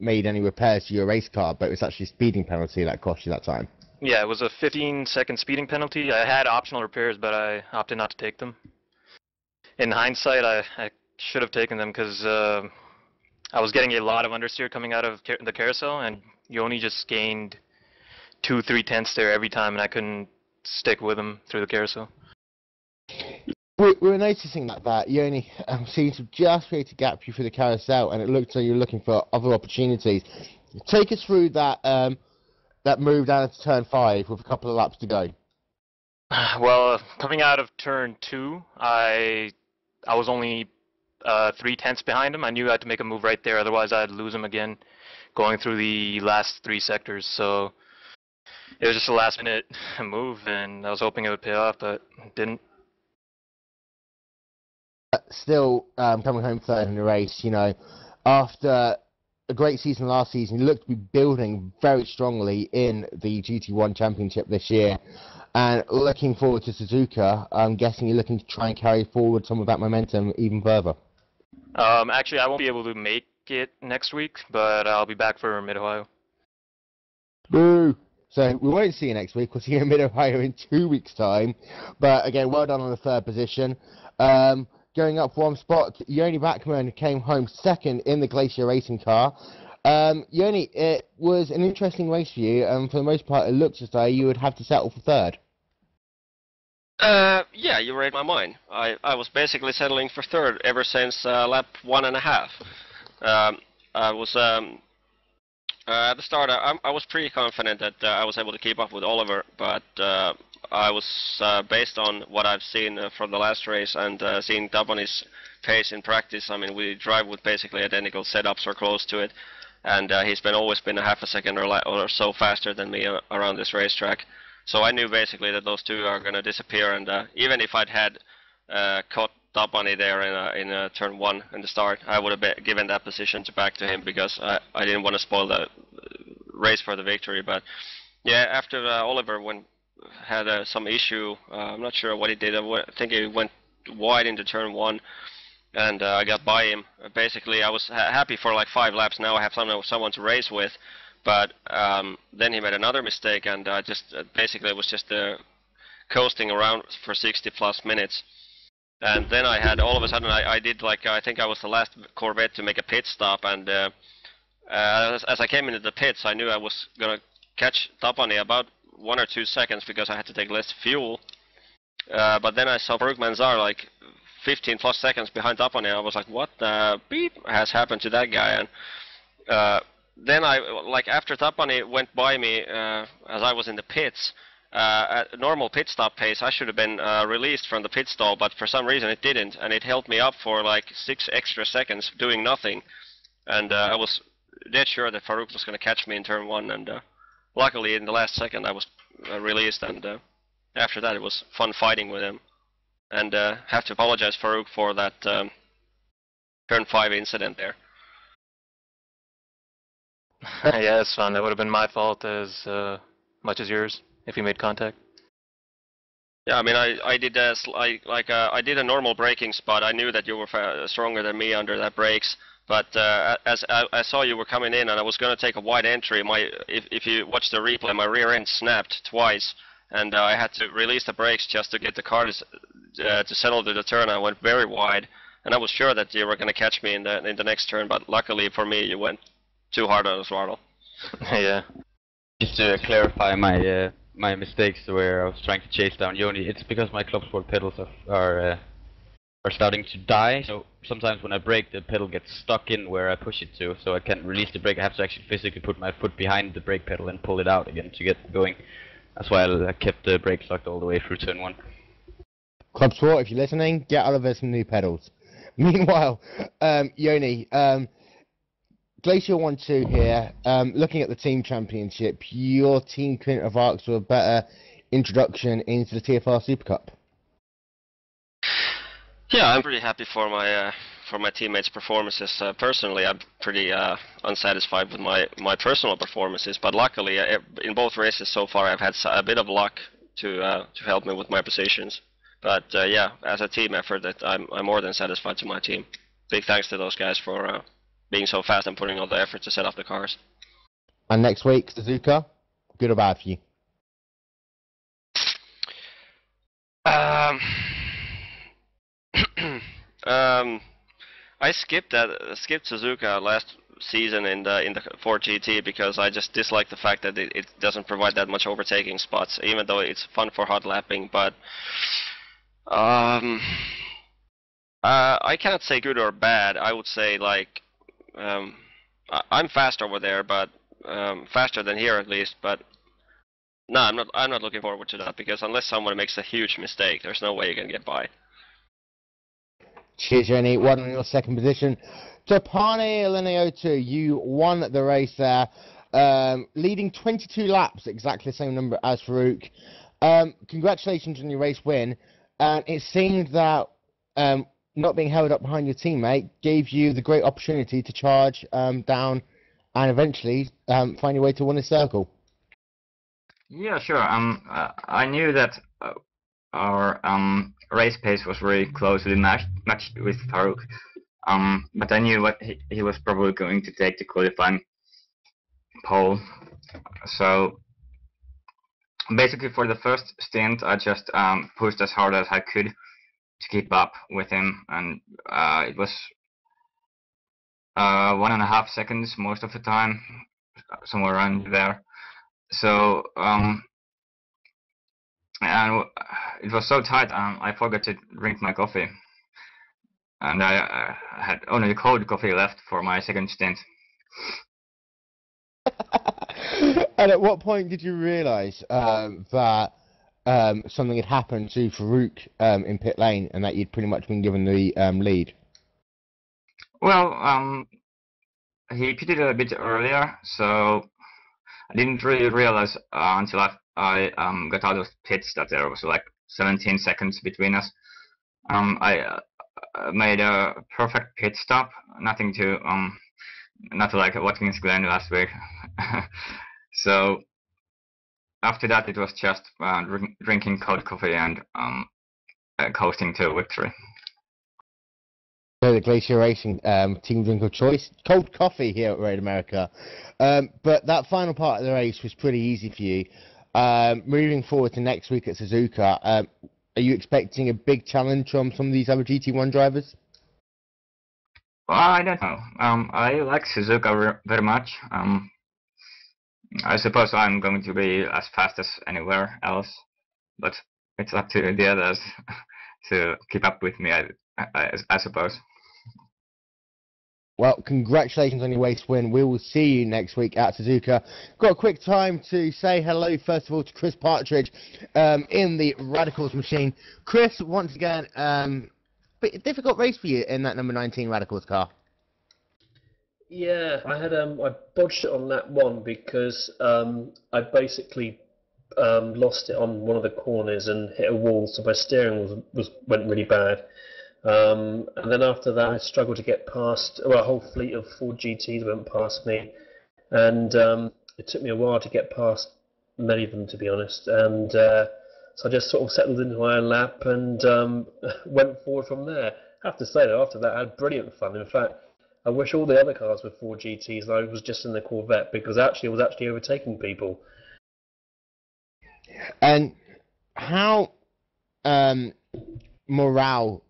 made any repairs to your race car, but it was actually a speeding penalty that cost you that time. Yeah, it was a 15-second speeding penalty. I had optional repairs, but I opted not to take them. In hindsight, I should have taken them because I was getting a lot of understeer coming out of the carousel, and you only just gained 2-3 tenths there every time, and I couldn't stick with them through the carousel. We're noticing that you only seem to just create a gap through the carousel, and it looks like you're looking for other opportunities. Take us through that that move down to turn 5 with a couple of laps to go. Well, coming out of turn 2, I was only 3 tenths behind him. I knew I had to make a move right there, otherwise I'd lose him again going through the last 3 sectors. So it was just a last-minute move, and I was hoping it would pay off, but it didn't. Still coming home third in the race, you know, after a great season last season, you look to be building very strongly in the GT1 Championship this year. And looking forward to Suzuka, I'm guessing you're looking to try and carry forward some of that momentum even further. Actually, I won't be able to make it next week, but I'll be back for Mid-Ohio. Boo! So we won't see you next week. We'll see you in Mid-Ohio in 2 weeks' time. But again, well done on the third position. Going up one spot, Yoni Bachmann came home second in the Glacier Racing car. Yoni, it was an interesting race for you, and for the most part, it looks as though you would have to settle for third. Yeah, you read my mind. I was basically settling for third ever since lap 1.5. I was at the start. I was pretty confident that I was able to keep up with Oliver, but I was based on what I've seen from the last race and seeing Daboni's pace in practice. I mean, we drive with basically identical setups or close to it, and he's always been a half a second or so faster than me around this racetrack. So I knew basically that those two are going to disappear, and even if I'd had caught Daboni there in turn 1 in the start, I would have given that position back to him because I didn't want to spoil the race for the victory. But yeah, after Oliver had some issue, I'm not sure what he did. I think he went wide into turn 1, and I got by him. Basically, I was happy for like 5 laps. Now I have someone to race with. But then he made another mistake, and just basically was just coasting around for 60+ minutes. And then I had all of a sudden I did like I think I was the last Corvette to make a pit stop, and as I came into the pits, I knew I was gonna catch Daboni about 1 or 2 seconds because I had to take less fuel. But then I saw Farouk Manzar like 15+ seconds behind Daboni, and I was like, what the beep has happened to that guy? And then after Daboni went by me as I was in the pits, at normal pit stop pace, I should have been released from the pit stall, but for some reason it didn't, and it held me up for like 6 extra seconds doing nothing. And I was dead sure that Farouk was going to catch me in turn 1, and luckily in the last second I was released, and after that it was fun fighting with him. And have to apologize Farouk for that turn 5 incident there. Yeah, it's fun. That would have been my fault as much as yours if you made contact. Yeah, I mean, I did I did a normal braking spot. I knew that you were stronger than me under that brakes, but as I saw you were coming in, and I was going to take a wide entry. If you watch the replay, my rear end snapped twice, and I had to release the brakes just to get the car to settle to the turn. I went very wide, and I was sure that you were going to catch me in the next turn, but luckily for me, you went too hard on the throttle. Yeah. Just to clarify my mistakes where I was trying to chase down Yoni, it's because my club sport pedals are starting to die. So sometimes when I brake, the pedal gets stuck in where I push it to, so I can't release the brake. I have to actually physically put my foot behind the brake pedal and pull it out again to get going. That's why I kept the brakes locked all the way through turn 1. Club Sport, if you're listening, get Oliver some new pedals. Meanwhile, Yoni, Glacier 1-2 here, looking at the team championship, your team couldn't have asked for a better introduction into the TFR SuperCup. Yeah, I'm pretty happy for my teammates' performances. Personally, I'm pretty unsatisfied with my personal performances, but luckily in both races so far I've had a bit of luck to help me with my positions. But yeah, as a team effort, I'm more than satisfied to my team. Big thanks to those guys for being so fast and putting all the effort to set up the cars. And next week, Suzuka, good or bad for you? I skipped Suzuka last season in the Ford GT because I just dislike the fact that it doesn't provide that much overtaking spots, even though it's fun for hot lapping. But I cannot say good or bad. I would say like I'm fast over there, but faster than here at least. But no, I'm not looking forward to that because unless someone makes a huge mistake, there's no way you can get by. Cheers, Jenny. One on your second position. Tapani Leneotu, you won the race there, leading 22 laps, exactly the same number as Farouk. Congratulations on your race win. And it seemed that not being held up behind your teammate gave you the great opportunity to charge down and eventually find your way to win a circle. Yeah, sure. I knew that our race pace was really closely matched with Farouk. But I knew what he was probably going to take the qualifying pole. So basically, for the first stint, I just pushed as hard as I could to keep up with him, and it was 1.5 seconds most of the time, somewhere around there. So and it was so tight, I forgot to drink my coffee, and I had only the cold coffee left for my second stint. And at what point did you realise that something had happened to Farouk in pit lane and that you'd pretty much been given the lead? Well, he pitted a bit earlier, so I didn't really realise until I got out of pits that there was like 17 seconds between us. I made a perfect pit stop, nothing to not like Watkins Glen last week. So after that, it was just drinking cold coffee and coasting to victory. So the Glacier Racing team drink of choice, cold coffee here at Road America. But that final part of the race was pretty easy for you. Moving forward to next week at Suzuka, are you expecting a big challenge from some of these other GT1 drivers? Well, I don't know. I like Suzuka very much. I suppose I'm going to be as fast as anywhere else, but it's up to the others to keep up with me, I suppose. Well, congratulations on your race win. We will see you next week at Suzuka. Got a quick time to say hello, first of all, to Chris Partridge in the Radicals machine. Chris, once again, bit difficult race for you in that number 19 Radicals car. Yeah, I bodged it on lap one because I basically lost it on one of the corners and hit a wall, so my steering went really bad. And then after that, I struggled to get past. Well, a whole fleet of Ford GTs went past me, and it took me a while to get past many of them, to be honest. And so I just sort of settled into my own lap and went forward from there. I have to say that after that, I had brilliant fun. In fact, I wish all the other cars were Ford GTs and I was just in the Corvette, because I was actually overtaking people. And how morale...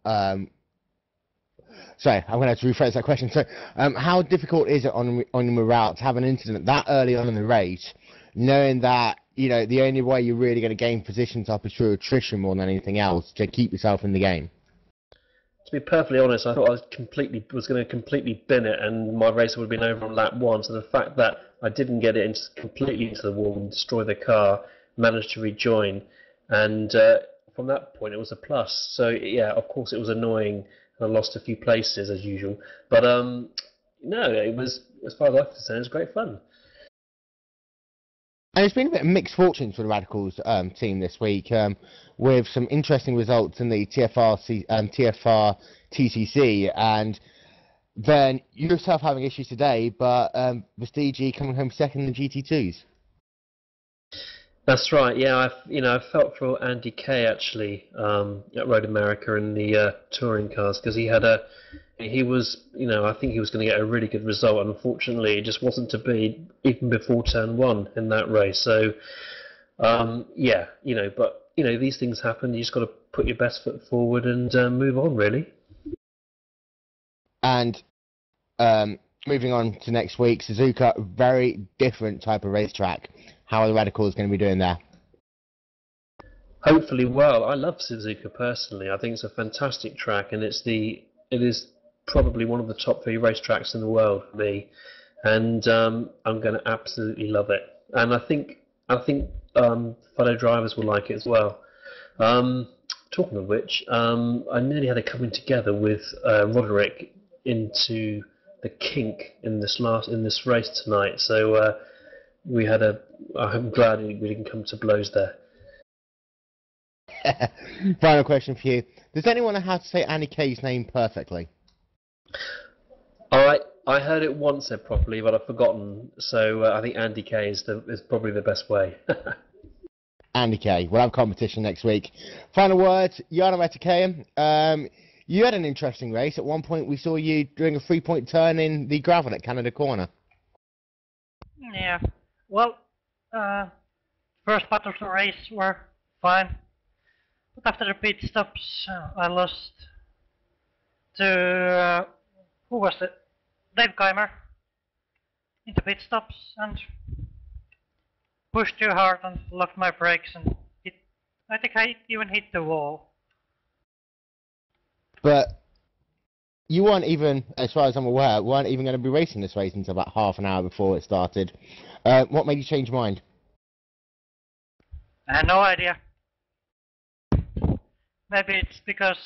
sorry, I'm going to have to rephrase that question. So, how difficult is it on morale to have an incident that early on in the race, knowing that, you know, the only way you're really going to gain positions up is through attrition more than anything else to keep yourself in the game? To be perfectly honest, I thought I was going to completely bin it, and my race would have been over on lap one. So the fact that I didn't get it completely into the wall and destroy the car, managed to rejoin, and from that point it was a plus. So yeah, of course it was annoying. I lost a few places as usual, but no, it was, as far as I'm concerned, it was great fun. And it's been a bit of mixed fortunes for the Radicals team this week, with some interesting results in the TFR TCC, and then you yourself having issues today, but Vestigi coming home second in the GT2s. That's right. Yeah, I felt for Andy Kay actually at Road America in the touring cars, because he was, I think he was going to get a really good result. Unfortunately, it just wasn't to be even before turn one in that race. So, yeah, but these things happen. You just got to put your best foot forward and move on, really. And moving on to next week, Suzuka, very different type of racetrack. How are the Radicals going to be doing there? Hopefully well. I love Suzuka personally. I think it's a fantastic track, and it is probably one of the top 3 racetracks in the world for me. And I'm going to absolutely love it. And I think fellow drivers will like it as well. Talking of which, I nearly had a coming together with Roderick into the kink in this race tonight. So I'm glad we didn't come to blows there. Final question for you. Does anyone know how to say Andy Kay's name perfectly? I heard it once said properly, but I've forgotten. So I think Andy Kay is probably the best way. Andy Kay. We'll have competition next week. Final words, Jarno Metakayan. You had an interesting race. At one point, we saw you doing a 3-point turn in the gravel at Canada Corner. Yeah. Well, first part of the race were fine. But after the pit stops, I lost to, who was it? Dave Keimer in the pit stops and pushed too hard and locked my brakes, and I think I even hit the wall. But you weren't even, as far as I'm aware, weren't even going to be racing this race until about half an hour before it started. What made you change your mind? I had no idea. Maybe it's because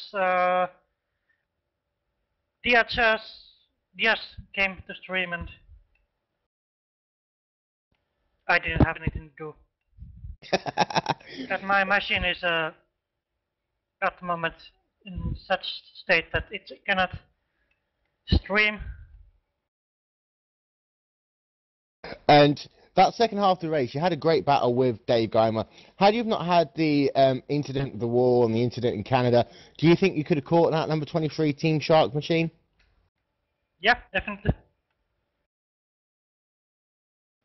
Diaz came to stream and I didn't have anything to do. But my machine is at the moment in such state that it cannot stream. And that second half of the race, you had a great battle with Dave Geimer. Had you not had the incident with the wall and the incident in Canada, do you think you could have caught that number 23 Team Shark machine? Yeah, definitely.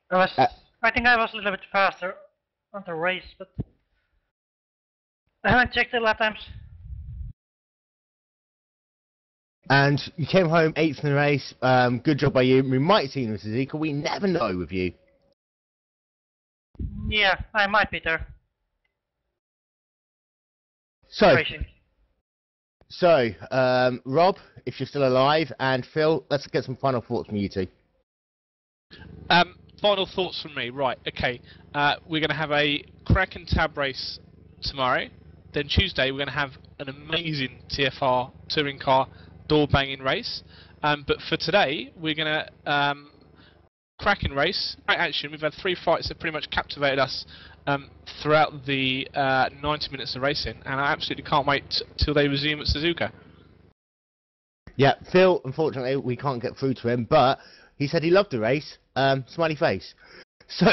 I think I was a little bit faster on the race, but I haven't checked the lap times. And you came home 8th in the race. Good job by you. We might see you in Suzuka. We never know with you. Yeah, I might be there. So, Racing. Rob, if you're still alive, and Phil, let's get some final thoughts from you two. Final thoughts from me. Right, okay. We're going to have a cracking tab race tomorrow. Then Tuesday we're going to have an amazing TFR touring car door banging race. But for today we're going to cracking race, great action. We've had 3 fights that pretty much captivated us throughout the 90 minutes of racing, and I absolutely can't wait till they resume at Suzuka. Yeah, Phil, unfortunately we can't get through to him, but he said he loved the race. Smiley face. So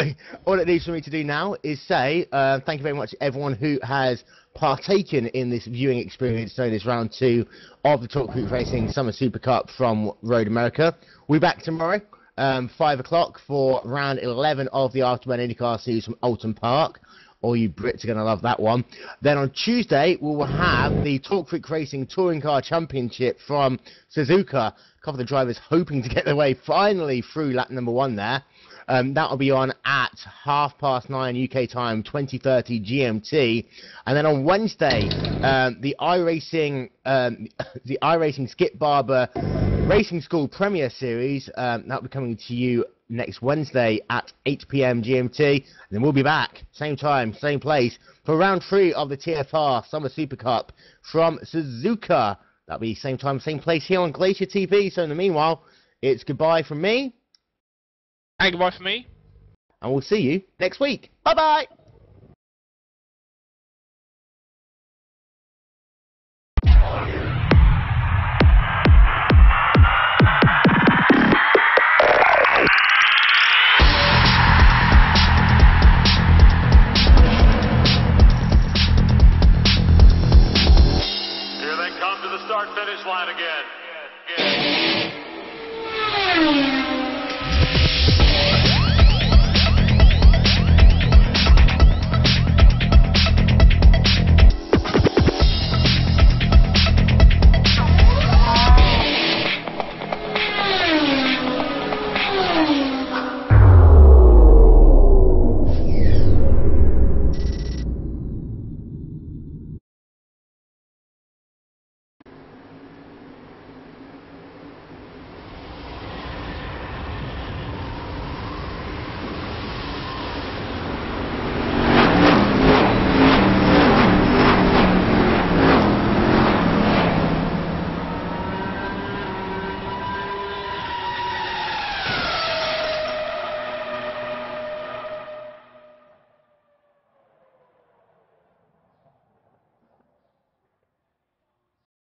all it needs for me to do now is say thank you very much to everyone who has partaken in this viewing experience known as round 2 of the Talk Group Racing Summer Super Cup from Road America. We'll be back tomorrow 5 o'clock for round 11 of the Afterburn IndyCar Series from Alton Park. All you Brits are going to love that one. Then on Tuesday, we will have the Talk Freak Racing Touring Car Championship from Suzuka. A couple of the drivers hoping to get their way finally through lap number 1 there. That will be on at 9:30 UK time, 20:30 GMT. And then on Wednesday, the iRacing Skip Barber Racing School Premier Series. That will be coming to you next Wednesday at 8 PM GMT. And then we'll be back, same time, same place, for round 3 of the TFR Summer Super Cup from Suzuka. That'll be same time, same place here on Glacier TV. So in the meanwhile, it's goodbye from me. And goodbye from me. And we'll see you next week. Bye-bye.